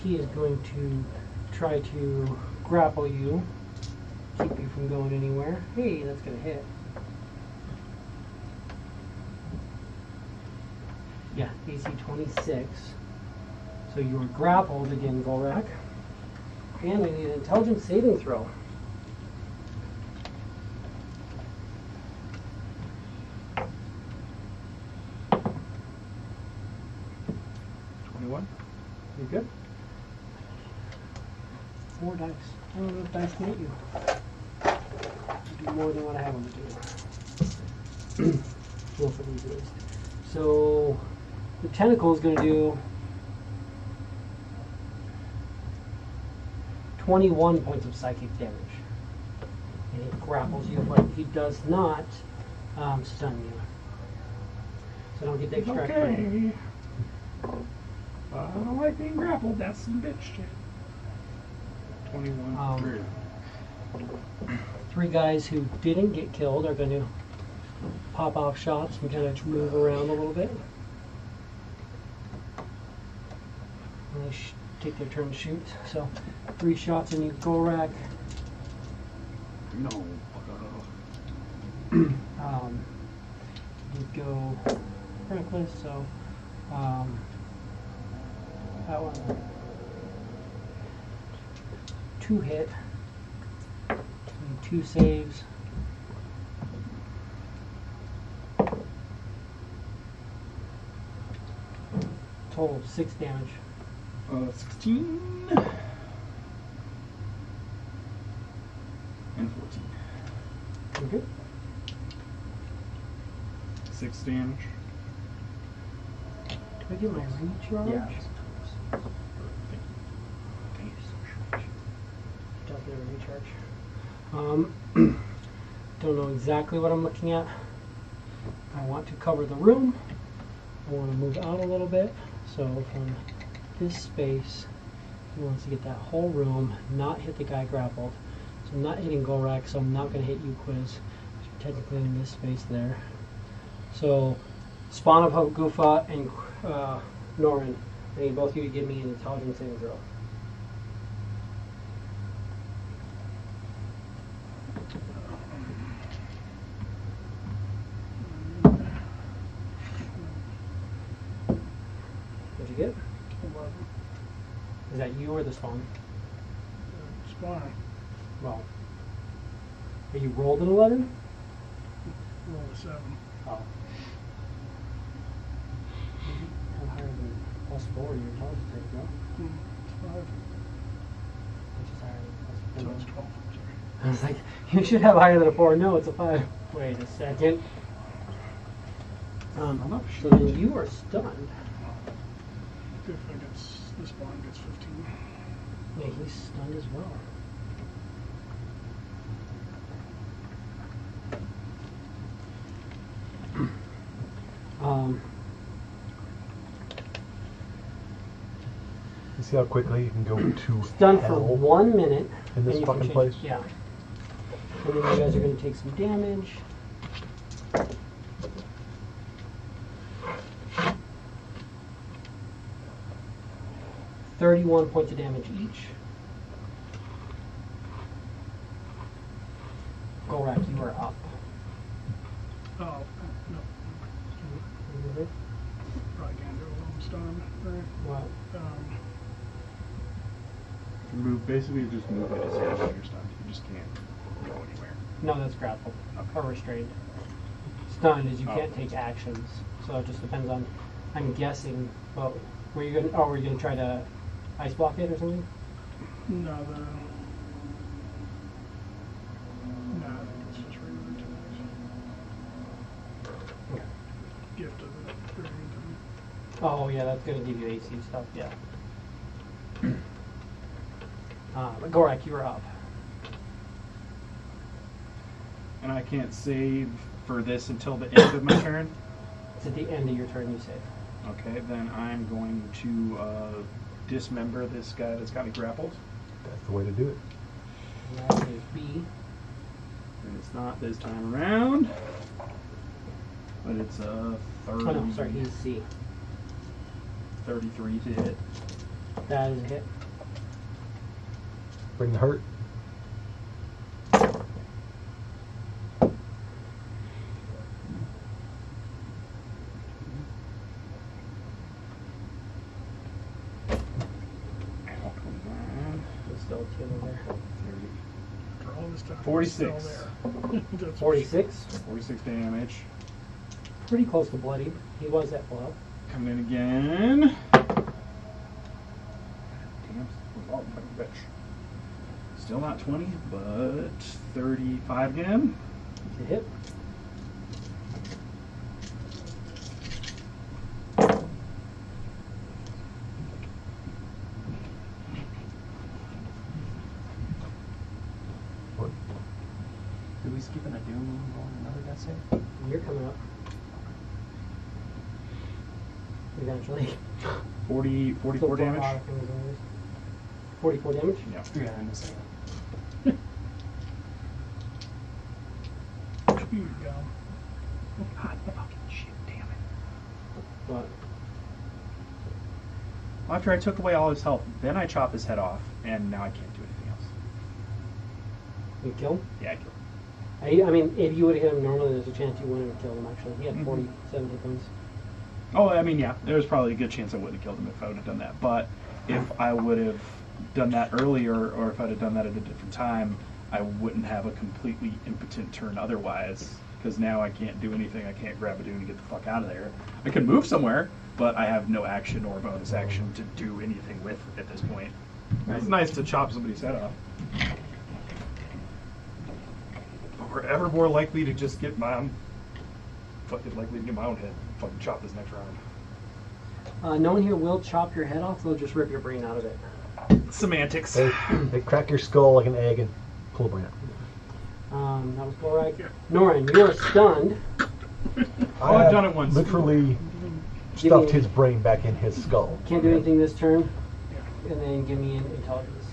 he is going to try to grapple you, keep you from going anywhere. Hey, that's going to hit. Yeah, AC 26. So you are grappled again, Golrak. And I need an intelligence saving throw. You're good. 4 dice. I don't know if dice can hit you. I do more than what I have on the table. Most of these days. So the tentacle is going to do 21 points of psychic damage. And he grapples you, but he does not stun you. So don't get the extract. Okay. I don't like being grappled. That's some bitch shit. 21. 3 guys who didn't get killed are going to pop off shots and kind of move around a little bit. And they take their turn to shoot. So 3 shots in you, Golrak. No. You go reckless, so that one 2 hit, 2 saves. Total of 6 damage. 16 and 14. You're good. 6 damage. Do I get my recharge? Yeah. Don't get a recharge. Don't know exactly what I'm looking at. I want to cover the room. I want to move out a little bit. So from this space, he wants to get that whole room, not hit the guy grappled. So I'm not hitting Golrak, so I'm not going to hit you, Quiz. Technically in this space there. So Spawn of Hope, Goofa, and Norin, I need both of you to give me an intelligence saving throw. What'd you get? 11. Is that you or the spawn? Spawn. Well, are you rolled an 11? Roll a 7. Oh. How higher than +4 your intelligence saving throw? 5. Which is higher So than it's +4. 12. Sorry. I was like, you should have higher than a 4. No, it's a 5. Wait a second. So then you are stunned. If I gets, the spawn gets 15. Yeah, he's stunned as well. You see how quickly you can go to Stunned for hell 1 minute. in this and you can fucking change- place? Yeah. And then you guys are going to take some damage. $31 points of damage each. Golrak, you are up. Oh, no. Probably can't do it while I'm stunned. Right. What? Move, basically just move at a speed when you're stunned. You just can't go anywhere. No, that's grappled or restrained. Stunned is you can't take actions, so it just depends on. I'm guessing. Well, were you gonna? Oh, were you gonna try to ice block it or something? No, I think it's just regular attacks. Okay. Gift of it. Very good to me. Oh yeah, that's gonna give you AC stuff. Yeah. But Gorak, you were up. And I can't save for this until the end of my turn. It's at the end of your turn. You save. Okay, then I'm going to dismember this guy that's got me grappled. That's the way to do it. And that is B. And it's not this time around. But it's a 30, Oh no, sorry, he's C. 33 to hit. That is a hit. Bring the hurt. There's still two in there. For all this time, 46. it's still there. That's 46. 46 damage. Pretty close to bloody. He was at full health. Coming in again. Damn, oh, bitch. Still not 20, but 35 again. It's a hit. What? Did we skip an Adun on another death save? You're coming up. Eventually. 44 Still damage. a lot of things in there. 44 damage? Yeah. Yeah, I missed it. Speed down. God fucking shit, damn it. What? After I took away all his health, then I chop his head off, and now I can't do anything else. You kill him? Yeah, I killed him. I mean, if you would have hit him normally, there's a chance you wouldn't have killed him, actually. He had Mhm. 47 hit points. Oh, I mean, yeah, there was probably a good chance I wouldn't have killed him if I would have done that. But if I would have done that earlier, or if I'd have done that at a different time, I wouldn't have a completely impotent turn otherwise. Because now I can't do anything. I can't grab a Adun and get the fuck out of there. I can move somewhere, but I have no action or bonus action to do anything with at this point. It's nice to chop somebody's head off. But we're ever more likely to just get my fucking likely to get my own head. Fucking chop this next round. No one here will chop your head off, they'll just rip your brain out of it. Semantics. They crack your skull like an egg and pull the brain out. That was Gorak. Norin, you're stunned. Oh, I've done it once. Literally stuffed his brain back in his skull. Can't do anything this turn. And then give me an intelligence.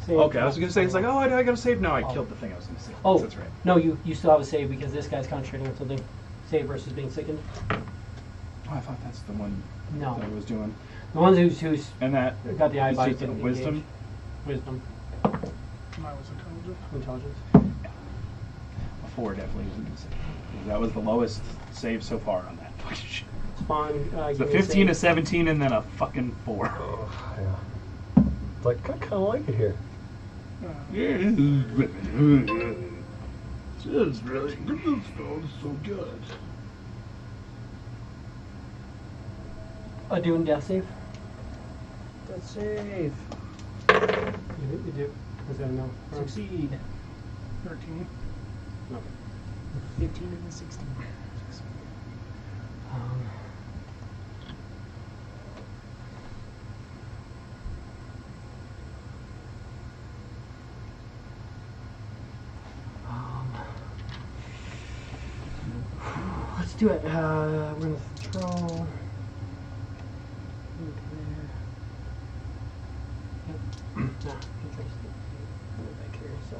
Save. Okay, I was gonna say, it's like, oh, I gotta save. No, I killed the thing I was gonna save. Oh, That's right. no, you still have a save because this guy's concentrating on something. Save versus being sickened. Oh, I thought that's the one No. that I was doing. The ones who's And that got the eye is bite just a and wisdom. engaged. Wisdom. Mine was intelligent. Intelligence. A 4 definitely isn't gonna save. That was the lowest save so far on that fucking shit. Spawn. It's give a me 15, a save. 17, and then a fucking 4. Yeah. It's like, I kind of like it here. It's really good. So good. Adun death save. Death save. You do. Is that a no? Succeed. 13. No. 15 and a 16. Let's do it. We're gonna throw. Yep. Nah, back here, so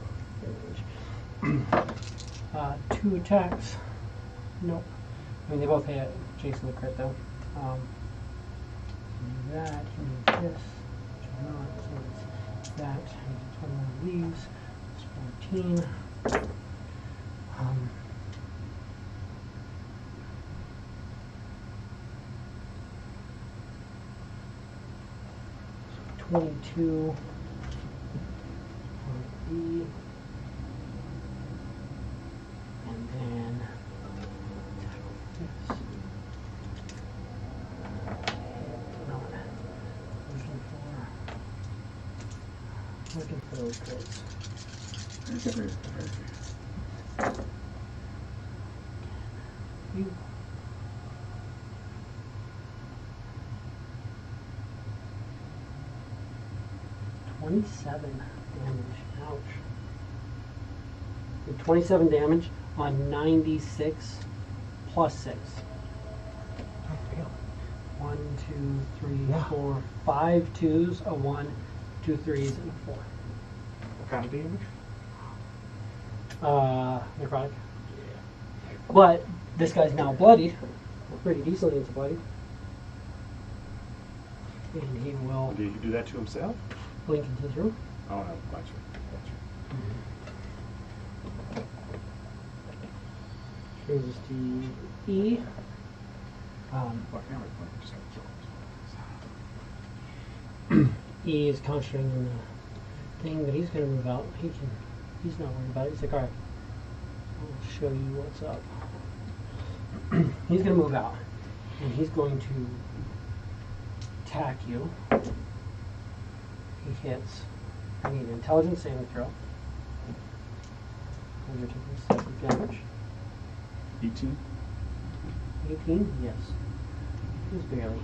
2 attacks. Nope. I mean, they both hit Jason the crit though. Do that. He needs this. Which I'm not. So it's that. He needs 21 leaves. It's 14. 22 on E. those quotes. You. $27 damage. Ouch. Did 27 damage on 96 plus 6. Oh, damn. 1, 2, 3, Yeah. 4, 5 2s, a 1, 2 3s, and a 4. What kind of damage? Necrotic. But this guy's now bloodied, pretty decently into bloodied. And he will Did he do that to himself? blink into his room. Oh, no, gotcha. Changes to E. E is concentrating on the thing, but he's going to move out. He's not worried about it. He's like, all right, I'll show you what's up. He's going to move out, and he's going to attack you. He hits. I need an intelligence saving throw. And you're taking 7 damage. 18. 18? Yes. Just barely.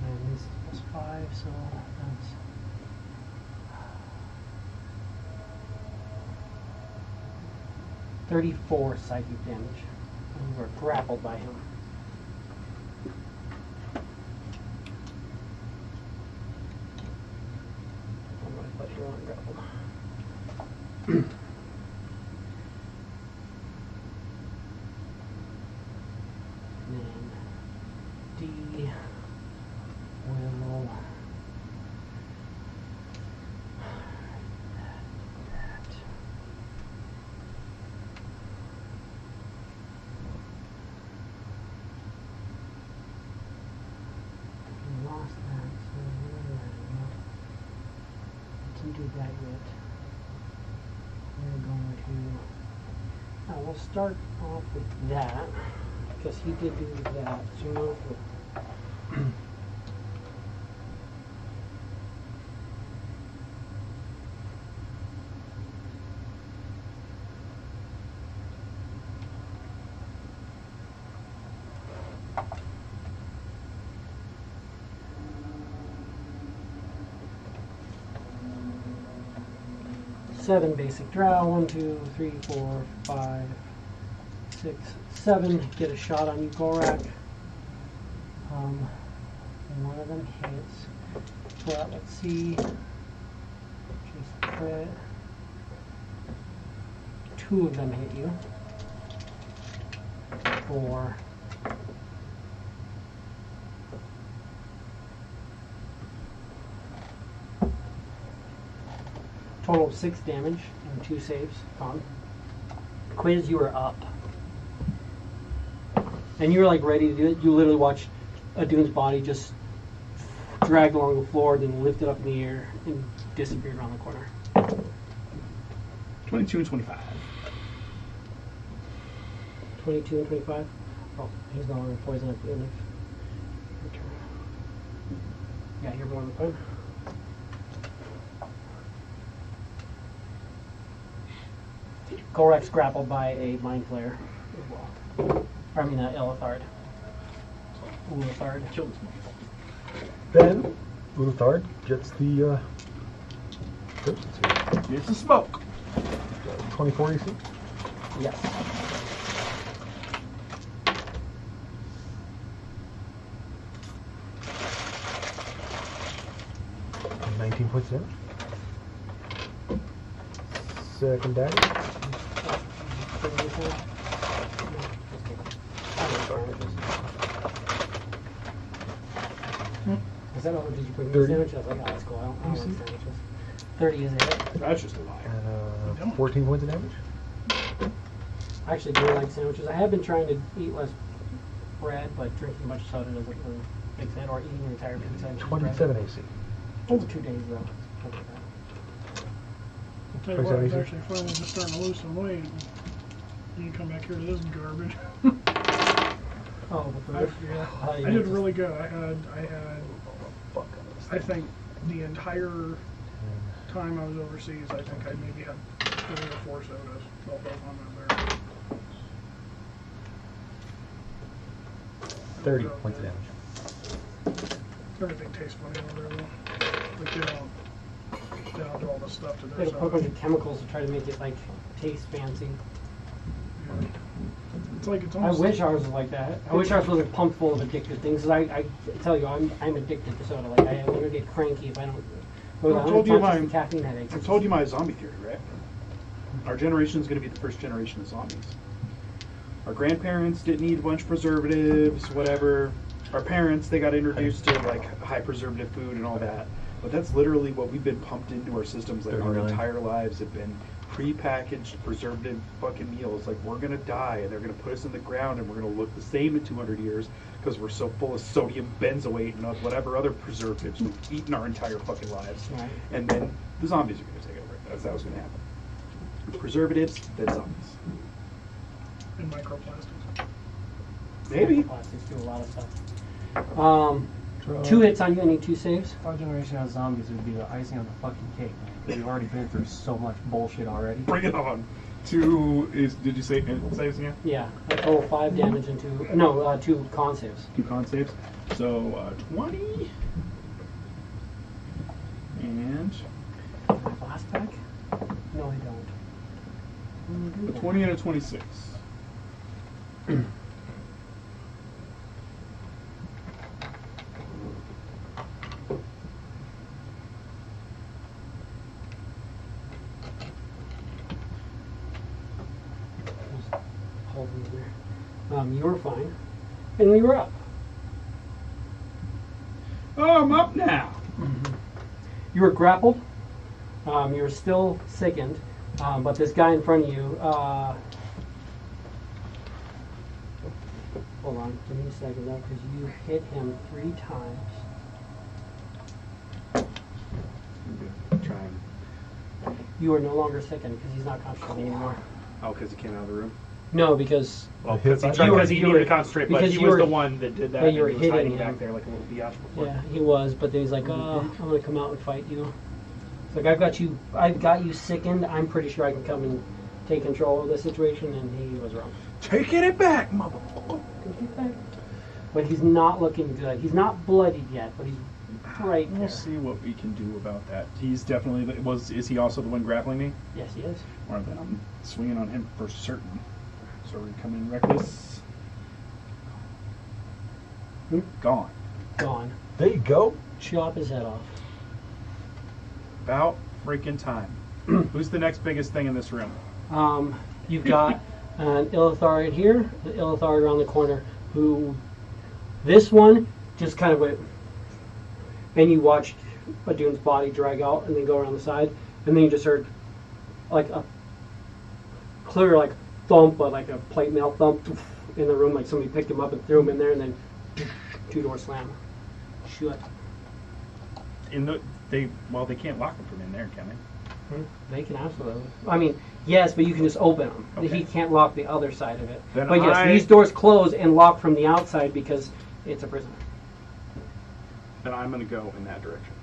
And this is plus 5, so that's 34 psychic damage. And you are grappled by him. I'm going to put you on grappled. And then D will that. We lost that, so we can do that yet. We're going to. We'll start off with that. Because he did do that. So you know, seven basic drow. 1, 2, 3, 4, 5, 6, 7. Get a shot on you, Gorak. One of them hits. But let's see. Just crit. 2 of them hit you. 4. Total of 6 damage and 2 saves. Con. Quiz, you are up. And you were like ready to do it. You literally watched Adun's body just drag along the floor, then lifted up in the air and disappeared around the corner. 22 and 25. 22 and 25. Oh, he's no longer poisoned at the end of your turn. Yeah, you're more than fine. Gorak's grappled by a mind flayer as well. I mean, Elithard. Ulithard. Kill this motherfucker. Then, Ulithard gets the ghost here. Here's the smoke. 24 AC. Yes. And 19 points damage. Second dagger. Is that all? Did you put in 30. sandwich? I was like, oh, that's cool. I don't want sandwiches. 30 is a hit. That's just a lie. And 14 points of damage. I actually do like sandwiches. I have been trying to eat less bread, but drinking a bunch of soda doesn't really fix it, or eating an entire pizza. And 27 AC. Over 2 days, though. I'll tell you what, I was 27 AC. actually finally just starting to lose some weight. You can come back here to this garbage. Oh, the I, food? yeah, Oh, you I did just- really good. I had, I think the entire time I was overseas, I think I maybe had 3 or 4 sodas. All those on there. 30 points of damage. Everything tastes funny over there, though. Like, they don't do all this stuff to They their put a bunch sodas. of chemicals to try to make it like taste fancy. Yeah. It's like it's I almost. wish ours was like that. I wish ours was like pumped full of addictive things. 'Cause I tell you, I'm addicted to soda. Like I'm gonna get cranky if I don't. I've told you my my- caffeine headaches. I've told you my zombie theory, right? Our generation is going to be the first generation of zombies. Our grandparents didn't eat a bunch of preservatives, whatever. Our parents, they got introduced to like high preservative food and all that. But that's literally what we've been pumped into our systems. Like our entire lives have been pre-packaged preservative fucking meals. Like we're gonna die and they're gonna put us in the ground and we're gonna look the same in 200 years because we're so full of sodium benzoate and whatever other preservatives we've eaten our entire fucking lives. Right. And then the zombies are gonna take over. That's how it's gonna happen. Preservatives, then zombies. And microplastics. Maybe. Plastics do a lot of stuff. 2 hits on you. I need 2 saves. Our generation of zombies would be the icing on the fucking cake, man. Because we've already been through so much bullshit already. Bring it on. 2 is, did you say saves again? Yeah, a total 5 damage and 2 con saves. 2 con saves. So 20. And Blast back? No, I don't. a 20 and a 26. Hold me there. You were fine, and we were up. Oh, I'm up now. You were grappled. You were still sickened, but this guy in front of you. Hold on, give me a second though, because you hit him 3 times. Try and. You are no longer sickened because he's not conscious anymore. Oh, because he came out of the room? No, because Well, hit- because You were- he you needed were- to concentrate, but because he you was were- the one that did that. yeah, you were and he was hitting hiding him. back there like a little biatch before. yeah, he was, but then he's like, "Oh, I'm gonna come out and fight you." It's like I've got you sickened. I'm pretty sure I can come and take control of the situation, and he was wrong. Taking it back, motherfucker. But he's not looking good. He's not bloodied yet, but he's right there. We'll see what we can do about that. He's definitely is he also the one grappling me? Yes, he is. Or then I'm swinging on him for certain. So we come in reckless. Gone. Gone. There you go. Chop his head off. About freaking time. Who's the next biggest thing in this room? You've got an Illithar here, the Illithar around the corner, who this one just kind of went, and you watched Adun's body drag out and then go around the side, and then you just heard like a clear like thump, but like a plate mail thump in the room, like somebody picked him up and threw him in there, and then 2-door slam. Shut. They can't lock him from in there, can they? They can absolutely. I mean, yes, but you can just open them. Okay. He can't lock the other side of it. Then But yes, these doors close and lock from the outside because it's a prison. Then I'm going to go in that direction.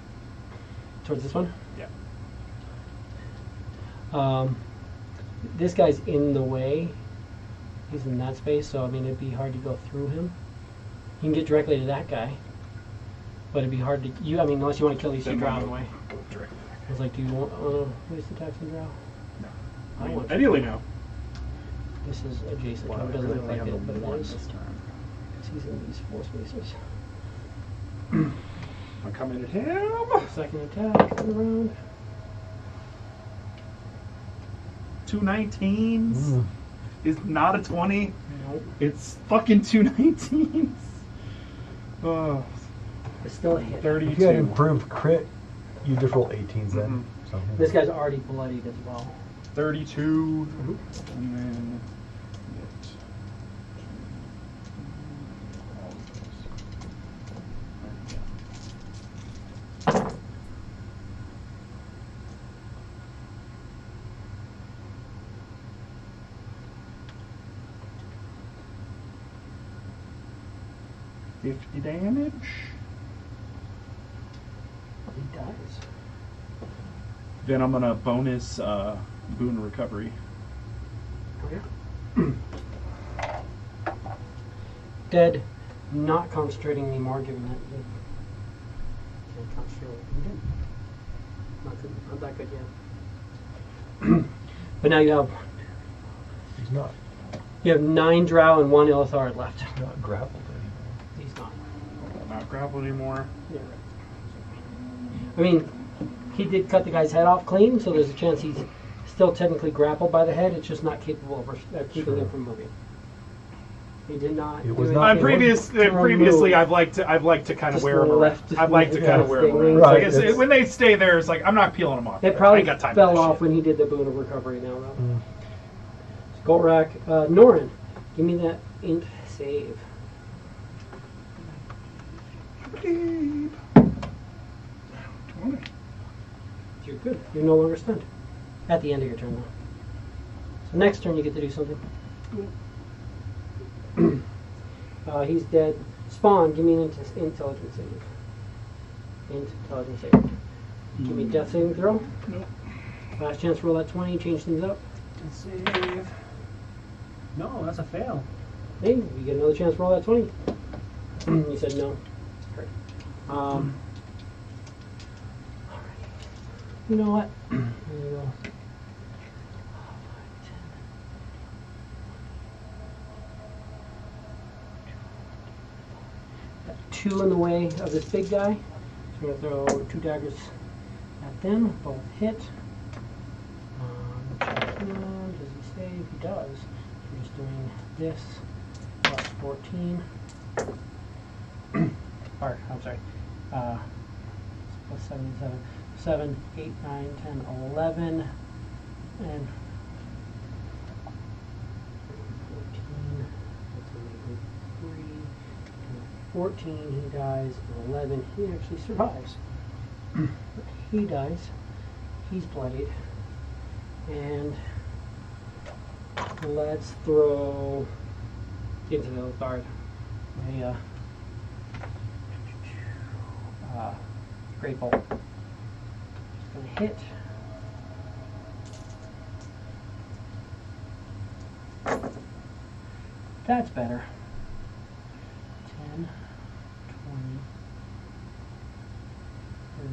Towards this one? Yeah. This guy's in the way. He's in that space, so I mean, it'd be hard to go through him. You can get directly to that guy, but it'd be hard to. I mean, unless you want to kill these 2 drow in the way. Direct. I was like, do you want to waste attacks on drow? No. I want to. Ideally, no. This is adjacent. Well, It doesn't look like have it, but a it one is. this time. 'Cause he's in these 4 spaces. I'm coming at him. Second attack, turn around. 2 19s is not a 20. Nope. It's fucking 2 19s. Oh, It's still a hit. If you had 32. improved crit, you just roll 18s then. So, This guy's already bloodied as well. 32. And then. $50 damage. He dies. Then I'm gonna bonus boon recovery. Okay. Dead, not concentrating anymore, given that you can't concentrate what you did. Not good, not that good yet. But now you have He's not 9 drow and 1 Illithard left. not grappled anymore. He's not. Not grappled anymore. Yeah, right. I mean, he did cut the guy's head off clean, so there's a chance he's still technically grappled by the head. It's just not capable of keeping him from moving. He did not. It was do not- anything to Previously, remove. I've liked to kind of Just wear them around. left- I'd like to kind of wear them yeah, around. right, It's it's- when they stay there, it's like I'm not peeling them off. It I probably ain't got time fell for that off shit. when he did the boon of recovery now, though. Golrak, Norin, give me that int save. Beep. 20. You're good. You're no longer stunned. At the end of your turn, though. So next turn you get to do something. He's dead. Spawn, give me an intelligence save. Intelligence save. Give me death saving throw. Nope. Last chance to roll that 20, change things up. Save. No, that's a fail. Hey, you get another chance to roll that 20. You said no. Great. You know what? There you go. 2 in the way of this big guy. So we're going to throw 2 daggers at them. Both hit. Check him. Does he save? He does. We're just doing this. Plus 14. Or, I'm sorry. Plus 7, 7, 8, 9, 10, 11. And 14. That's only 3. 14, he dies. 11, he actually survives. He dies. He's bloodied. And let's throw into the guard a great bolt. Just gonna hit. That's better. 10, 20, 30,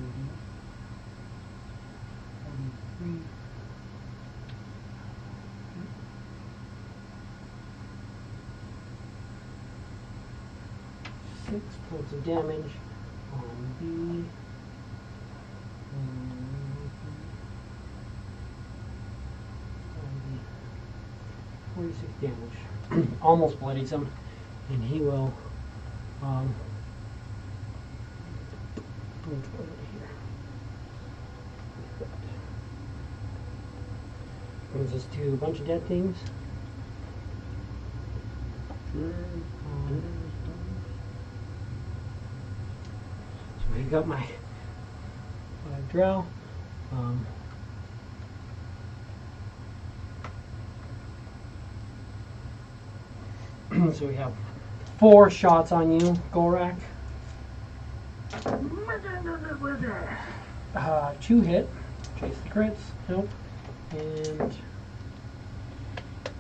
43. 6 points of damage on B. 46 damage. Almost bloodies him, and he will move over here. Brings us to a bunch of dead things. So I got my drow. So we have 4 shots on you, Golrak. 2 hit. Chase the crits. Nope. And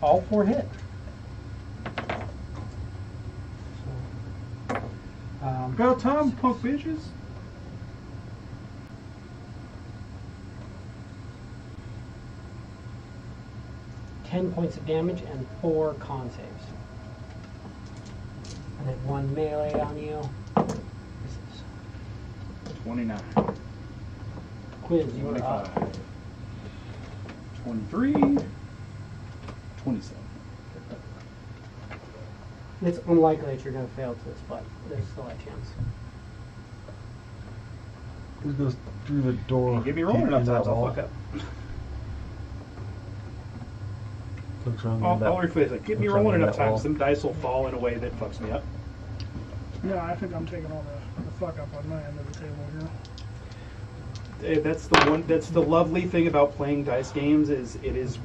all 4 hit. So, About time, punk bitches. 10 points of damage and 4 con saves. And then 1 melee on you. This is 29. Quiz, you are up. 23. 27. It's unlikely that you're going to fail to this, but there's still a chance. He goes through the door. Give me rolling enough into times, that I'll wall. fuck up. Looks around I'll that- rephrase it. Give me looks rolling around enough that wall. times, them dice will fall in a way that fucks me up. Yeah, I think I'm taking all the fuck up on my end of the table here. That's the one. That's the lovely thing about playing dice games is it is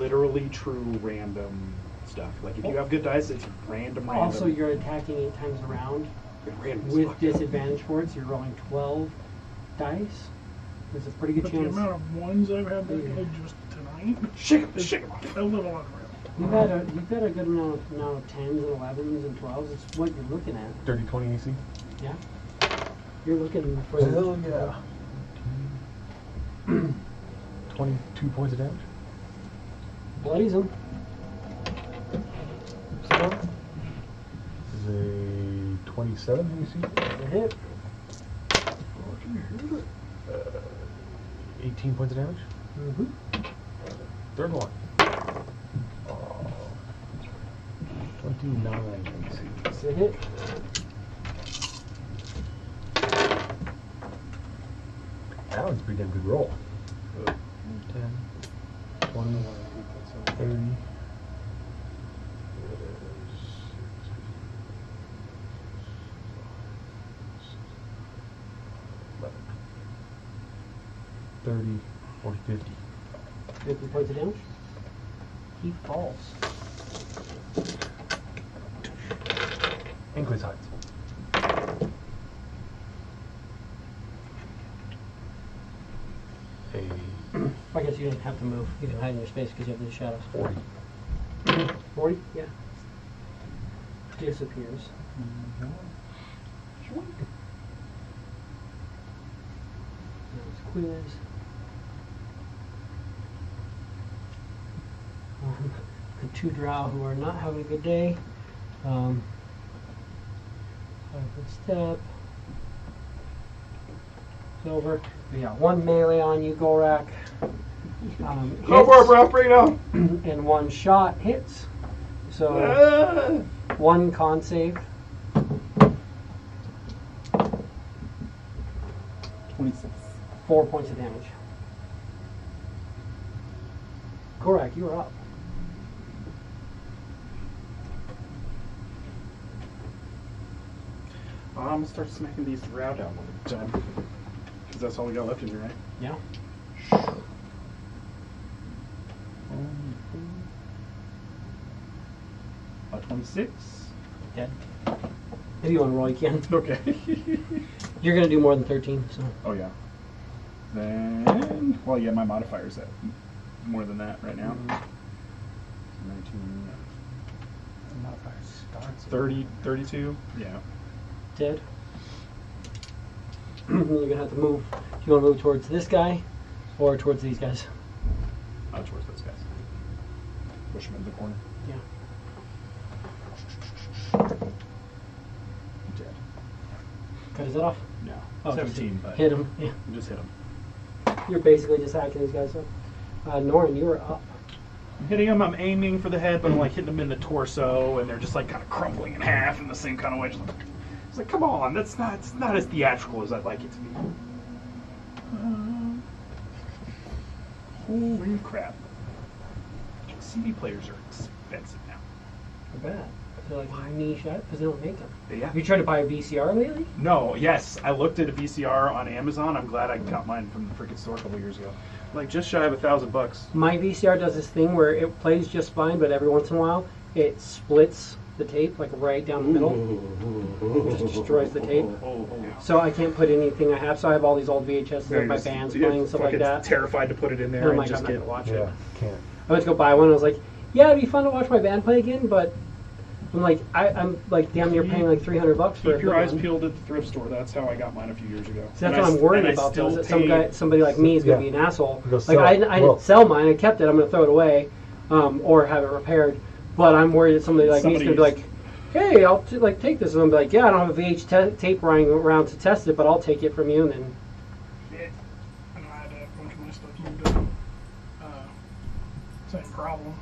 literally true random stuff. Like if you have good dice, it's random. Also, you're attacking 8 times around random with fuck. disadvantage for it, so you're rolling 12 dice. There's a pretty good But the chance. amount of ones I've had that day just tonight Shake him, is shake him. a little unreal. You've had a good amount of 10s and 11s and 12s. It's what you're looking at. 30-20 AC. Yeah. You're looking for Hell yeah. 22 points of damage. bloodies them. This is a 27 AC. A hit. 18 points of damage. Mm-hmm. Third one. 29 AC. It's a hit. That one's a pretty damn good roll. 10, 20, 30. 30, 40, 50. 50 points of damage. He falls. Inquis hides. I guess you don't have to move. You can hide in your space because you have the shadows. 40. 40? Yeah. Disappears. There's quiz. The two drow who are not having a good day. 5-foot step. It's over. We got one melee on you, Gorak. Go for it, bro. Bring it on. And one shot hits. So one con save. 26. 4 points of damage. Gorak, you are up. I'm gonna start smacking these drow down one at a time. Because that's all we got left in here, right? Yeah. 26. Dead. If you want to roll, you can. Okay. You're going to do more than 13, so. Oh yeah. Then, well, yeah, my modifier's at more than that right now. 19, The modifier starts. 30, 32. Yeah. Dead. You're going to have to move. Do you want to move towards this guy or towards these guys? Towards those guys. Push them into the corner. Yeah. Dead. Cut his head off? No. Oh, 17, but hit him. Yeah. just hit him. You're basically just hacking these guys up. Norrin, you are up. I'm hitting him. I'm aiming for the head, but I'm like hitting them in the torso, and they're just like kind of crumbling in half in the same kind of way. Just like, it's like, come on, it's not as theatrical as I'd like it to be. Holy crap! CD players are expensive now. I bet. They're like niche out because they don't make them. Yeah. Have you tried to buy a VCR lately? No, yes, I looked at a VCR on Amazon. I'm glad I got mine from the freaking store a couple years ago. Like just shy of $1,000. My VCR does this thing where it plays just fine, but every once in a while it splits the tape like right down the middle. Just destroys the tape. So I can't put anything I have. So I have all these old VHSs of my bands playing, stuff like that. Terrified to put it in And there I'm and like, just I'm not get. going to watch Yeah, it. can't. I went to go buy one. I was like, yeah, it'd be fun to watch my band play again, but I'm like, I'm like damn near paying like $300 for Keep your a eyes one. peeled at the thrift store. That's how I got mine a few years ago. So that's what I'm worried about. Though, is that somebody like me is going to Yeah. be an asshole. They'll Like sell I it. didn't Well- sell mine. I kept it. I'm going to throw it away, or have it repaired. But I'm worried that somebody like me is going to be like, hey, I'll take this, and I'm like, yeah, I don't have a tape running around to test it, but I'll take it from you, and then. I know I had a bunch of my stuff moved up. Same problem.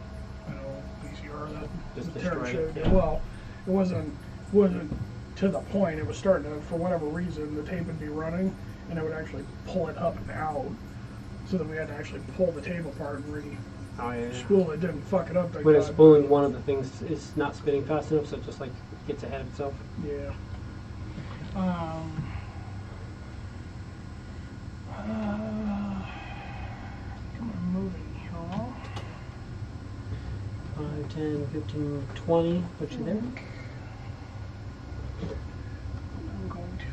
You know, VCR that Just the Terran destroyed it, showed. yeah. Well, it wasn't to the point. It was starting to, for whatever reason, the tape would be running, and it would actually pull it up and out, so that we had to actually pull the tape apart and Oh yeah. spool it. Didn't fuck it up. Thank When it's God. spooling, one of the things is not spinning fast enough, so it just like gets ahead of itself. Yeah. Come on, moving here. 5, 10, 15, 20. Put you there. I'm going to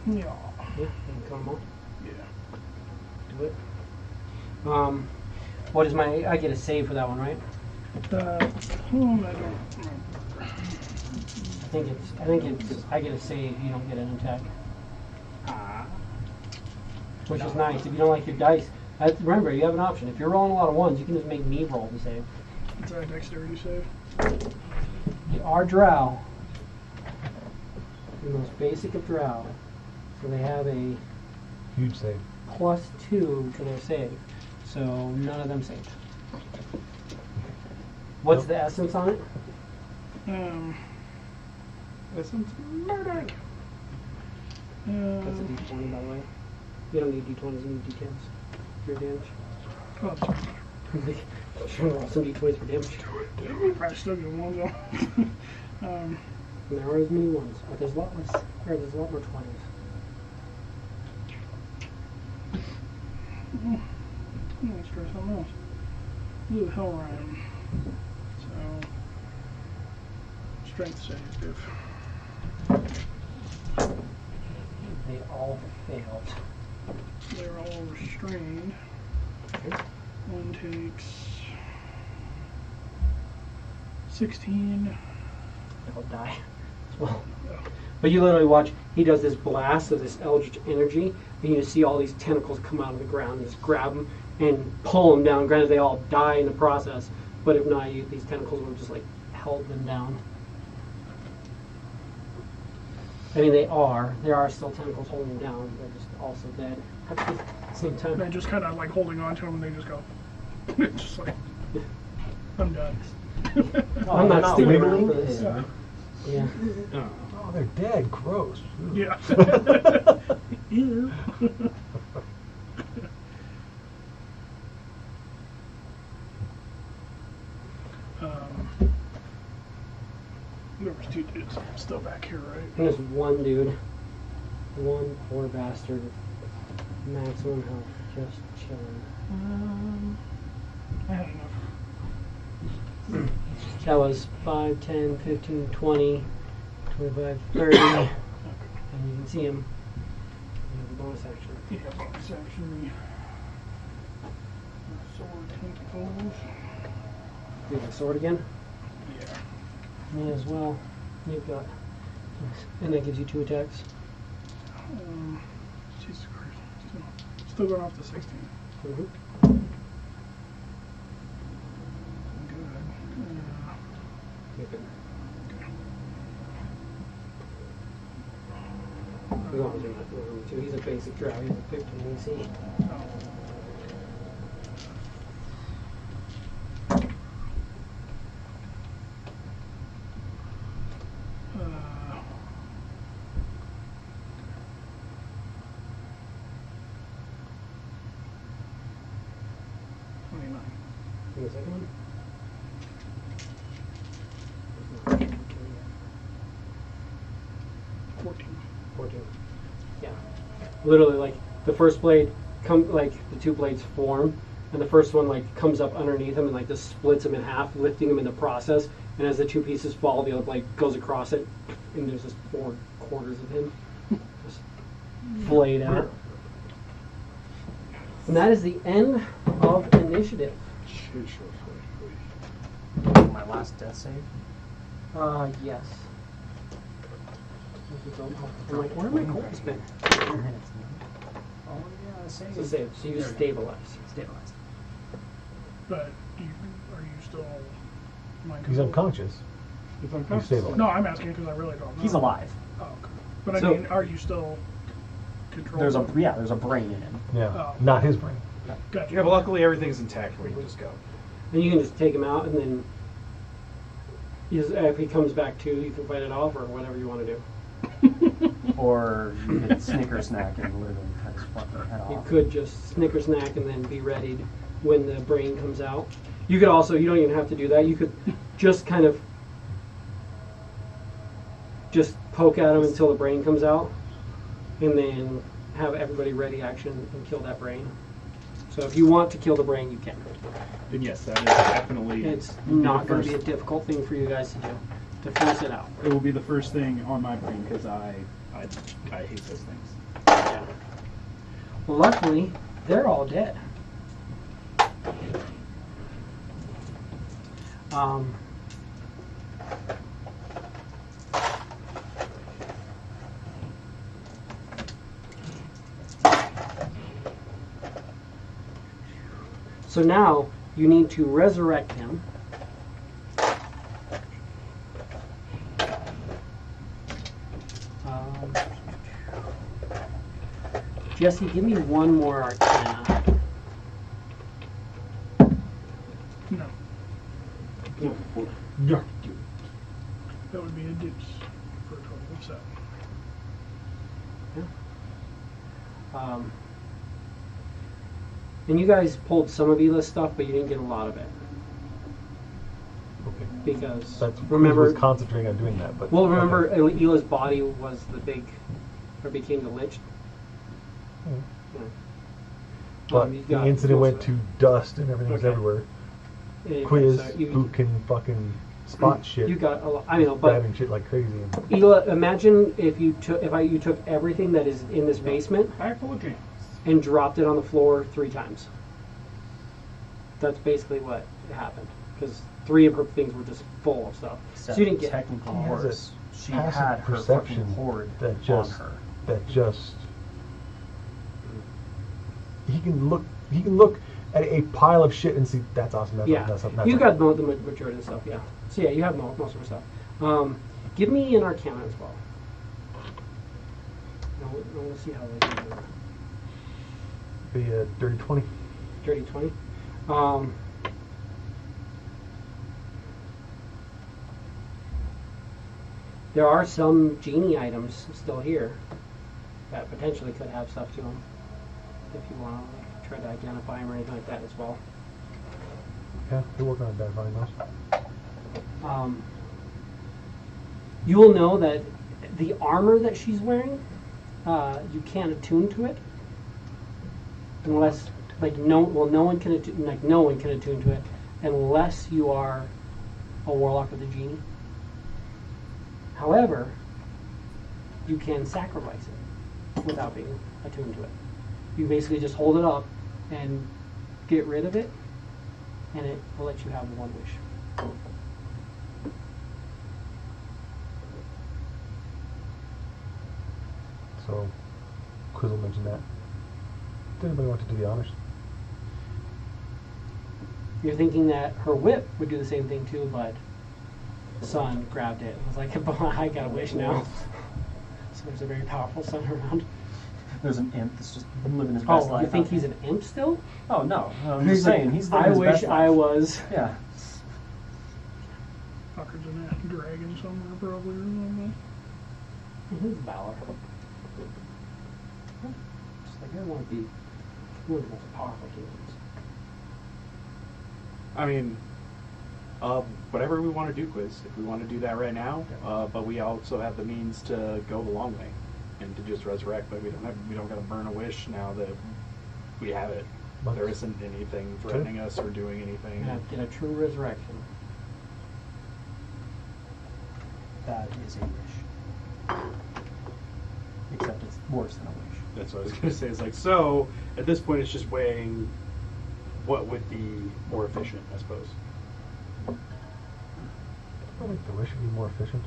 Yeah. Yeah, you can come on. Yeah. Do it. What is my? I get a save for that one, right? I don't remember. I think it's. I get a save. You don't get an attack. Which is nice. If you don't like your dice, remember you have an option. If you're rolling a lot of ones, you can just make me roll the save. It's a dexterity save. They are drow. The most basic of drow. So they have a Huge save. +2 to their save. So none of them saved. What's Nope. the essence on it? Essence murder. That's a d20, by the way. You don't need d20s, you need d10s for your damage. Oh, Sure, roll some d20s for damage. probably still get one though. And there are as many ones, but there's a lot less. Or there's a lot more 20s. Let's try something else. Ooh, hell rhyme. So, strength save. They all failed. They're all restrained. One takes 16. They'll die as well. But you literally watch, he does this blast of this eldritch energy, and you just see all these tentacles come out of the ground and just grab them and pull them down. Granted, they all die in the process, but if not, these tentacles would have just like held them down. I mean, there are still tentacles holding them down. They're just also dead at the same time. They're just kind of like holding on to them and they just go, just like, I'm done. I'm not sticking around wiggling. for this. Yeah. Oh, they're dead. Gross. Yeah. Ew. There was 2 dudes still back here, right? And there's one dude, one poor bastard, maximum health, just chilling. I had enough. That was 5, 10, 15, 20, 25, 30, and you can see him. You have a bonus action. Yeah, bonus action. Sword tentacles. Do you have a sword again? Yeah. Me as well. You've got, and that gives you 2 attacks. Jesus Christ. Still going off to 16. Mm-hmm. Good. You don't do that too. He's a basic drow. He's a 15 AC. And the second one? 14. Yeah. Literally, like, the first blade, the 2 blades form, and the first one, like, comes up underneath him and, like, just splits him in half, lifting him in the process, and as the 2 pieces fall, the other blade goes across it, and there's just 4 quarters of him just flayed out. And that is the end of initiative. My last death save. Yes. I'm like, where are my coins been? Oh yeah, save. So save. So you stabilize. Stabilized. But are you still? He's unconscious. He's He's stabilized. No, I'm asking because I really don't know. He's alive. Oh, okay. But I So- mean, are you still controlling? There's a brain in him. Yeah. Oh. Not his brain. Gotcha. Yeah, but luckily everything's intact where you can just go. And you can just take him out, and then if he comes back to, you can fight it off or whatever you want to do. Or you could snicker snack and literally cut his fucking head You off. could just snicker snack and then be ready when the brain comes out. You could also, you don't even have to do that. You could just kind of just poke at him until the brain comes out, and then have everybody ready action and kill that brain. So if you want to kill the brain, you can. Then yes, that is definitely. It's not going to be a difficult thing for you guys to do. to finish it out. It will be the first thing on my brain because I hate those things. Yeah. Well, luckily, they're all dead. So now you need to resurrect him. Jesse, give me one more Arcana. No, Yeah. that would be a deuce for a total of 7. And you guys pulled some of Ela's stuff, but you didn't get a lot of it. Okay. Because, That's remember, was concentrating on doing that, but well, remember okay. Ela's body was the big, or became the lich. Hmm. Yeah. But you the got incident most went of it. to dust and everything was Okay. everywhere. Okay, Quiz, so you- who can fucking spot shit, You got a lot. I mean, but grabbing shit like crazy. And Ela, imagine if you took you took everything that is in this basement Back full of jams. and dropped it on the floor 3 times. That's basically what happened. Because 3 of her things were just full of stuff. Except So you didn't get. technically He has worse. a She passive had her perception fucking horde that just on her. he can look at a pile of shit and see that's awesome. That's Yeah, awesome, that's awesome, that's you awesome. got the majority of the stuff. Yeah. So yeah, you have most of her stuff. Give me an Arcana as well. I want to see how they do that. Be a dirty 20. Dirty 20. There are some genie items still here that potentially could have stuff to them. If you want to like, try to identify them or anything like that as well. Yeah, you're working on identifying those. You will know that the armor that she's wearing, you can't attune to it unless, no one can attune to it unless you are a warlock with a genie. However, you can sacrifice it without being attuned to it. You basically just hold it up and get rid of it, and it will let you have one wish. So, Quizzle mentioned that. Did anybody want to do the honors? You're thinking that her whip would do the same thing too, but Sun grabbed it. I was like, I got a wish now. So there's a very powerful Sun around. There's an imp that's just living his best Oh, life. you think out he's there. an imp still? Oh no, I'm just saying he's living I his wish best I life. was. Yeah. Fucker's in a dragon somewhere, probably, or something. His valor. Just like I want to be one of the most powerful humans. I mean, whatever we want to do, Quiz. If we want to do that right now, but we also have the means to go the long way and to just resurrect. But we don't got to burn a wish now that we have it. There isn't anything threatening us or doing anything. Get a true resurrection. That is a wish. Except it's worse than a wish. That's what I was going to say. It's like, so at this point, it's just weighing what would be more efficient, I suppose. I think the wish would be more efficient.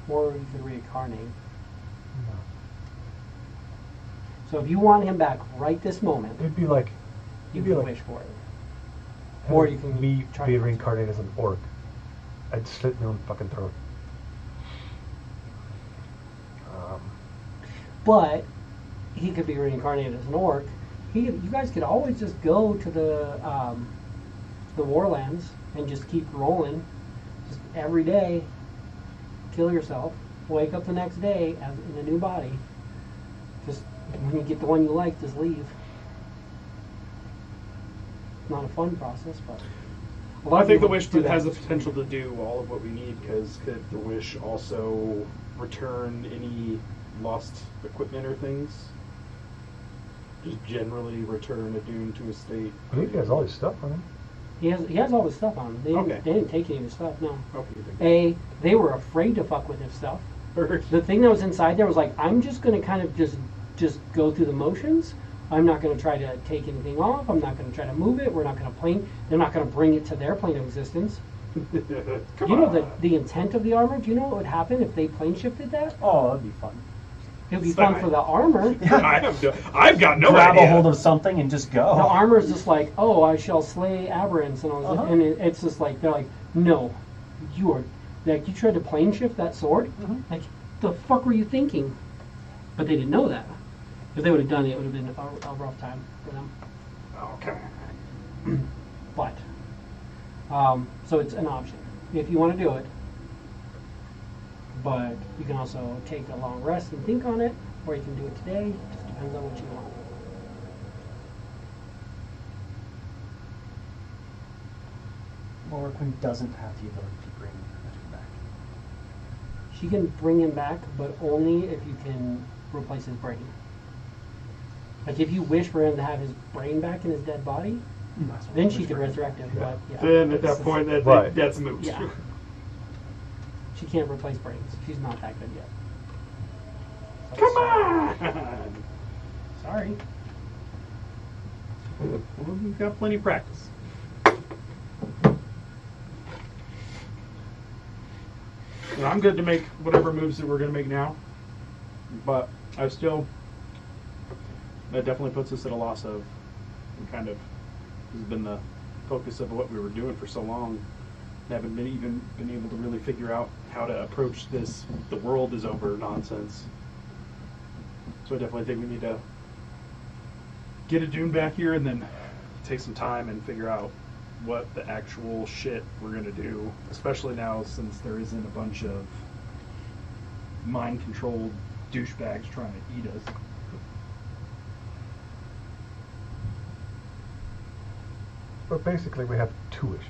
Or you could reincarnate. So if you want him back right this moment, It'd be like, you it'd be can like wish for it. having Or you can me try be to- reincarnated as an orc. I'd slit my own fucking throat. But he could be reincarnated as an orc. You guys could always just go to the Warlands and just keep rolling. Just every day, kill yourself. Wake up the next day as in a new body. Just when you get the one you like, just leave. Not a fun process, but a lot I of think the people wish do that. has the potential to do all of what we need, because could the wish also return any lost equipment or things? Just generally return Adun to a state. I think he has all his stuff on him. He has all his stuff on him. Okay. They didn't take any of his stuff, no. Okay. They were afraid to fuck with his stuff. The thing that was inside there was like, I'm just going to kind of just go through the motions. I'm not going to try to take anything off. I'm not going to try to move it. We're not going to they're not going to bring it to their plane of existence. Come You know on. the intent of the armor? Do you know what would happen if they plane shifted that? Oh, that'd be fun. It would be fun for the armor. I've got no Grab idea. a hold of something and just go. The armor is just like, oh, I shall slay aberrants, and all this, Uh-huh. and it's just like they're like, no, you are like you tried to plane shift that sword. Like, the fuck were you thinking? But they didn't know that. If they would have done it, it would have been a rough time for them. Okay. But so it's an option if you want to do it. But you can also take a long rest and think on it, or you can do it today. It just depends on what you want. Or Queen doesn't have the ability to bring it back. She can bring him back, but only if you can replace his brain. Like if you wish for him to have his brain back in his dead body, then she could resurrect him. But yeah, Then at that point, Right. that's moot. Yeah. She can't replace brains. She's not that good yet. So Come on! sorry. Well, we've got plenty of practice. And I'm good to make whatever moves that we're going to make now, but that definitely puts us at a loss of, and kind of has been the focus of what we were doing for so long. Haven't been able to really figure out how to approach this. The world is over nonsense. So I definitely think we need to get Adun back here and then take some time and figure out what the actual shit we're gonna do, especially now since there isn't a bunch of mind-controlled douchebags trying to eat us. But basically, we have two wishes.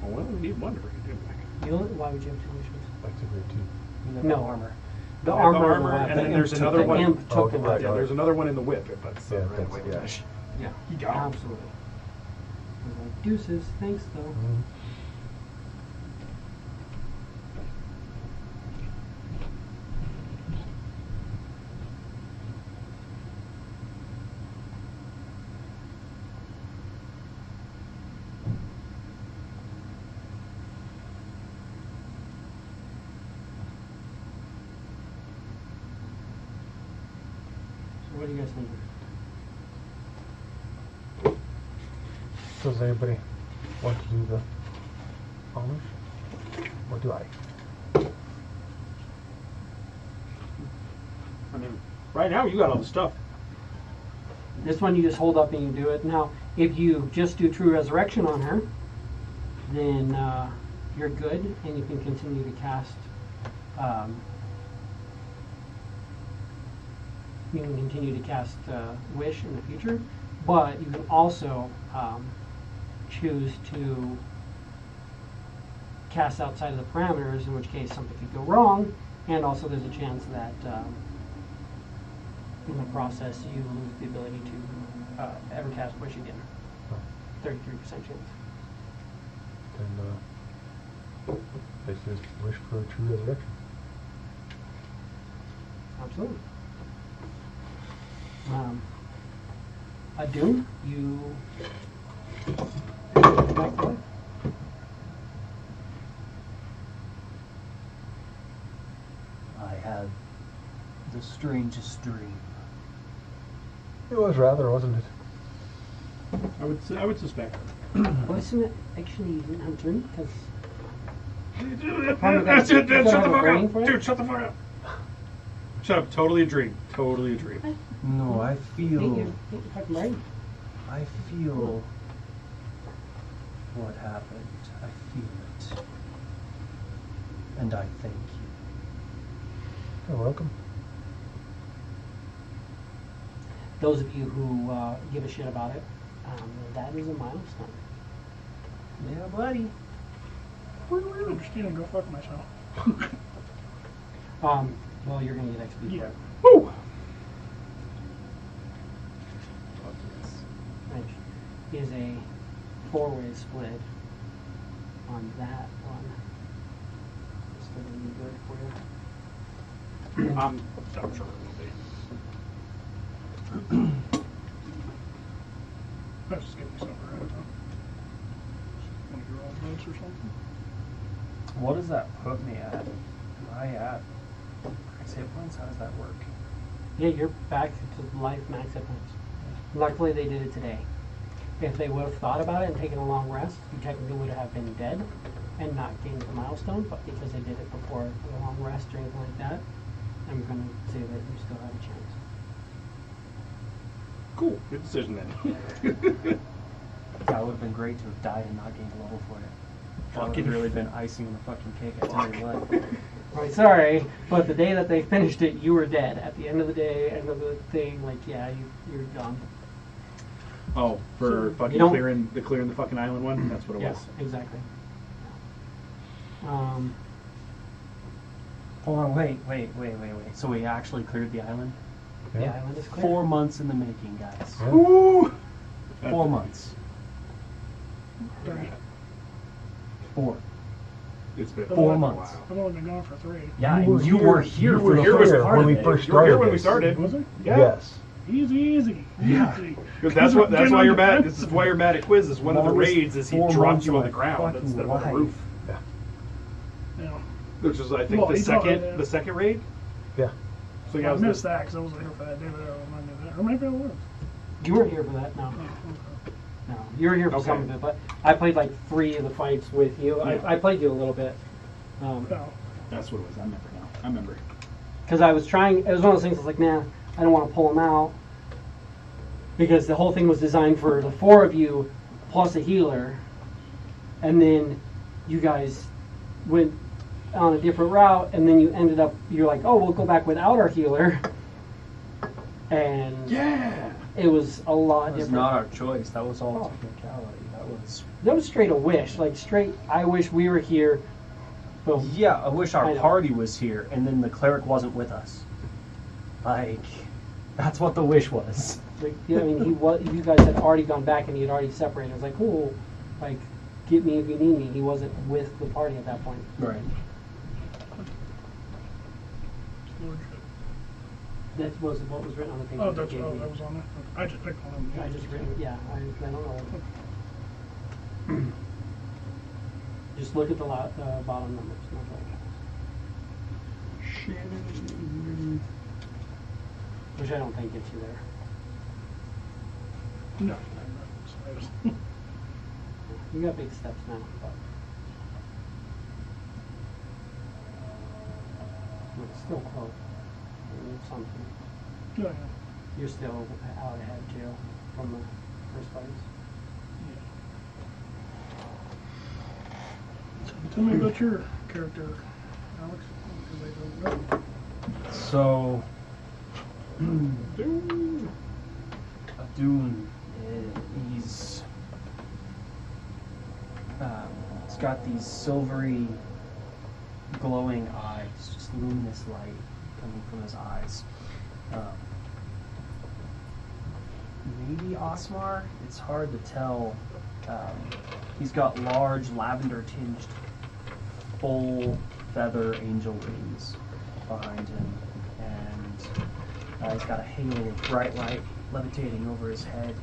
Well, we need one to bring Adun back. Why would you have two wishes? Like to agree too. No. armor. The Yeah, armor, armor, and then there's another the one. imp took Oh, the right, Yeah, there's another one in the whip, but Yeah, ran that's- away with yeah. that shit. Yeah, He got him. absolutely. I was like, deuces, thanks though. Mhm. So what do you guys think? Does anybody want to do the honors? Or do I? I mean, right now you got all the stuff. This one you just hold up and you do it. Now, if you just do True Resurrection on her, then you're good and you can continue to cast. You can continue to cast Wish in the future, but you can also choose to cast outside of the parameters, in which case something could go wrong, and also there's a chance that in the process you lose the ability to ever cast Wish again. 33% chance. Then basically just wish for a true resurrection. Absolutely. Adun, you back to life. I had the strangest dream. It was rather, wasn't it? I would suspect. Wasn't it actually you didn't have a dream? Because That's it, You shut don't the have a fuck brain up. for it? Dude, shut the fuck up. Shut up, totally a dream. Totally a dream. No, I Ain't feel your fucking brain. what happened. I feel it. And I thank you. You're welcome. Those of you who give a shit about it, that is a milestone. Yeah, buddy. I'm just gonna go fuck myself. Well, you're gonna get XP. Yeah. Woo! is a 4-way split on that one. Just to be good for you. I'm sure it will be. Let's just get myself around, huh? One of your old notes or something? What does that put me at? Am I at max hit points? How does that work? Yeah, you're back to life max hit points. Luckily, they did it today. If they would have thought about it and taken a long rest, you technically would have been dead and not gained the milestone. But because they did it before a long rest or anything like that, I'm going to say that you still have a chance. Cool. Good decision then. Yeah, it would have been great to have died and not gained a level for it. That would have really been icing on the fucking cake, I tell you what. Right, sorry, but the day that they finished it, you were dead. At the end of the day, end of the thing, like, yeah, you're gone. Oh, for So, fucking you don't- clearing the fucking island one? That's what it Yes, was. exactly. Hold on, wait. So we actually cleared the island? The Yeah. island is clear. 4 months in the making, guys. Yeah. Woo! 4 months. 4. It's been 4 months. I've only been gone for 3. Yeah, You were and you here- were here you for were the here first when part we of it. first You were here started when we this. started. Was it? Yeah. Yes. Easy. Yeah. Because that's why you're mad. This is why you're mad at Quiz. Is one of the Longest raids is he 4 dropped months you on of the my ground fucking instead of on the life. roof. Yeah. Which is I think Well, the he told me second that. the second raid. Yeah. So yeah, I it was missed the- that because I wasn't here for that day, but I reminded that. Or maybe I was. You weren't here for that, no. No, you were here for some of Okay. it, but I played like 3 of the fights with you. Yeah. I played you a little bit. No. That's what it was. I remember now. I remember. Because I was trying, it was one of those things, I was like, nah, I don't want to pull them out. Because the whole thing was designed for the 4 of you plus a healer. And then you guys went on a different route, and then you ended up, you're like, oh, we'll go back without our healer. And Yeah. it was a lot That was different. not our choice. That was all technicality. That was straight a wish. Like, straight, I wish we were here. Boom. Yeah, I wish I our know. party was here and then the cleric wasn't with us. Like, that's what the wish was. Like, yeah, I mean, you guys had already gone back and he had already separated. I was like, cool, like, get me if you need me. He wasn't with the party at that point. Right. That was what was written on the paper. Oh, that that's gave me. that was on there. I just picked one of them. I just written, yeah, I don't know. Just look at the bottom numbers. Not like, which I don't think gets you there. No. You got big steps now, but it's still close. Something. Yeah. You're still out ahead too from the first fights. Tell me about your character, Alex. Because I don't know. So, Adun, he's got these silvery, glowing eyes, just luminous light coming from his eyes. Maybe Osmar? It's hard to tell. He's got large, lavender-tinged, full feather angel wings behind him, and he's got a halo of bright light levitating over his head.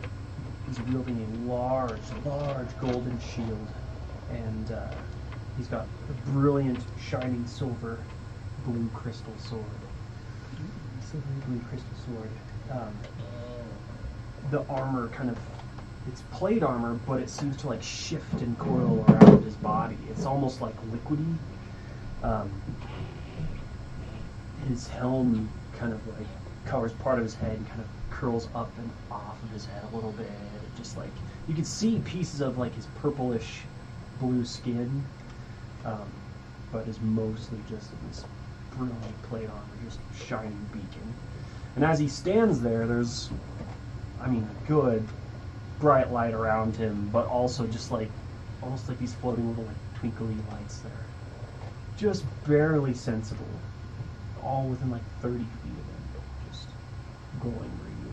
He's wielding a large golden shield, and he's got a brilliant, shining silver blue crystal sword. Silvery blue crystal sword. The armor kind of, it's plate armor, but it seems to like shift and coil around his body. It's almost like liquidy. His helm kind of like covers part of his head and kind of curls up and off of his head a little bit. Just like, you can see pieces of like his purplish blue skin, but is mostly just this brilliant plate armor, just shining beacon. And as he stands there, there's, I mean, good bright light around him, but also just like, almost like these floating little like twinkly lights there. Just barely sensible, all within like 30 feet of him, just glowing green.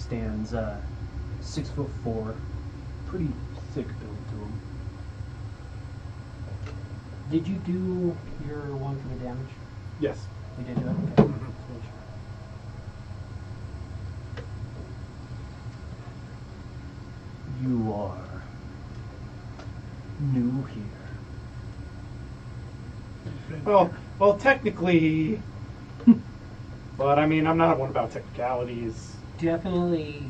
stands 6'4", pretty thick build to him. Did you do your one for the damage? Yes. You did do it? Okay. You are new here. Well, technically, but I mean, I'm not one about technicalities. Definitely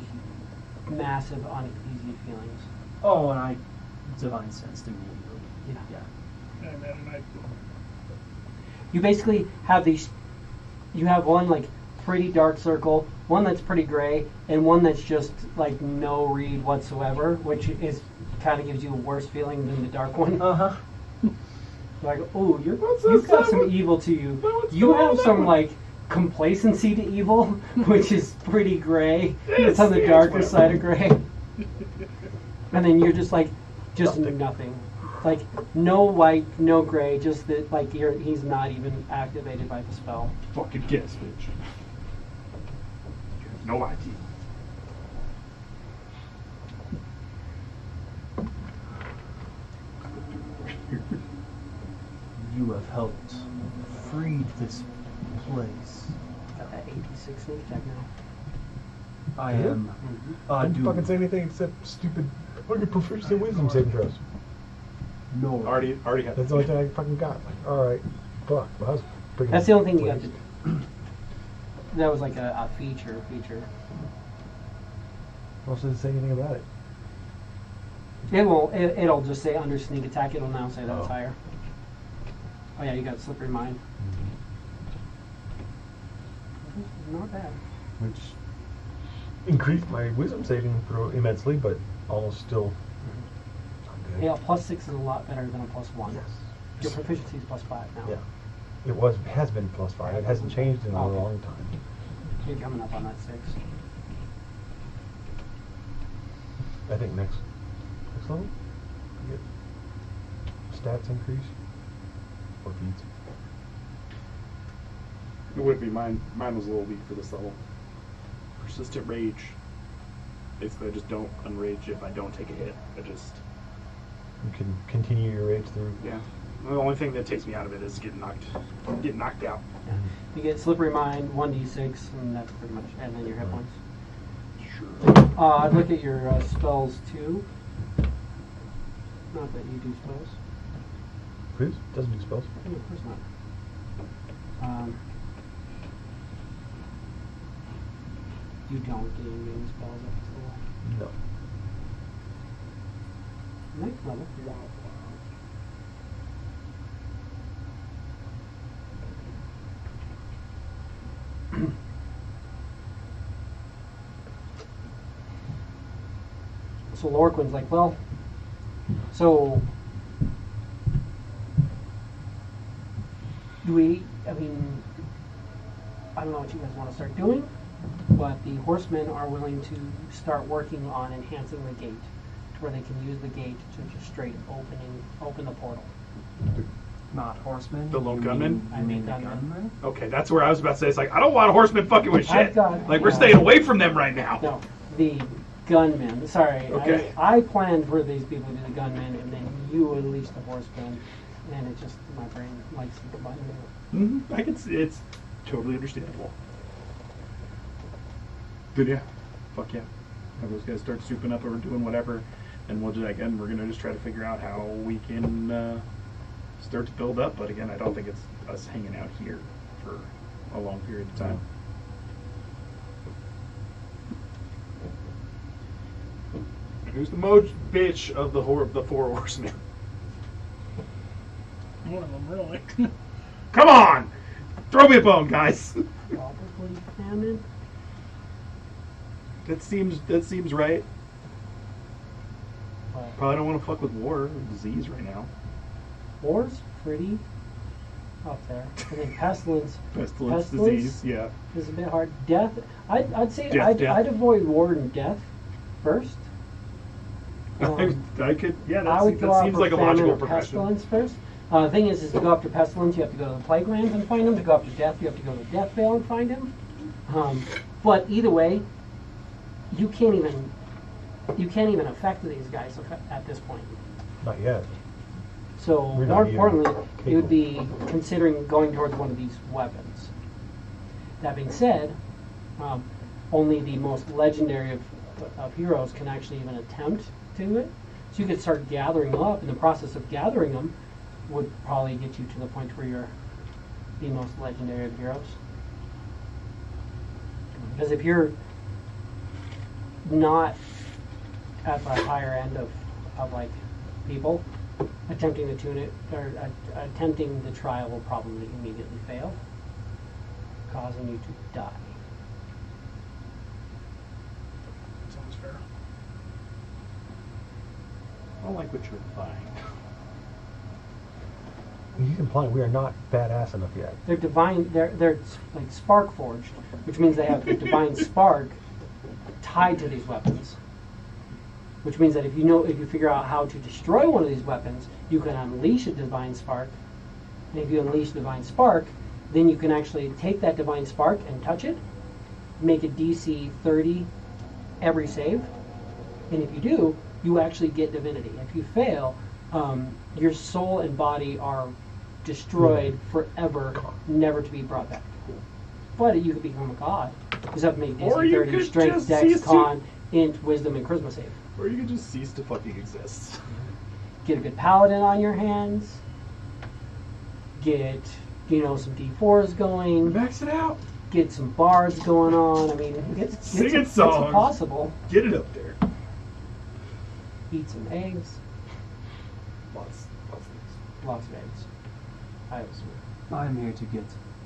massive uneasy feelings. Oh, and I divine sensed immediately. Yeah. Yeah. I imagine You basically have these. You have one like pretty dark circle, one that's pretty gray, and one that's just like no read whatsoever, which is kind of gives you a worse feeling than the dark one. Uh-huh. Like, oh, you've this? got some evil to you. What's You going on have with some that one? like complacency to evil, which is pretty gray. Yes, It's on the yes, darker whatever. side of gray. And then you're just like, just nothing. Like no white, no gray, just that like he's not even activated by the spell. Fucking guess, bitch. You have no idea. You have helped freed this place. Got that 86 sneak attack now. I Yeah. am Didn't fucking say Adun. anything except stupid. Look at proficiency in wisdom saving throws. No. Already had. That's the only thing I fucking got. Like, all right, fuck. Well, that's pretty. That's the only thing you got pleased. to. That was like a feature. Also, didn't say anything about it. It will. It'll just say under sneak attack. It'll now say that's Oh. higher. Oh yeah, you got slippery mind. Not bad. Which increased my wisdom saving throw immensely, but almost still not good. Yeah, +6 is a lot better than a +1. Yes. Your proficiency is +5 now. Yeah. It has been +5. It hasn't changed in a Okay. long time. So you're coming up on that 6. I think next level, you get stats increase or feats. It would be mine. Mine was a little weak for this level. Persistent rage. Basically, I just don't unrage if I don't take a hit. I just You can continue your rage through. yeah. The only thing that takes me out of it is getting knocked out. Yeah. You get slippery mind, 1d6, and that's pretty much, and then your hit points. Sure. I'd look at your spells too. Not that you do spells. Please? Doesn't do spells. No, of course not. You don't get any spells up to No. the next level. So Lorquin's like, well, so do we, I mean, I don't know what you guys want to start doing, but the horsemen are willing to start working on enhancing the gate to where they can use the gate to just straight open the portal. Not horsemen. The lone You gunman? mean- I You mean mean the gunman. gunman? Okay, that's where I was about to say. It's like I don't want a horseman fucking with I've shit. got- Like we're yeah. staying away from them right now. No, the gunmen. Sorry, Okay. I planned for these people to be the gunmen, and then you unleash the horsemen, and it just my brain likes to combine them. I can see it's totally understandable. Good, yeah. Fuck yeah. Have those guys start souping up or doing whatever, and we'll just again we're gonna just try to figure out how we can start to build up. But again, I don't think it's us hanging out here for a long period of time. Who's the most bitch of the four horsemen? one of them really. Come on, throw me a bone, guys. Probably famine. That seems right. But Probably don't want to fuck with war or disease right now. war's pretty up there, and then pestilence Pestilence, disease, yeah. is a bit hard. Death, I'd say Death. I'd avoid war and death first. I could, yeah. I would go That out seems for like a famine logical or progression. pestilence first. The thing is to go after pestilence, you have to go to the plague lands and find him. To go after death, you have to go to Death Vale and find him. But either way, you can't even affect these guys at this point. Not yet. So We're more not even importantly, it would be considering going towards one of these weapons. That being said, only the most legendary of heroes can actually even attempt to do it. So you could start gathering them up. In the process of gathering them would probably get you to the point where you're the most legendary of heroes. Because if you're not at the higher end of like people, attempting to tune it or attempting the trial will probably immediately fail, causing you to die. Sounds fair. I don't like what you're implying. He's implying we are not badass enough yet. They're divine. They're like spark forged, which means they have the divine spark tied to these weapons. Which means that if you figure out how to destroy one of these weapons, you can unleash a divine spark. And if you unleash divine spark, then you can actually take that divine spark and touch it, make it DC 30 every save, and if you do, you actually get divinity. If you fail, your soul and body are destroyed forever, never to be brought back. But you could become a god. You just have to make Or DC you 30 could strength, just dex, cease to- con, int, wisdom, and charisma save. Or you could just cease to fucking exist. Get a good paladin on your hands. Get, some D4s going. Max it out. Get some bards going on. I mean, Sing it it's songs. possible. Get it up there. Eat some eggs. Lots of things. Lots of eggs. I was I'm here to get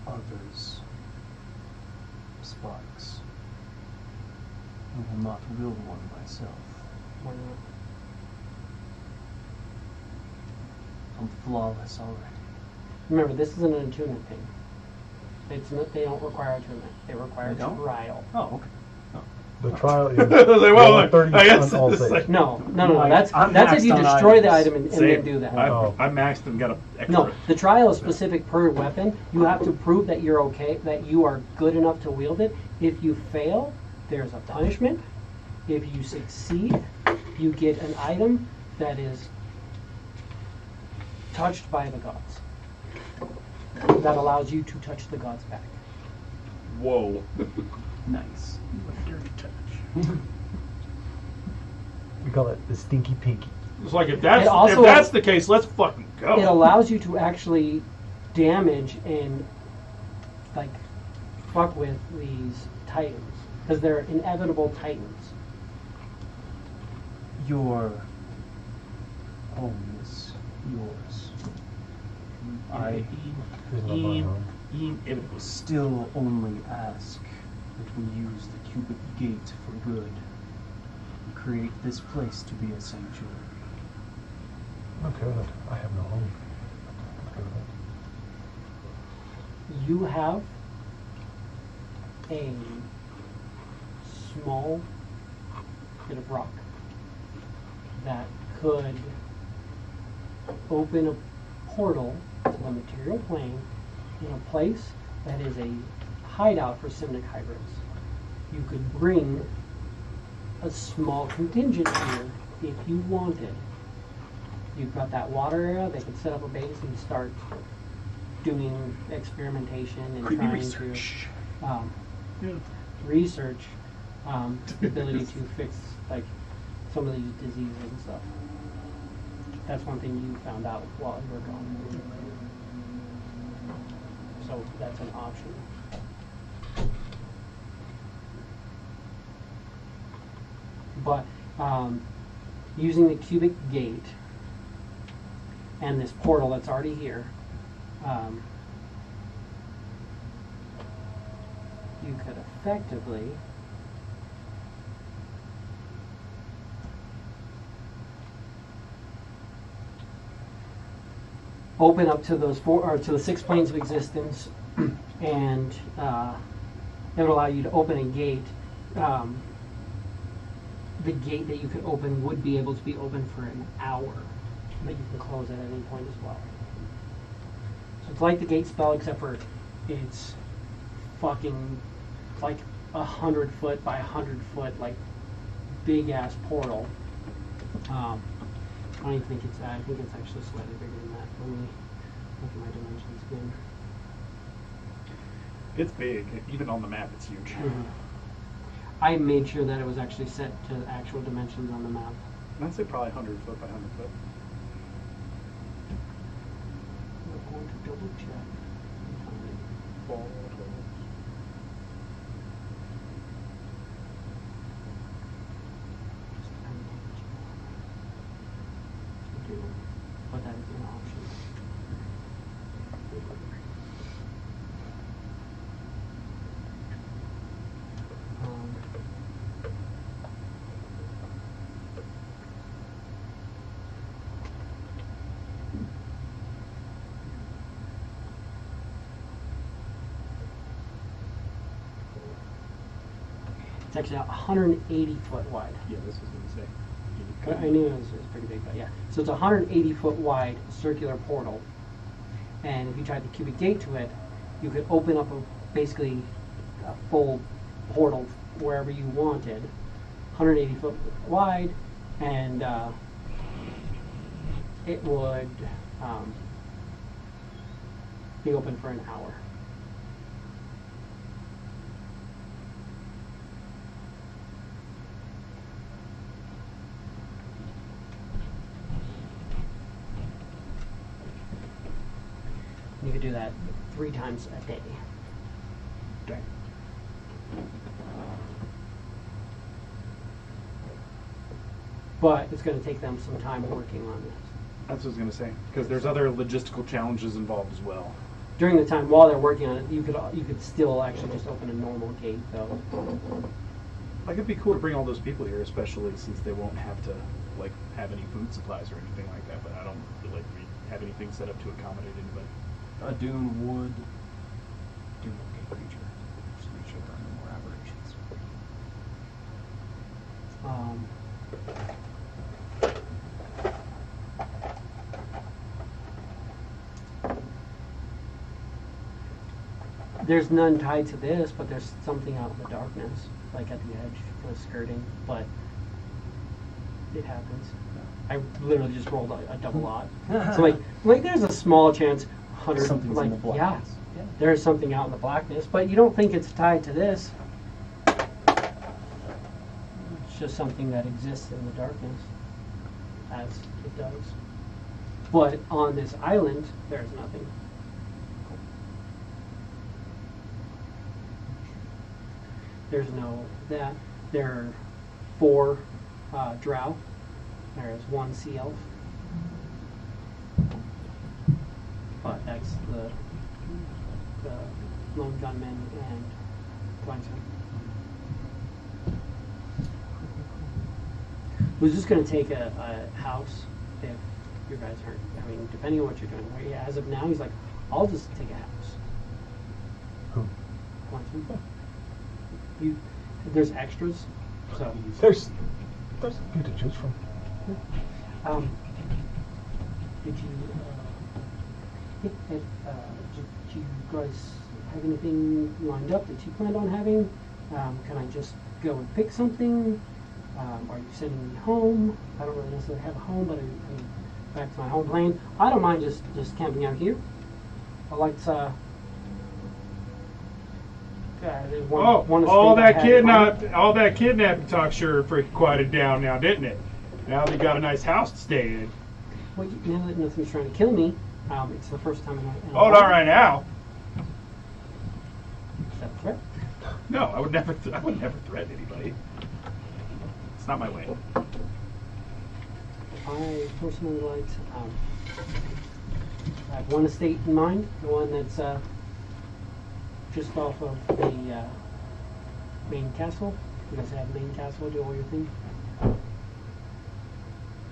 others' sparks. I will not wield one myself. why not? I'm flawless already. Remember, this isn't an attunement thing. It's not, they don't require attunement. They require They don't? trial. Oh, okay. The trial is I was like, well, roll 30 I guess on all it's saves. like- No. I'm That's if maxed you on destroy the items. item and Same. then do that. Oh. I'm maxed and got a extra. No, the trial is specific per weapon. You have to prove that you're okay, that you are good enough to wield it. If you fail, there's a punishment. If you succeed, you get an item that is touched by the gods. That allows you to touch the gods back. Whoa. Nice. A dirty touch. We call it the stinky pinky. It's like if It that's also- the case, let's fucking go. It allows you to actually damage and like fuck with these titans because they're inevitable titans. Your home is yours. I There's no more home. Inevitable. still only ask that we use the cubic gate for good and create this place to be a sanctuary. Okay with it. I have no home. Okay with it. You have a small bit of rock that could open a portal to the material plane in a place that is a hideout for Simnic hybrids. You could bring a small contingent here if you wanted. You've got that water area, they could set up a base and start doing experimentation and Creepy trying research. to Yeah. research the ability to fix like some of these diseases and stuff. That's one thing you found out while you were gone. So that's an option. But using the cubic gate and this portal that's already here, you could effectively open up to those four or to the 6 planes of existence, and it would allow you to open a gate. The gate that you could open would be able to be open for an hour, but you can close it at any point as well. So it's like the gate spell, except for it's fucking like 100-foot by 100-foot, like big ass portal. I don't even think it's. I think it's actually slightly bigger than that. Let me look at my dimensions again. It's big. Even on the map, it's huge. Mhm. I made sure that it was actually set to actual dimensions on the map. I'd say probably 100 foot by 100 foot. I'm going to double check. But that is an option. It's actually 180 foot wide. Yeah, this is going to say. I knew it was pretty big, but yeah. So it's a 180 foot wide circular portal, and if you tried the cubic gate to it, you could open up basically a full portal wherever you wanted, 180 foot wide, and it would be open for an hour. You could do that 3 times a day. Okay. But it's going to take them some time working on this. That's what I was going to say. Because there's other logistical challenges involved as well. During the time while they're working on it, you could still actually just open a normal gate, though. Like, it'd be cool to bring all those people here, especially since they won't have to like have any food supplies or anything like that. But I don't feel like we have anything set up to accommodate anybody. Adun would do okay creature. Just make sure there are no more aberrations. There's none tied to this, but there's something out in the darkness, like at the edge, kind of skirting, but it happens. I literally just rolled a double odd. So like there's a small chance, 100, Something's like, in the blackness. yeah, there's something out in the blackness, but you don't think it's tied to this. It's just something that exists in the darkness, as it does. But on this island, there's nothing. There's no that. There are 4 drow. There's 1 sea elf. But that's the lone gunman and Blankson. It was just going to take a house if you guys aren't. I mean, depending on what you're doing. As of now, he's like, I'll just take a house. Who? Blankson. There's extras, so There's a few to choose from. did you guys have anything lined up that you planned on having? Can I just go and pick something? Are you sending me home? I don't really necessarily have a home, but I'm back to my home plane. I don't mind just camping out here. I like to. All that kidnapping talk sure freaking quieted down now, didn't it? Now they got a nice house to stay in. Well, now that nothing's trying to kill me, it's the first time in a Hold on right now. Is that a threat? No, I would never threaten anybody. It's not my way. I personally like. I have one estate in mind, the one that's just off of the main castle. You guys have main castle, do all your thing.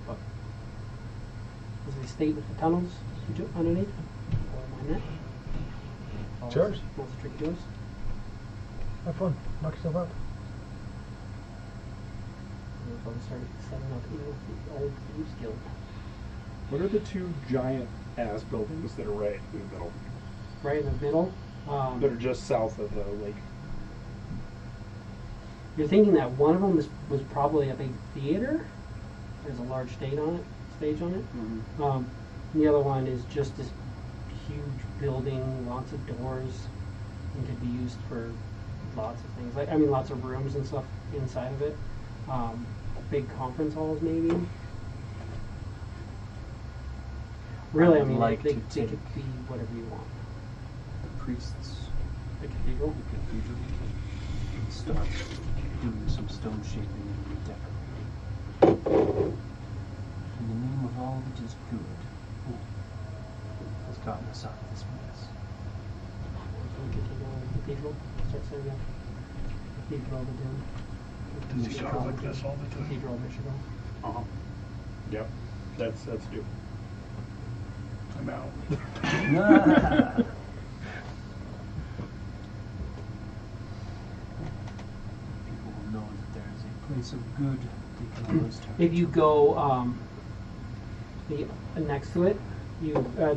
But there's an estate with the tunnels underneath. Or my net. It's yours. Most trick doors. Have fun. Knock yourself out. We'll probably start setting up even with the old Thieves Guild. What are the 2 giant ass buildings that are right in the middle? Right in the middle. That are just south of the lake. You're thinking that one of them was probably a big theater. There's a large stage on it. Mm-hmm. The other one is just this huge building, lots of doors, and could be used for lots of things. Like, I mean, lots of rooms and stuff inside of it. Big conference halls, maybe. Really, I mean, like they to could be whatever you want. The priests, The cathedral. the cathedral, start doing some stone shaping and decorating. In the name of all that is good, who has gotten us out of this mess? Cathedral. Start saying that. Cathedral of Adun. Does he sound like this all the time? Cathedral of Michigan. Uh-huh. Yep. That's due. I'm out. People will know that there is a place of good they can always turn If you to. go next to it,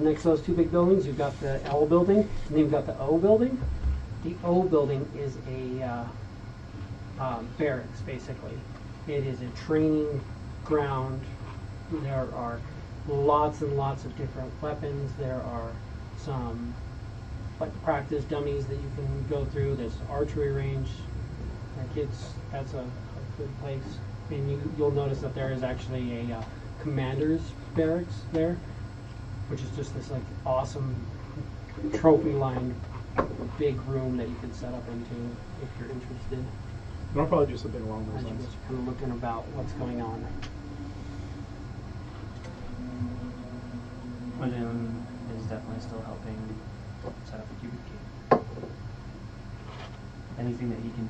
next to those two big buildings, you've got the L building, and then you've got the O building. The O building is a barracks, basically. It is a training ground. There are lots and lots of different weapons. There are some like practice dummies that you can go through. There's archery range. That's a good place. And you'll notice that there is actually a commander's barracks there, which is just this like awesome trophy-lined big room that you could set up into if you're interested. And I'll probably do something along As those you're lines. just kind of looking about what's going on. Adun is definitely still helping set up a cubic cave. Anything that he can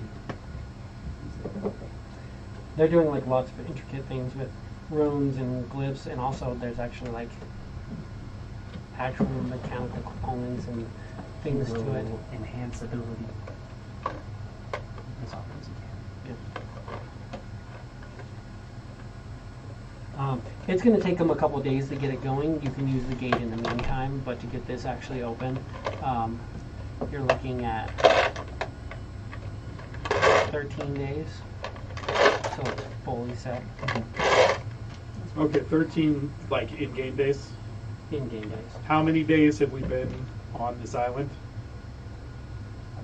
do. They're doing like lots of intricate things with runes and glyphs, and also there's actually like actual mechanical components and things to it. Will enhance ability as often as he can. It's going to take them a couple of days to get it going. You can use the gate in the meantime, but to get this actually open, you're looking at 13 days till it's fully set. Okay, 13 like in-game days. In-game days. How many days have we been on this island?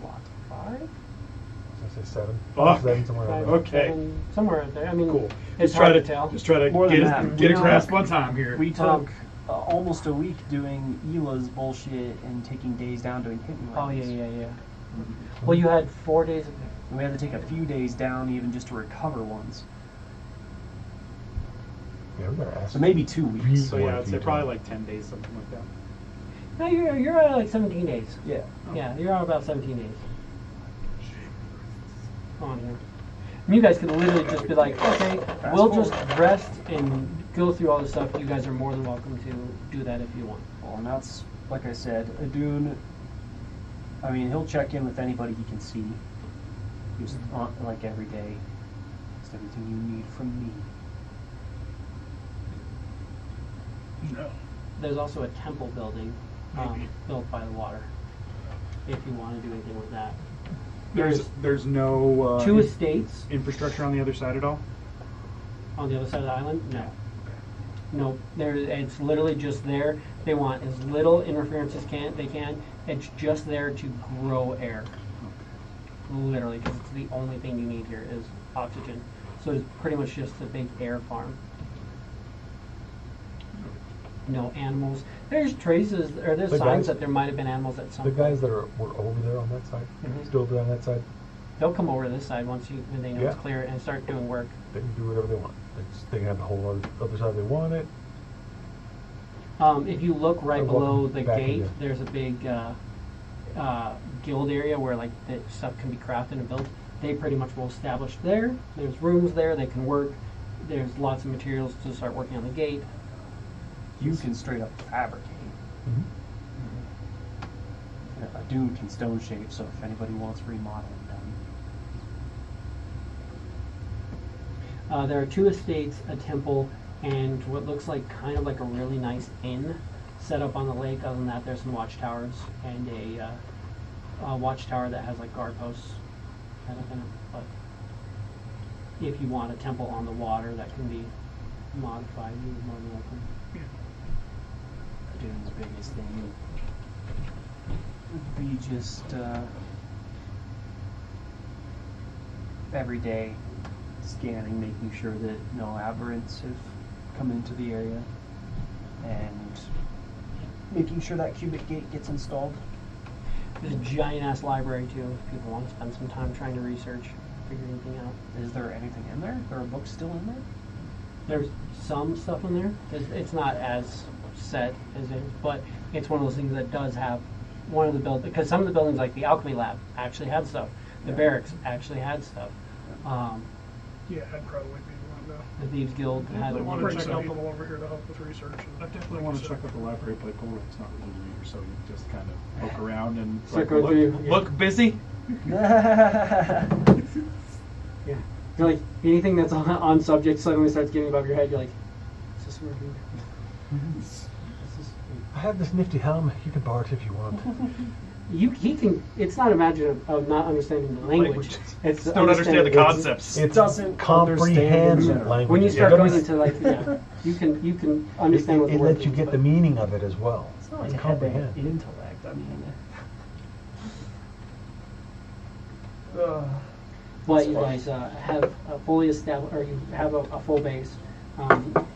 A lot. 5? I say 7. Fuck. 7 somewhere around there. Okay. 7, somewhere out there. I mean, Cool. it's Just try hard to to tell. Just try to More than get that. get a We grasp took- on time here. We took almost a week doing Ela's bullshit and taking days down doing hit and Oh, runs. yeah. Well, you had 4 days of And we had to take a few days down even just to recover ones. Yeah, we gotta ask. So maybe 2 weeks. So yeah, I'd say probably like 10 days, something like that. No, you're at like 17 days. Yeah. Yeah, you're on about 17 days. On here. And you guys could literally just be like, okay, we'll just rest and go through all this stuff. You guys are more than welcome to do that if you want. Well, and that's, like I said, Adun, I mean, he'll check in with anybody he can see. Just on, like every day. Just everything you need from me. No. There's also a temple building built by the water. If you want to do anything with that. There's no 2 estates infrastructure on the other side at all. on the other side of the island. No, it's literally just there. They want as little interference as they can. It's just there to grow air. Literally, because it's the only thing you need here is oxygen. So it's pretty much just a big air farm. No animals. There's traces, or there's The signs guys- that there might have been animals at some The point. guys that were over there on that side, Mhm. still over there on that side, They'll come over to this side when they know it's Yeah. clear and start doing work. they can do whatever they want. They can have the whole other side they want it. If you look right Or below walking the back gate, again. there's a big guild area where like the stuff can be crafted and built. They pretty much will establish there. There's rooms there. They can work. There's lots of materials to start working on the gate. You can straight up fabricate. Adun can stone shape, so if anybody wants remodeling done. There are 2 estates, a temple, and what looks like kind of like a really nice inn set up on the lake. Other than that, there's some watchtowers and a watchtower that has like guard posts kind of in it. But if you want a temple on the water that can be modified, you're more than welcome. Adun's biggest thing would be just every day scanning, making sure that no aberrants have come into the area, and making sure that cubic gate gets installed. There's a giant ass library too, if people want to spend some time trying to research, figure anything out. Is there anything in there? There are books still in there? There's some stuff in there. It's not as set as it, but it's one of those things that does have one of the buildings, because some of the buildings, like the alchemy lab, actually had stuff. The barracks actually had stuff. Yeah, I'd probably be one though. The Thieves Guild had I one. want to check check out people over here to help with research. I definitely want to check out the library, but go it's not really reader, so you just kind of poke around and Circle through, yeah. look busy. Yeah. You're like, anything that's on subject suddenly starts getting above your head, you're like, is this working? I have this nifty helm. You can borrow it if you want. He can. It's not a matter of not understanding the language. It's Don't understand the concepts. It doesn't comprehend understand language. When you It start going doesn't- into like, yeah, you can understand what the it word lets you means, get but the meaning of it as well. It's not like And a head comprehend. intellect. I mean, But you guys have a fully established, or you have a full base.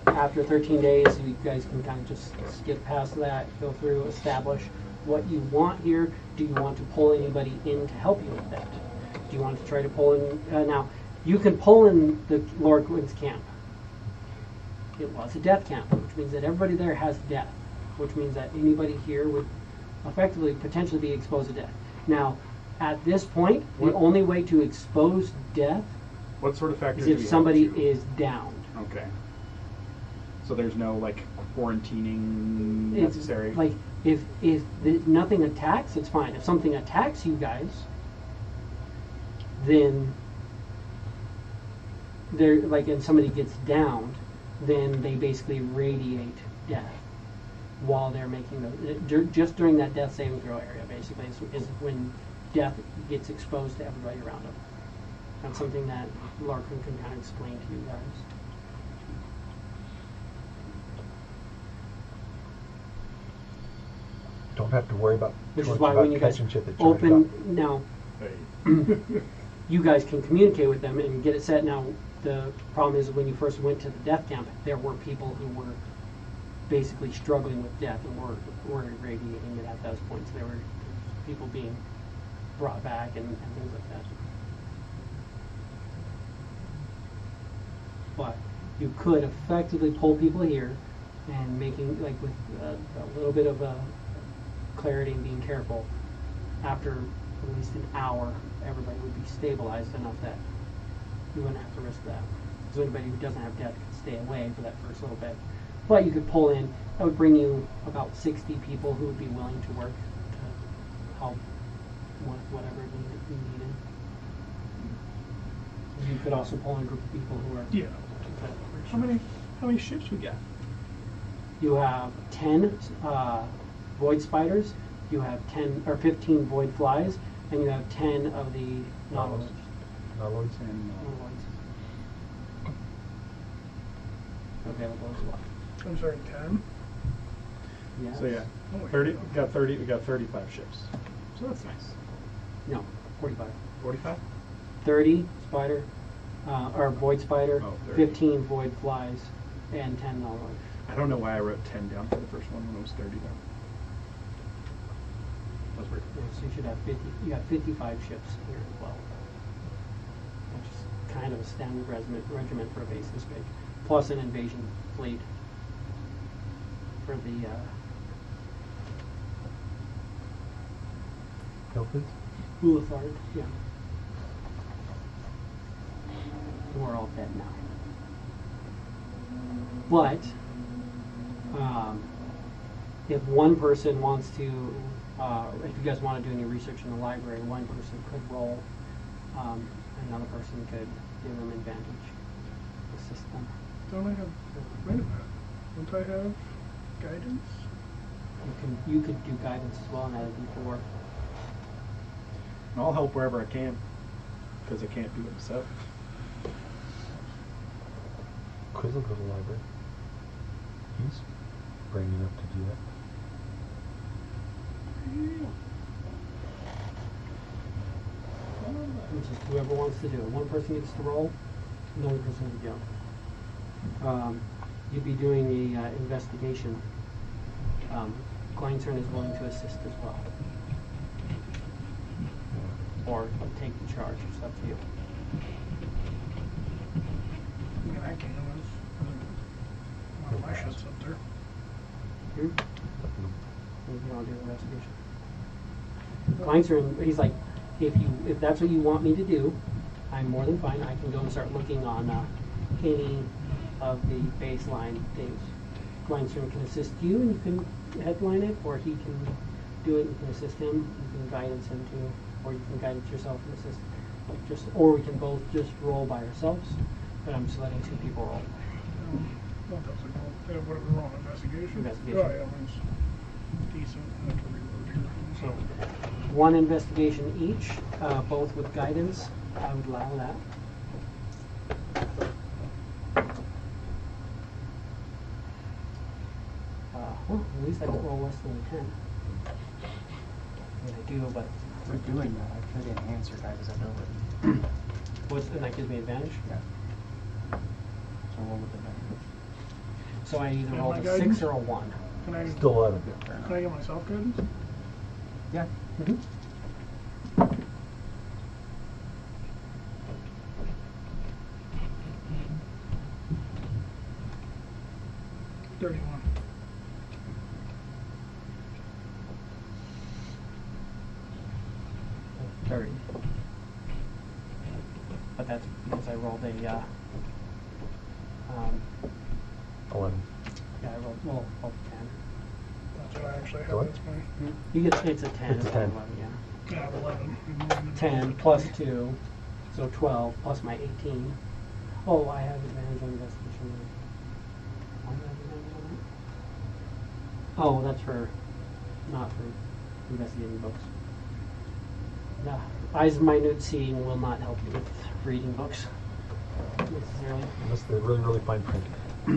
After 13 days, you guys can kind of just skip past that, go through, establish what you want here. Do you want to pull anybody in to help you with that? Do you want to try to pull in? Now, you can pull in the Lord Gwyn's camp. It was a death camp, which means that everybody there has death, which means that anybody here would effectively potentially be exposed to death. Now, at this point, the only way to expose death What sort of factors is do if we have somebody to- is downed. Okay. So there's no like quarantining It's necessary. like if nothing attacks, it's fine. If something attacks you guys, then they're like, and somebody gets downed, then they basically radiate death while they're making the just during that death saving throw area. Basically, is when death gets exposed to everybody around them. That's something that Larkin can kind of explain to you guys. Don't have to worry about Which too is much why about when you guys catching shit that charges open up. now, Hey. you guys can communicate with them and get it set. Now, the problem is when you first went to the death camp, there were people who were basically struggling with death and were irradiating it at those points. There were people being brought back and things like that. But you could effectively pull people here and making, like with a little bit of a clarity and being careful, after at least an hour, everybody would be stabilized enough that you wouldn't have to risk that. So anybody who doesn't have death could stay away for that first little bit. But you could pull in, that would bring you about 60 people who would be willing to work to help with whatever you needed. You could also pull in a group of people who are... Yeah. How many ships we got? You have 10 void spiders, you have 10 or 15 void flies, and you have 10 of the nautilus. Alloys. Available as well. I'm sorry, 10? Yes. So yeah, Oh my 30. God. We got 35 ships. So that's nice. No, 45. 45. 30 spider, or void spider, Oh, 30. 15 void flies, and 10 nautilus. I don't know why I wrote 10 down for the first one when it was 30 though. That's weird. Yeah, so you should have 50. You have 55 ships here as well, which is kind of a standard regiment for a base this big, plus an invasion fleet for the Pilfers? Ulithard. Yeah, who are all dead now. But if one person wants to, if you guys want to do any research in the library, one person could roll, another person could give them advantage, assist them. Don't I have... Wait a minute. Don't I have guidance? You could do guidance as well, and add a D4. And I'll help wherever I can, because I can't do it myself. Quiz will go to the library. He's brave enough to do that. It's just whoever wants to do it. One person gets to roll, another person to go. You'd be doing a investigation. Kleinstern is willing to assist as well. Or take the charge, it's up to you. Yeah, I can. One of my shit's up there. You want to do an investigation? Kleinstern, he's like, if that's what you want me to do, I'm more than fine. I can go and start looking on any of the baseline things. Kleinstern can assist you and you can headline it, or he can do it and you can assist him. You can guidance him too, or you can guidance yourself and assist. Or we can both just roll by ourselves, but I'm just letting two people roll. What else we roll? What are we rolling? Investigation? Investigation. Oh, yeah, mine's decent. I have to reload here. So, one investigation each, both with guidance. I would allow that. Well, at least I don't roll less than a 10. I mean, I do, but For doing that, I could enhance your guys' ability. and that gives me advantage. Yeah. So roll with advantage. So I either And roll my a guidance? 6 or a 1. Can I, Still 11. can I get myself guidance? Yeah. Mm-hmm. 31. But that's because I rolled a 11. yeah, I rolled well 10. That's what I actually have. What? That's my, You get it's a 10. It's a not 10. 11, yeah. yeah, 11. 10 plus 2, so 12 plus my 18. Oh, I have advantage on investigation. Why do I have advantage on that? Oh, that's for not for investigating books. No, eyes minute seeing will not help you with reading books necessarily. Unless they're really, really fine print. I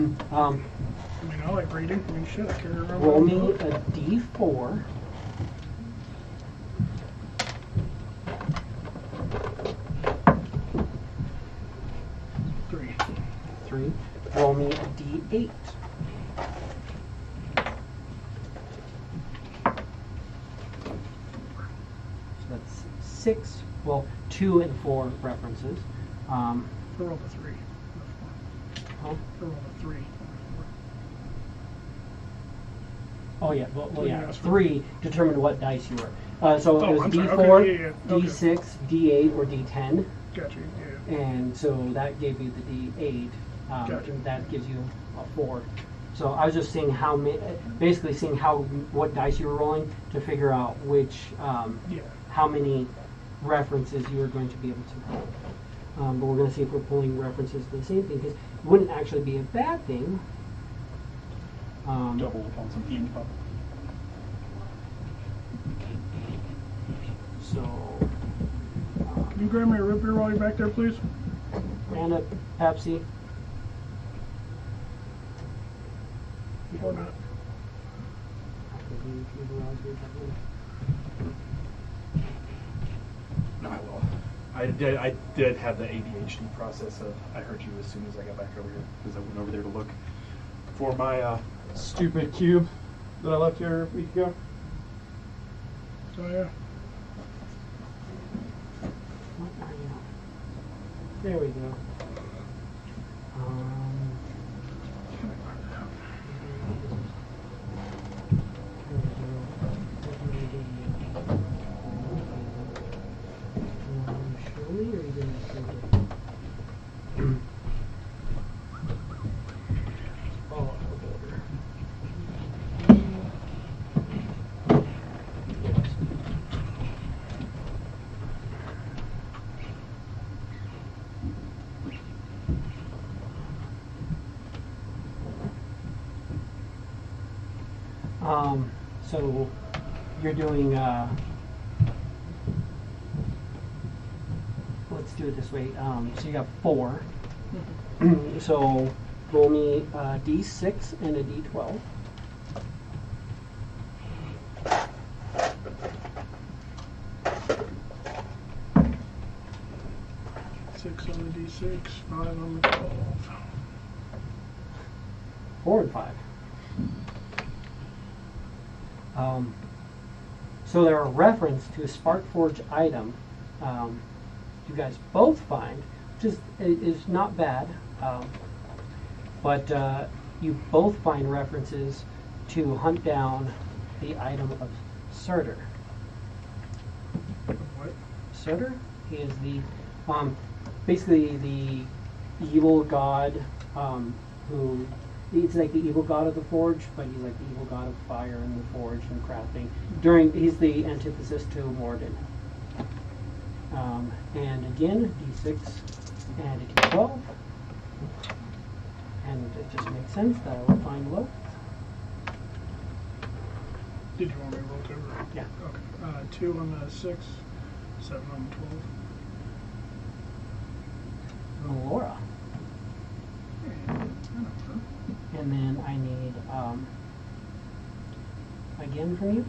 mean, I like reading. I mean, shit, I carry around. Roll my me book. a d4. Three. 3. Roll me a d8. So that's 6. Well, 2 and 4 references. I rolled a 3. Huh? I rolled a 3. Oh yeah, well Three, yeah. yes. 3 determined what dice you were. So Oh, it was I'm sorry. d4, Okay, yeah, yeah. Okay. d6, d8, or d10. Gotcha. Yeah. And so that gave you the d8, Gotcha. and that gives you a 4. So I was just seeing basically seeing what dice you were rolling to figure out which, Yeah. how many references you were going to be able to pull. But we're going to see if we're pulling references to the same thing, because it wouldn't actually be a bad thing. Double on some info. So, Can you grab me a root beer while you're back there, please? and a Pepsi. Or not? No, I will. I did have the ADHD process of I heard you as soon as I got back over here because I went over there to look for my stupid cube that I left here a week ago. Oh, yeah. What are you? There we go. Surely, or you didn't see it? Oh, over. So you're doing, let's do it this way. So you got 4. So Roll me a D6 and a D12. Six on the D6, 5 on the 12. 4 and 5. So there are reference to a SparkForge item you guys both find, which is not bad, but you both find references to hunt down the item of Surtur. What? Surtur is the basically the evil god who he's like the evil god of the forge, but he's like the evil god of fire and the forge and crafting. He's the antithesis to Morden. And again, D6 and a D12, and it just makes sense that I will find both. Did you want me to roll 2? Yeah. Okay. 2 on the 6, 7 on the 12. Melora. And then I need, again from you?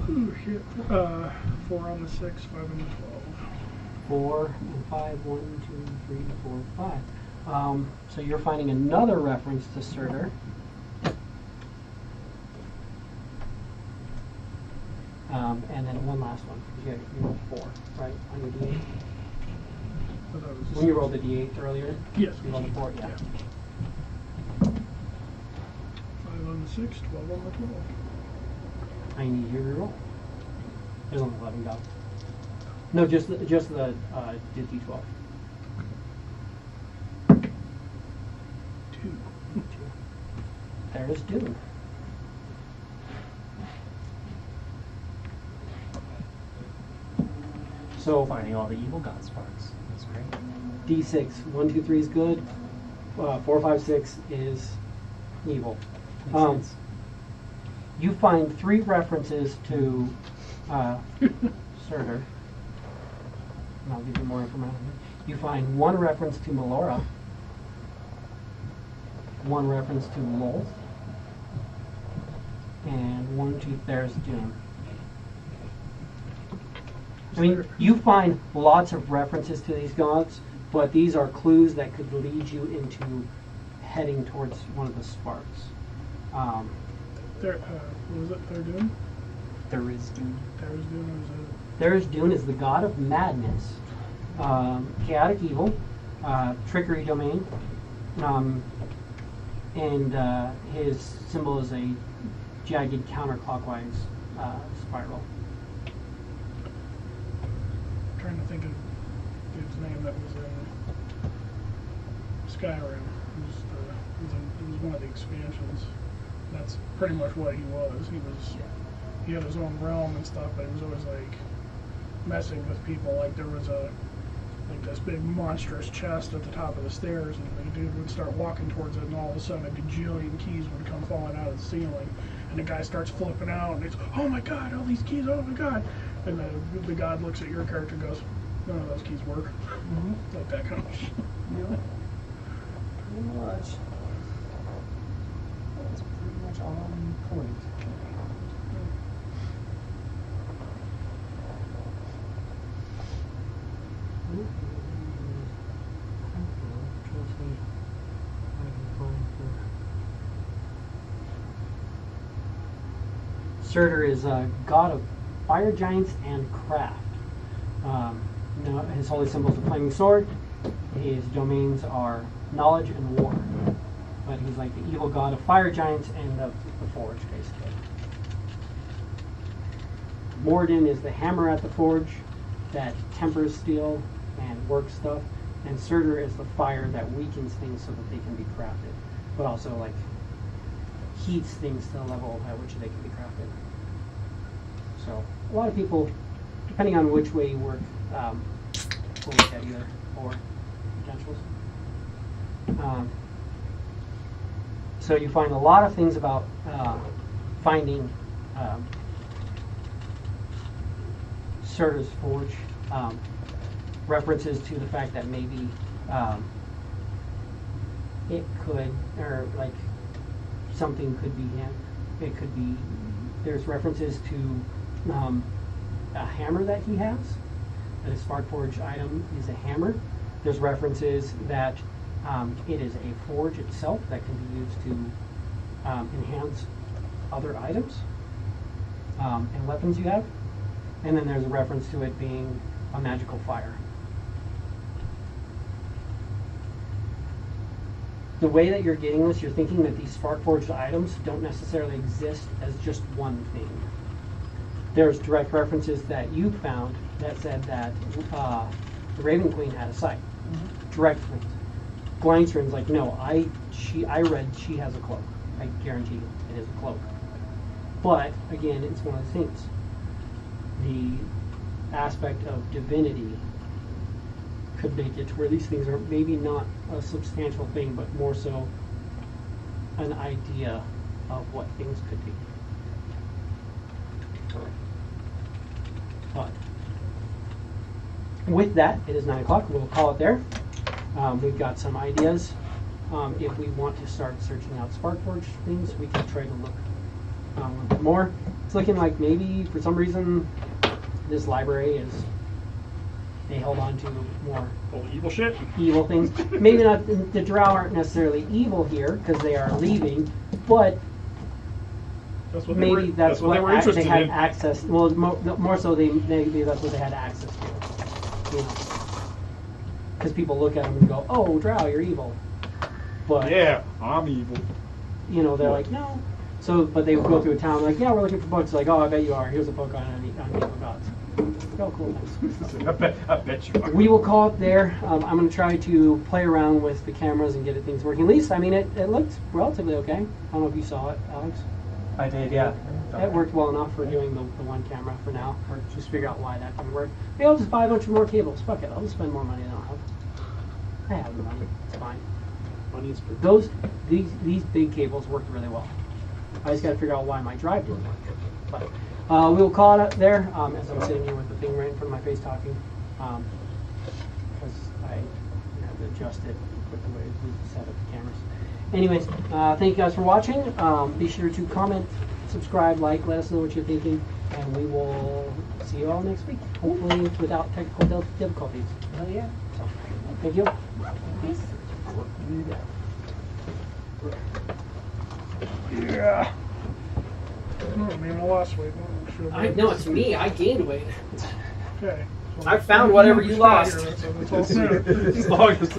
Ooh, shit. 4 on the 6, 5 on the 12. 4 and 5, 1, 2, 3, 4, 5. So you're finding another reference to Surtur. And then one last one. You rolled 4, right, on your D8? When you rolled the D8 earlier? Yes. You rolled a 4, yeah. 5 on the 6, 12 on the 12. I need you to roll. There's only 11 go. No, just the D12. 2. There's Dune. So Finding all the evil god sparks. That's great. D6, 1, 2, 3 is good. 4, 5, 6 is evil. Makes sense. You find 3 references to Surtur. And I'll give you more information. You find 1 reference to Melora, 1 reference to Lolth, and 1, 2, there's Dune. I mean, you find lots of references to these gods, but these are clues that could lead you into heading towards one of the sparks. What was it? Therdun? There is Dune. There's Dune, or is it? There's Dune is the god of madness, chaotic evil, trickery domain, and his symbol is a jagged counterclockwise spiral. I'm trying to think of dude's name that was in Skyrim. It was one of the expansions. That's pretty much what he was. He had his own realm and stuff, but he was always like messing with people. Like there was this big monstrous chest at the top of the stairs, and the dude would start walking towards it, and all of a sudden a gajillion keys would come falling out of the ceiling, and the guy starts flipping out, and it's, oh my god, all these keys, oh my god. And the god looks at your character and goes, none of those keys work. Like that kind of shit. Really? Pretty much. That's pretty much on point. Surtur is a god of fire giants and craft. His holy symbol is a flaming sword. His domains are knowledge and war. But he's like the evil god of fire giants and of the forge, basically. Morden is the hammer at the forge that tempers steel and works stuff. And Surtur is the fire that weakens things so that they can be crafted, but also like heats things to the level at which they can be crafted. So a lot of people, depending on which way you work, will look at either or potentials. So you find a lot of things about finding Surtur's forge. References to the fact that maybe it could, or like something could be him. It could be, there's references to a hammer that he has. That his Sparkforge item is a hammer. There's references that it is a forge itself that can be used to enhance other items and weapons you have. And then there's a reference to it being a magical fire. The way that you're getting this, you're thinking that these Sparkforged items don't necessarily exist as just one thing. There's direct references that you found that said that the Raven Queen had a sight. Direct links. Gleinstein's like, no, I read she has a cloak. I guarantee you it is a cloak. But again, it's one of the things. The aspect of divinity could make it to where these things are maybe not a substantial thing, but more so an idea of what things could be. But with that, it is 9 o'clock. We'll call it there. We've got some ideas. If we want to start searching out Sparkforge things, we can try to look a little bit more. It's looking like maybe for some reason this library is, they held on to more evil shit. Evil things. Maybe not, the Drow aren't necessarily evil here because they are leaving, but that's what maybe that's what they were interested they had in. access. Well, more so, maybe that's what they had access to. You know, because people look at them and go, "Oh, Drow, you're evil." But yeah, I'm evil. You know, they're like, no. So, but they would go through a town like, yeah, we're looking for books. Like, oh, I bet you are. Here's a book on evil gods. Oh, cool. Nice. I bet you are. We will call it there. I'm going to try to play around with the cameras and get things working. At least, I mean, it looked relatively okay. I don't know if you saw it, Alex. I did, yeah. It worked well enough for doing the one camera for now. Or just figure out why that didn't work. Maybe I'll just buy a bunch of more cables. Fuck it. I'll just spend more money than I'll have. I have the money. It's fine. Money is pretty These big cables worked really well. I just got to figure out why my drive didn't work. But we'll call it up there as I'm sitting here with the thing right in front of my face talking, because I had to adjust it with the way we set up the cameras. Anyways, thank you guys for watching. Be sure to comment, subscribe, like, let us know what you're thinking, and we will see you all next week. Hopefully without technical difficulties. Oh yeah. So, thank you. Yeah. Oh, man, I lost weight. No, it's me. I gained weight. Okay. I found whatever you lost. That's all. As long as